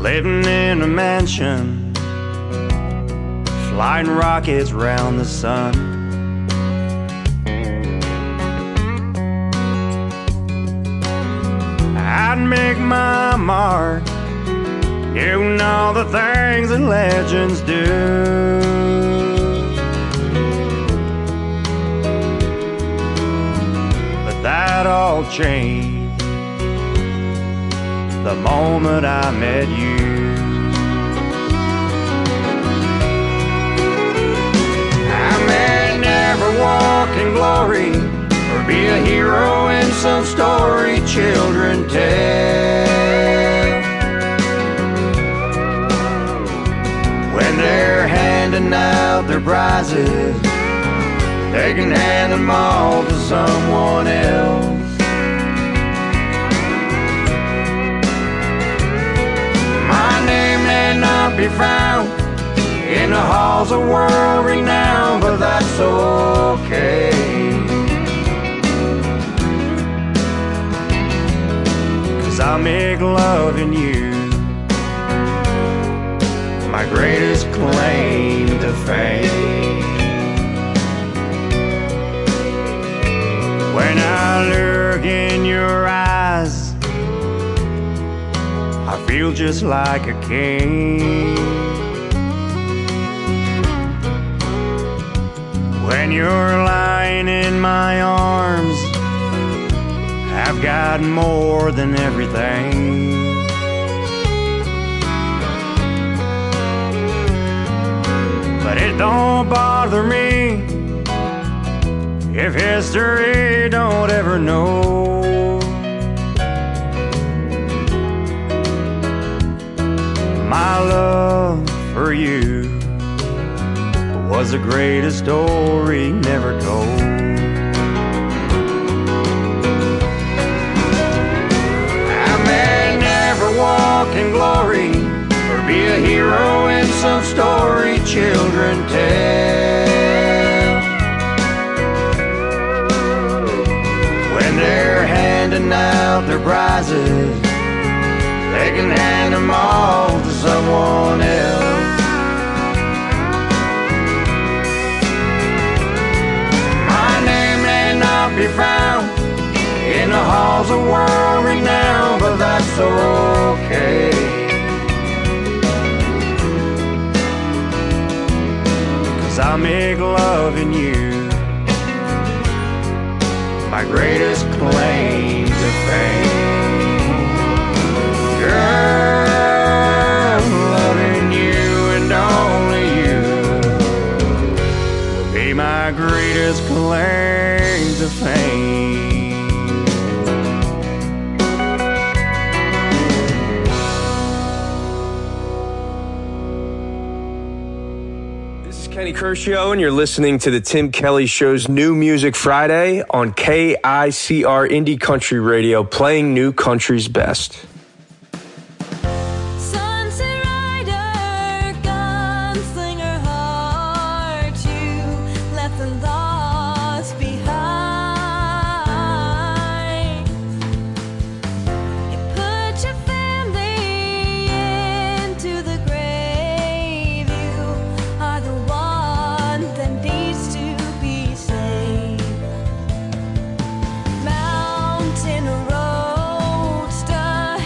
Living in a mansion, flying rockets round the sun. I'd make my mark, doing all the things that legends do. But that all changed the moment I met you. I may never walk in glory or be a hero in some story children tell. When they're handing out their prizes, they can hand them all to someone else. My name may not be found in the halls of world renown, but that's okay. 'Cause I make loving you my greatest claim to fame. When I look in your eyes, I feel just like a king. When you're lying in my arms, I've got more than everything. But it don't bother me if history don't ever know. My love for you was the greatest story never told. I may never walk in glory or be a hero in some story children tell. When they're handing out their prizes, they can hand them all to someone else. My name may not be found in the halls of world renown, but that's okay. 'Cause I make loving you my greatest claim to fame. Girl, loving you and only you will be my greatest claim to fame.
Kenny Kershaw, and you're listening to the Tim Kelly Show's New Music Friday on KICR Indie Country Radio, playing New Country's best.
Sunset rider, gunslinger heart, you left the lost behind. You put your family into the grave. You are the one that needs to be saved. Mountain roadster,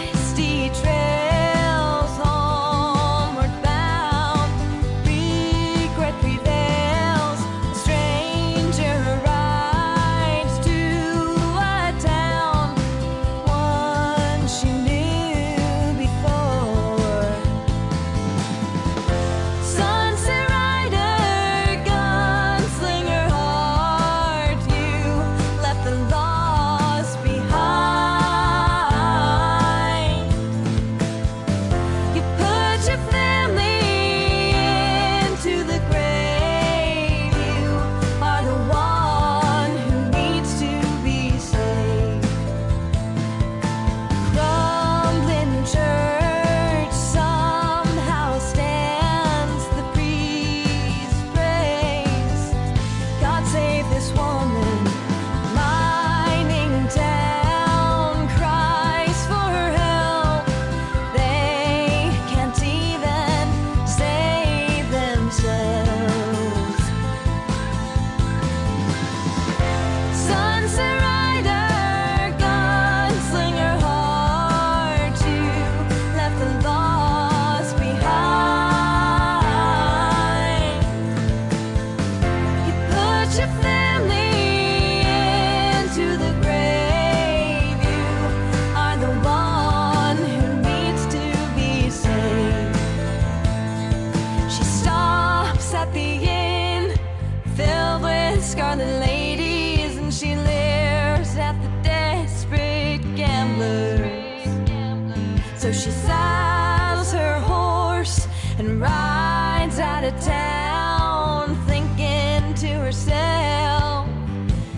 So she saddles her horse and rides out of town, thinking to herself,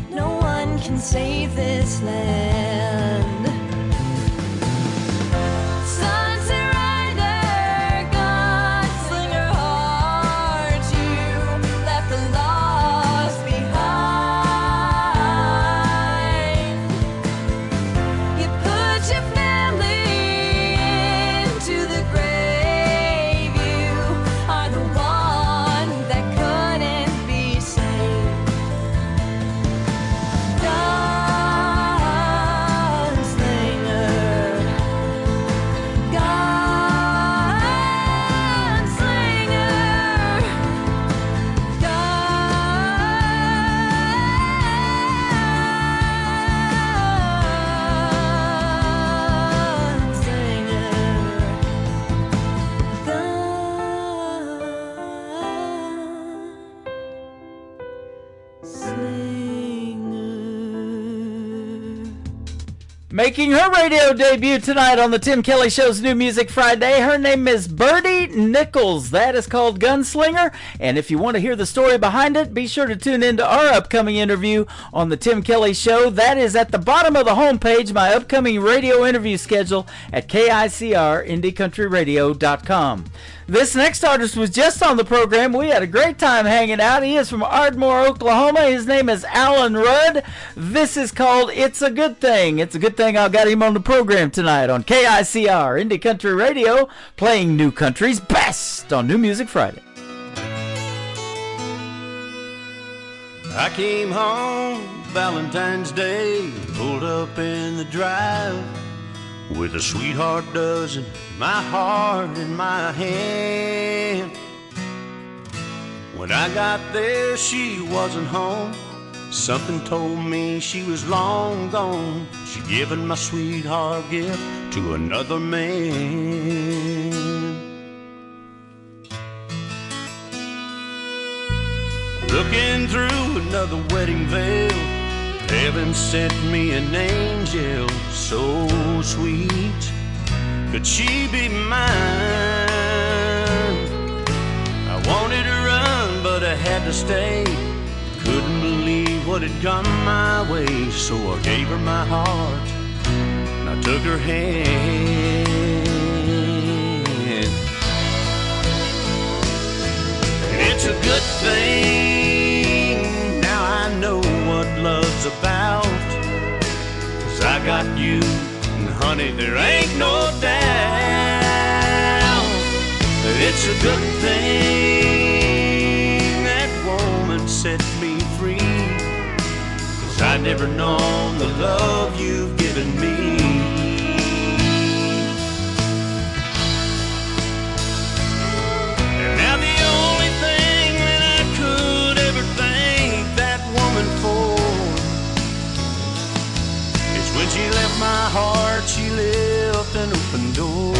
no one can save this land. Sunset rider, gunslinger heart, you left the lost behind. You put your family into the grave. You are the one that couldn't be saved. Gunslinger,
Making her radio debut tonight on the Tim Kelly Show's New Music Friday, her name is Birdie Nichols. That is called Gunslinger, and if you want to hear the story behind it, be sure to tune into our upcoming interview on the Tim Kelly Show. That is at the bottom of the homepage, my upcoming radio interview schedule at KICRIndieCountryRadio.com. This next artist was just on the program. We had a great time hanging out. He is from Ardmore, Oklahoma. His name is Alan Rudd. This is called It's a Good Thing. It's a good thing I got him on the program tonight on KICR Indie Country Radio, playing New Country's best on New Music Friday.
I came home Valentine's Day, pulled up in the drive with a sweetheart dozen, my heart in my hand. When I got there, she wasn't home. Something told me she was long gone. She'd given my sweetheart gift to another man. Looking through another wedding veil, heaven sent me an angel so sweet. Could she be mine? I wanted to run, but I had to stay. Couldn't believe what had come my way, so I gave her my heart and I took her hand. And it's a good thing, now I know what love's about, 'cause I got you, and honey, there ain't no doubt that it's a good thing that woman set me free, 'cause I'd never known the love you've given me. And now the only thing that I could ever thank that woman for is when she left my heart, she left an open door.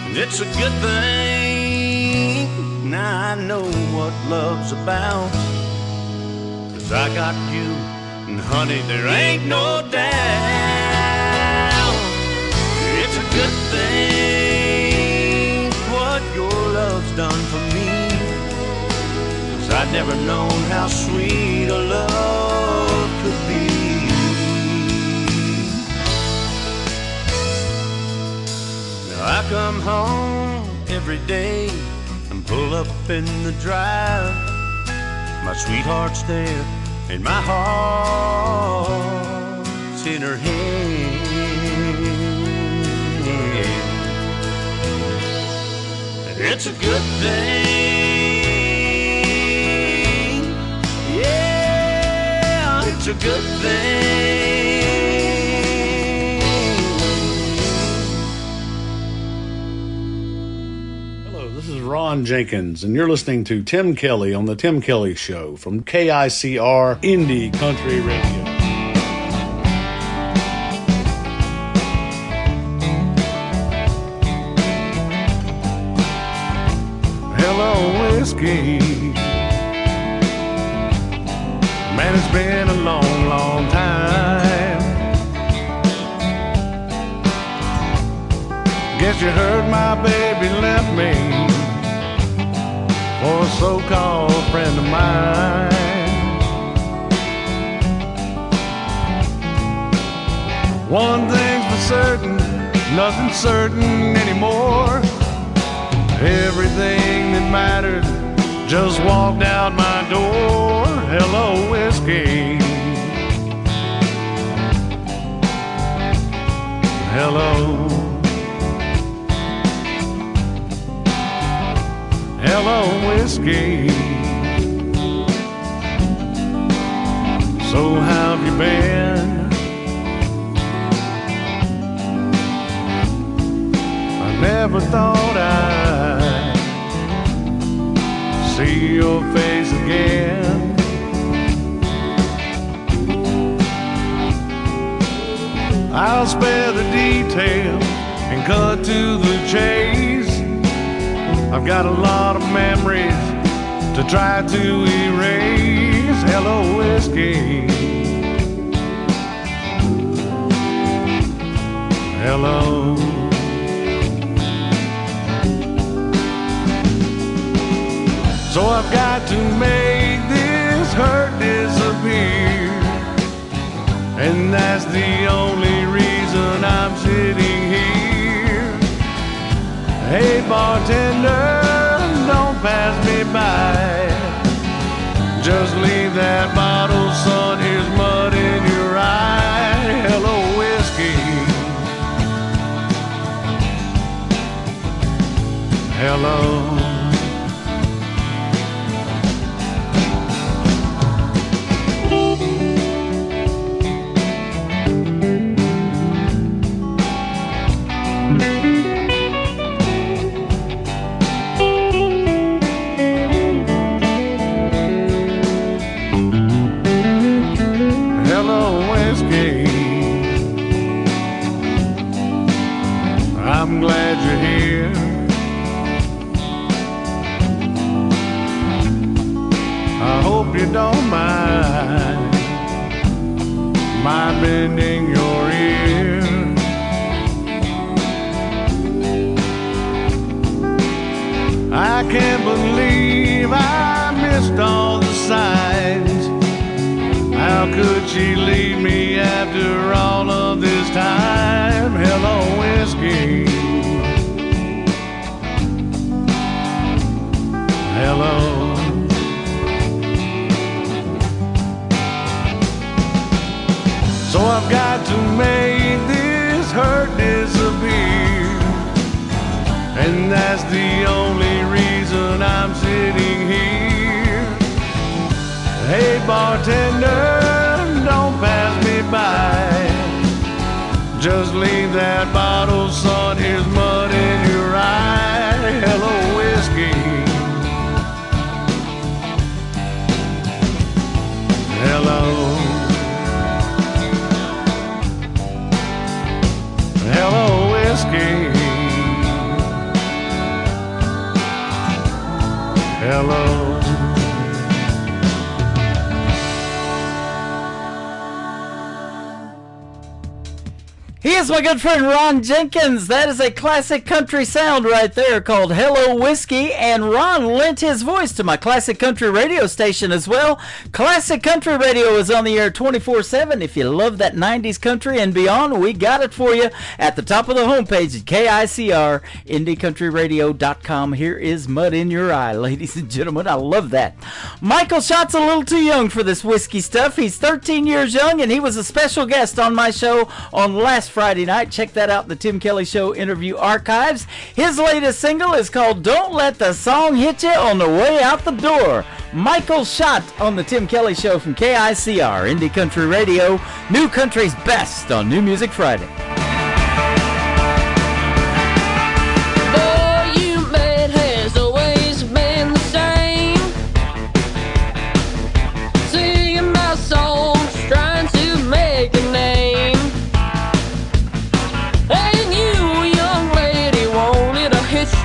And it's a good thing, now I know what love's about, 'cause I got you, and honey, there ain't no doubt. It's a good thing what your love's done for me, 'cause I'd never known how sweet a love could be. Now I come home every day and pull up in the drive. My sweetheart's there and my heart's in her hand. And it's a good thing, yeah, it's a good thing.
This is Ron Jenkins, and you're listening to Tim Kelly on the Tim Kelly Show from KICR Indie Country Radio.
Hello, whiskey. Man, it's been a long, long time Guess you heard my baby left me for a so-called friend of mine. One thing's for certain, nothing's certain anymore. Everything that mattered just walked out my door. Hello, whiskey. Hello. Hello, whiskey. So how have you been? I never thought I'd see your face again. I'll spare the details and cut to the chase. I've got a lot of memories to try to erase. Hello, whiskey. Hello. So I've got to make this hurt disappear, and that's the only reason I'm sitting here. Hey bartender, don't pass me by. Just leave that bottle, son, here's mud in your eye. Hello, whiskey. Hello. I'm glad you're here. I hope you don't mind my bending your ear. I can't believe I missed all the signs. How could she leave me after all of this time? Hello, whiskey. Hello. So I've got to make this hurt disappear, and that's the only reason I'm sitting here. Hey bartender, don't pass me by. Just leave that bottle, son, here's mud in your eye. Hello, whiskey. Hello. Hello, whiskey. Hello.
He is my good friend Ron Jenkins. That is a classic country sound right there called Hello Whiskey, and Ron lent his voice to my classic country radio station as well. Classic Country Radio is on the air 24/7. If you love that 90s country and beyond, we got it for you at the top of the homepage at KICR, IndieCountryRadio.com. Here is Mud in Your Eye, ladies and gentlemen. I love that. Michael Schott's a little too young for this whiskey stuff. He's 13 years young, and he was a special guest on my show on last Friday night. Check that out in the Tim Kelly Show interview archives. His latest single is called Don't Let the Song Hit You on the Way Out the Door. Michael Schott on the Tim Kelly Show from KICR, Indie Country Radio, New Country's best on New Music Friday.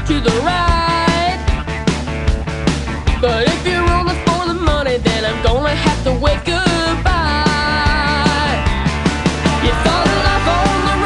To the right, but if you're only for the money, then I'm gonna have to wave goodbye. You thought of life on the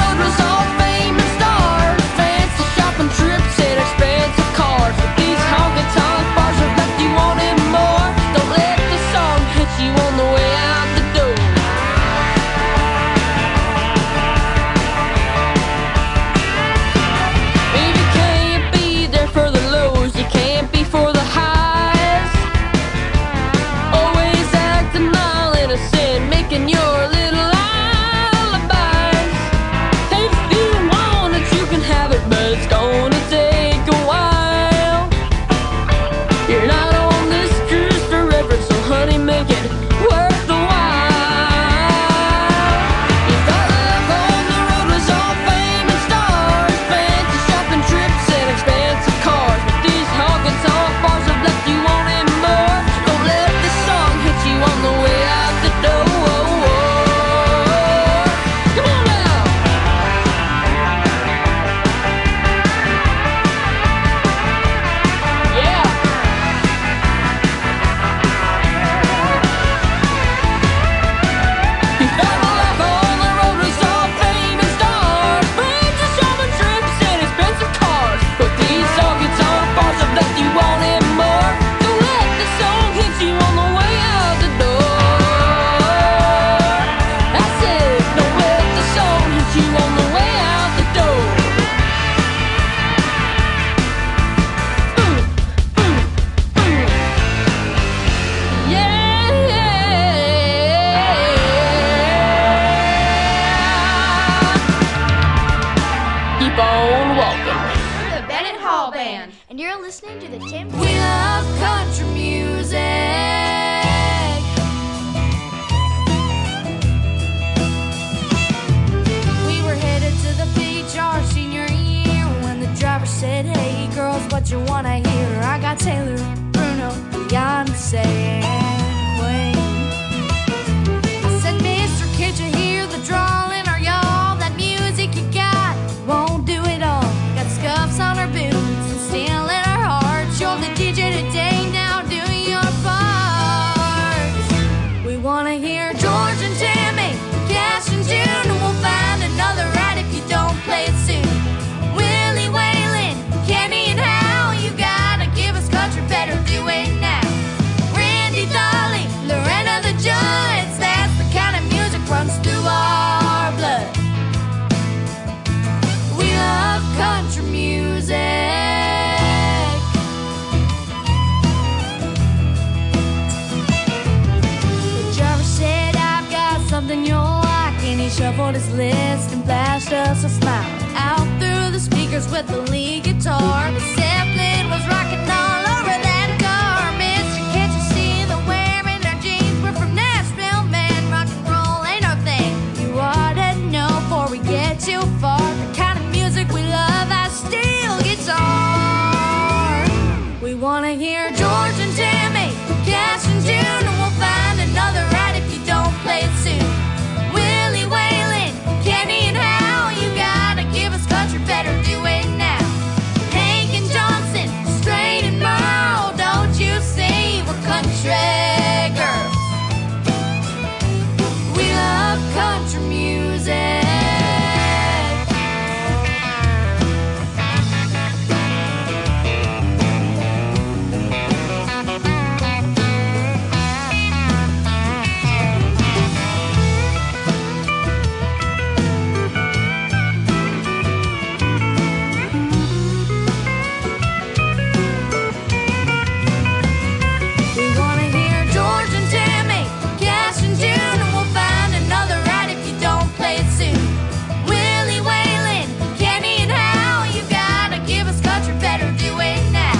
listening to the Tim.
We love country music. We were headed to the beach our senior year when the driver said, "Hey girls, what you wanna hear?" I got Taylor, Bruno, Beyonce, and Wayne. I said, "Mister, can't you hear the drawling? Or y'all, that music you got won't do it all. Got scuffs on our boots and steel in our hearts. You're the DJ today, now do your part. We wanna hear George and Tammy, Cash and June, and we'll find another right if you don't play it soon. Willie Whalen, Kenny and Hal, you gotta give us country, better do it now. Randy Dolly, Lorena the Judds, that's the kind of music runs through our blood. We love country music. The driver said, "I've got something you'll like," and he shuffled his list and flashed us a smile. Out through the speakers with the lead guitar, the Zeppelin was rocking all over that car. Mister, can't you see the wearing our jeans? We're from Nashville, man, rock and roll ain't our thing. You ought to know before we get too far, the kind of music we love, that steel guitar. We wanna hear George and Tammy, Cash and June, and we'll find another right if you don't play it soon. Willie Whalen, Kenny and Hal, you gotta give us country, better do it now. Hank and Johnson, Strait and Merle, don't you see we're country girls. We love country music. We wanna hear George and Tammy, Cash and June, and we'll find another right if you don't play it soon. Willie Whalen, Kenny and Hal, you gotta give us country, better do it now.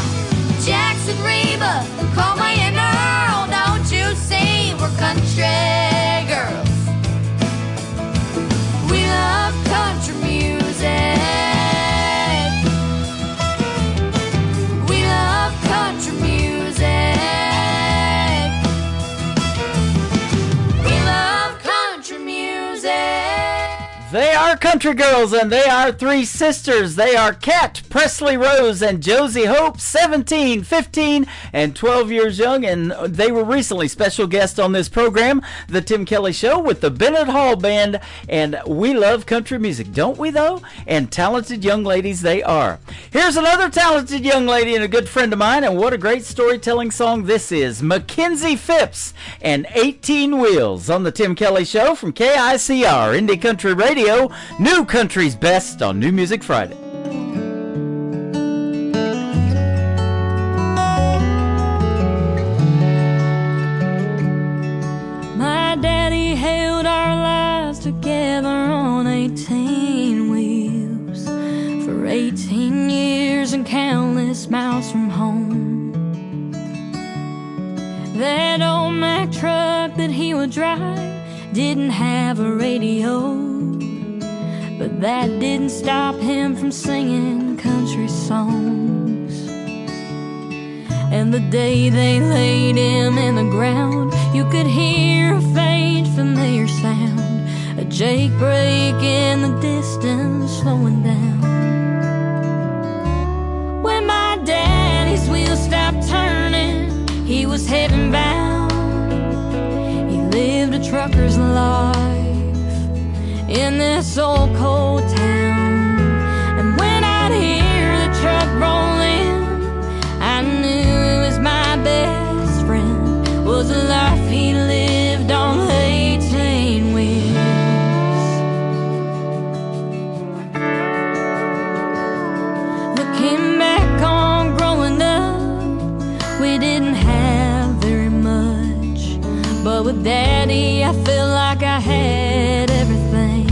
Jackson, Reba, Colby and Earl, don't you see we're country girls. We love country music. We love country music. We love country music.
They are country girls, and they are three sisters. They are Kat, Presley Rose, and Josie Hope, 17, 15, and 12 years young, and they were recently special guests on this program, The Tim Kelly Show, with the Bennett Hall Band, and we love country music, don't we, though? And talented young ladies they are. Here's another talented young lady and a good friend of mine, and what a great storytelling song this is. Mackenzie Phipps and 18 Wheels on The Tim Kelly Show from KICR, Indie Country Radio, New Country's Best on New Music Friday.
My daddy held our lives together on 18 wheels for 18 years and countless miles from home. That old Mack truck that he would drive didn't have a radio, but that didn't stop him from singing country songs. And the day they laid him in the ground, you could hear a faint familiar sound, a jake brake in the distance slowing down. When my daddy's wheels stopped turning, he was heaven bound. He lived a trucker's life in this old cold town. And when I'd hear the truck roll in, I knew it was my best friend, was the life he lived on 18 wheels. Looking back on growing up, we didn't have very much, but with Daddy I felt like I had everything.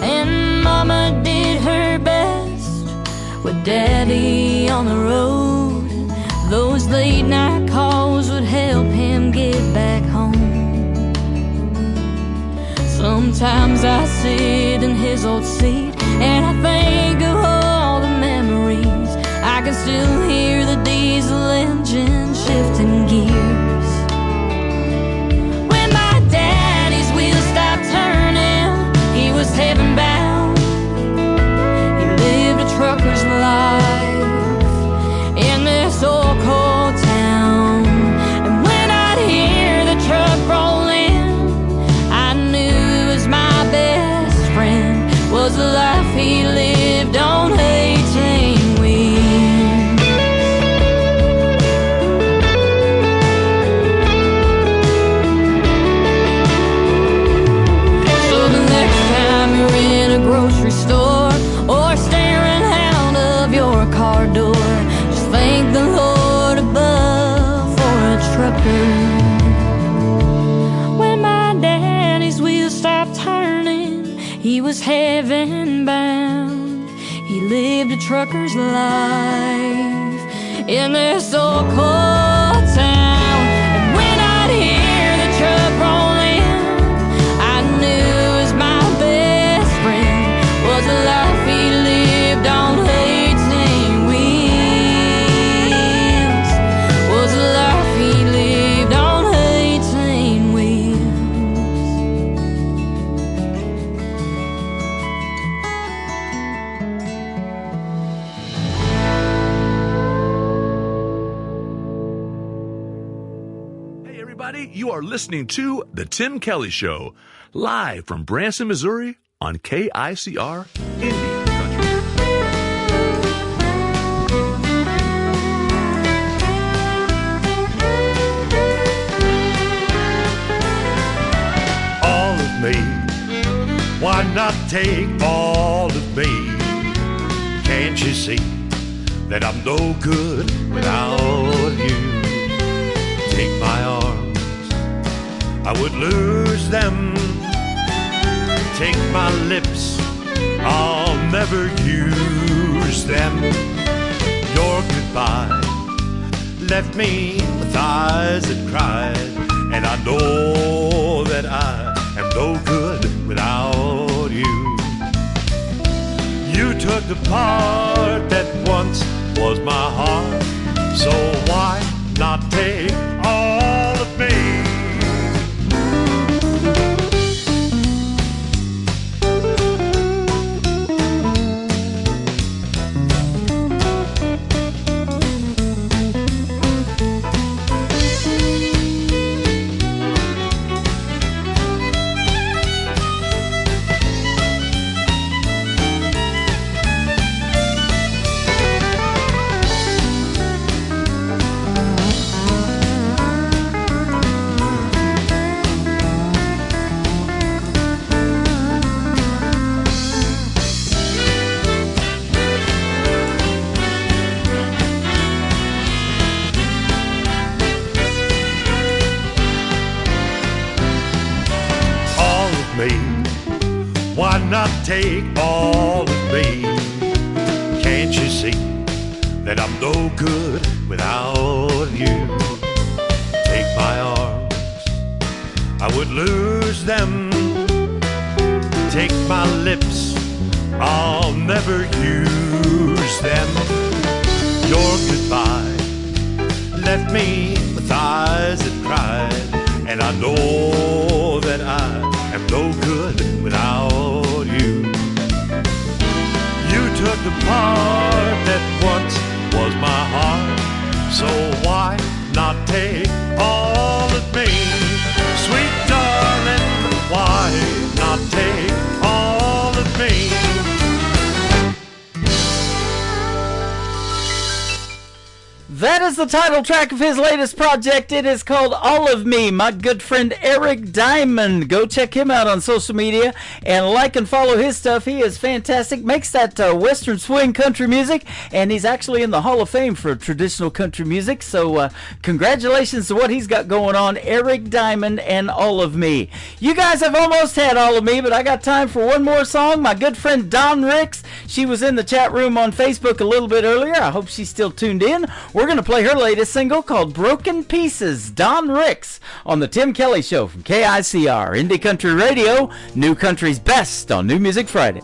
And Mama did her best with
Daddy on the road, those late night calls would help him get back home. Sometimes I sit in his old seat and I think of all the memories. I can still hear the diesel engine shifting gears. When my daddy's wheels stopped turning, he was heaven bound. He lived a trucker's life in this old cold town. And when I'd hear the truck roll in, I knew it was my best friend. Was the life he lived on 18 wheels. So the next time you're in a grocery store or staring out of your car door, just thank the Lord above for a trucker. When my daddy's wheels stopped turning, he was heaven bound. He lived a trucker's life in this old cold town. And when I'd hear the truck roll in, I knew it was my best friend. Was the life he lived on 18 wheels. Was the life he lived on 18 wheels.
Hey, everybody, you are listening to The Tim Kelly Show, live from Branson, Missouri on KICR Indie Country.
All of me, why not take all of me? Can't you see that I'm no good without you? Take my arms, I would lose them. Take my lips, I'll never use them. Your goodbye left me with eyes that cried, and I know that I am no good without you. You took the part that once was my heart, so why not take all of me? Why not take all of me? Can't you see that I'm no good without you? Take my arms, I would lose them. Take my lips, I'll never use them. Your goodbye left me with eyes that cried, and I know that I am no good without you. You took the part that once was my heart, so why not take all of me? Sweet darling, why not take all of me?
That is the title track of his latest project. It is called All of Me. My good friend Eric Diamond. Go check him out on social media and like and follow his stuff. He is fantastic. Makes that Western swing country music, and he's actually in the Hall of Fame for traditional country music. So congratulations to what he's got going on, Eric Diamond and All of Me. You guys have almost had All of Me, but I got time for one more song. My good friend Don Ricks, she was in the chat room on Facebook a little bit earlier. I hope she's still tuned in. We're going to play her latest single called Broken Pieces. Don Ricks on the Tim Kelly Show from KICR, Indie Country Radio, New Country's best on New Music Friday.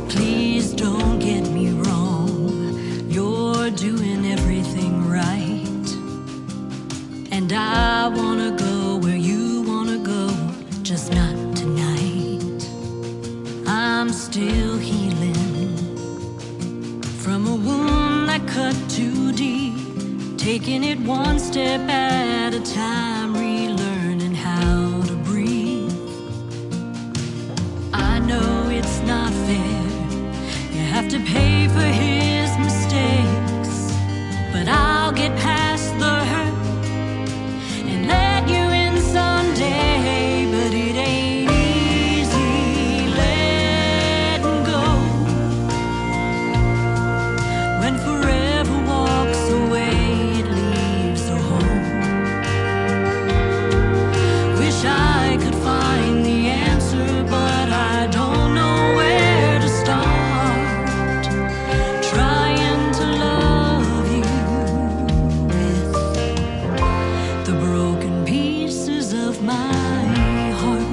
Please don't get me wrong, you're doing everything right, and I wanna go where you wanna go, just not tonight. I'm still healing from a wound that cut too deep, taking it one step at a time, relearning how to breathe. I know it's not fair, you have to pay for his mistakes, but I'll get past the hurt and let you in someday. But it ain't easy letting go when forever walks away, it leaves a hole. Wish I could find the answer, but I don't know where to start, trying to love you with the broken pieces of my heart.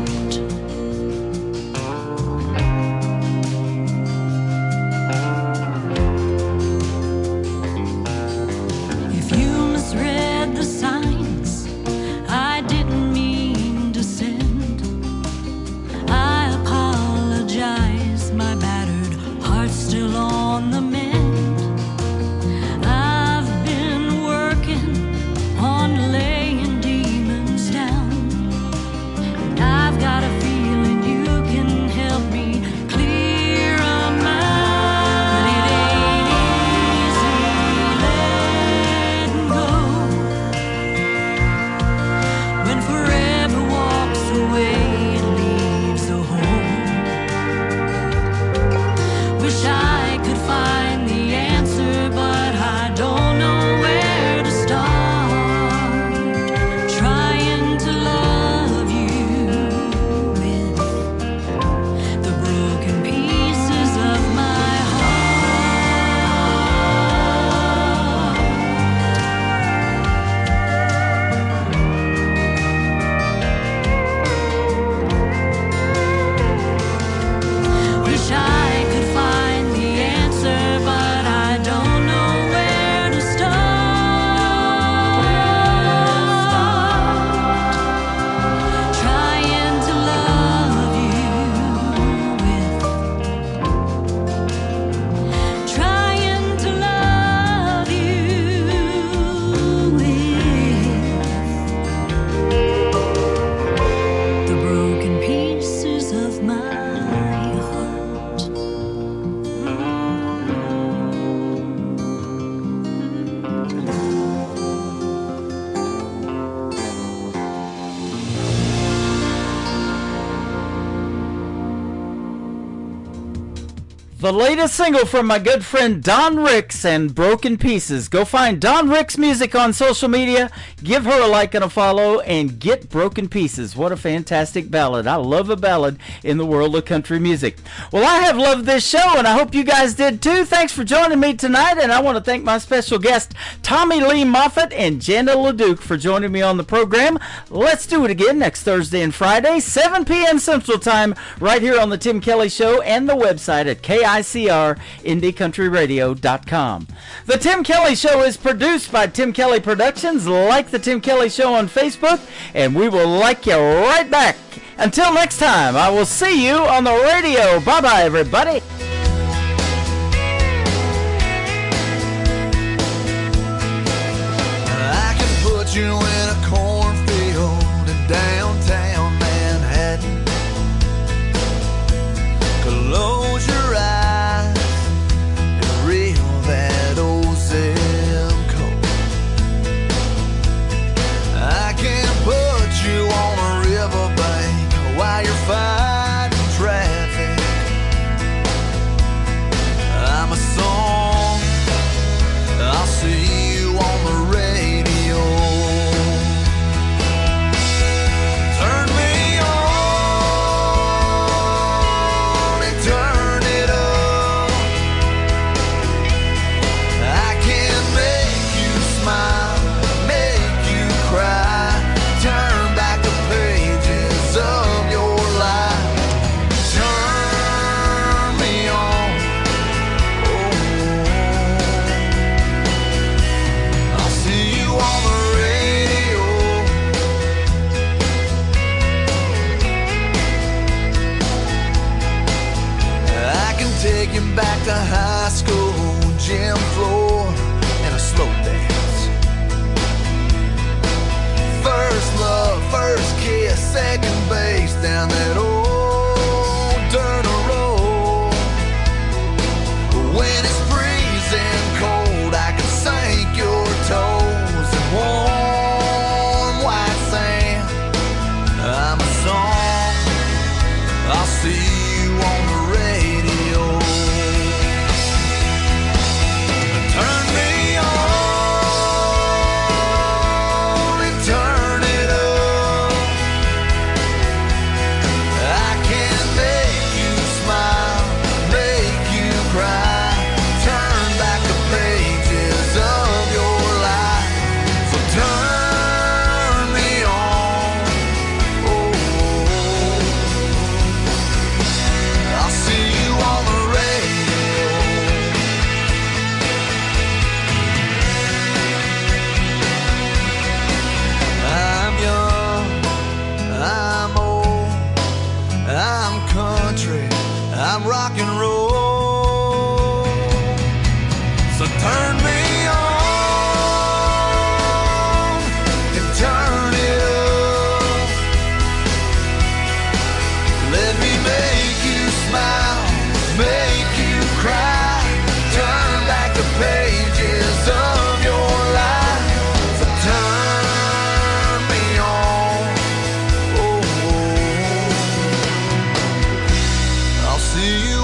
If you misread the signs I didn't mean to send, I apologize, my battered heart's still on the mend. I've been working on laying demons down, and I've got a feeling you can help me clear 'em out. But it ain't easy letting go when forever walks away, it leaves a hole. Wish I could find the answer, but I don't know where to start, trying to love you with the broken pieces of my heart. Wish I could find the answer, but I don't know where to start, trying to love you with, trying to love you with the broken pieces of my heart.
The latest single from my good friend Don Ricks and Broken Pieces. Go find Don Ricks Music on social media, give her a like and a follow, and get Broken Pieces. What a fantastic ballad. I love a ballad in the world of country music. Well, I have loved this show, and I hope you guys did too. Thanks for joining me tonight, and I want to thank my special guest, Tommy Lee Moffett and Jana LeDuc, for joining me on the program. Let's do it again next Thursday and Friday, 7 p.m. Central Time, right here on the Tim Kelly Show and the website at KICR-IndieCountryRadio.com. The Tim Kelly Show is produced by Tim Kelly Productions. Like the Tim Kelly Show on Facebook, and we will like you right back. Until next time, I will see you on the radio. Bye-bye, everybody.
You in a cornfield in downtown Manhattan. like a high school gym floor and a slow dance. First love, first kiss, second base down that old dirt road. When it's freezing cold, I can sink your toes in warm white sand. I'm a song, I'll see you on the radio. Turn me on and turn it up. I can make you smile, make you cry, turn back the pages of your life. So turn me on. Oh, I'll see you on the radio. I'm young, I'm old, I'm country, I'm rock and roll. So turn me on and turn it up. Let me make you smile, make you cry, turn back the pages of your life. So turn me on. Oh, I'll see you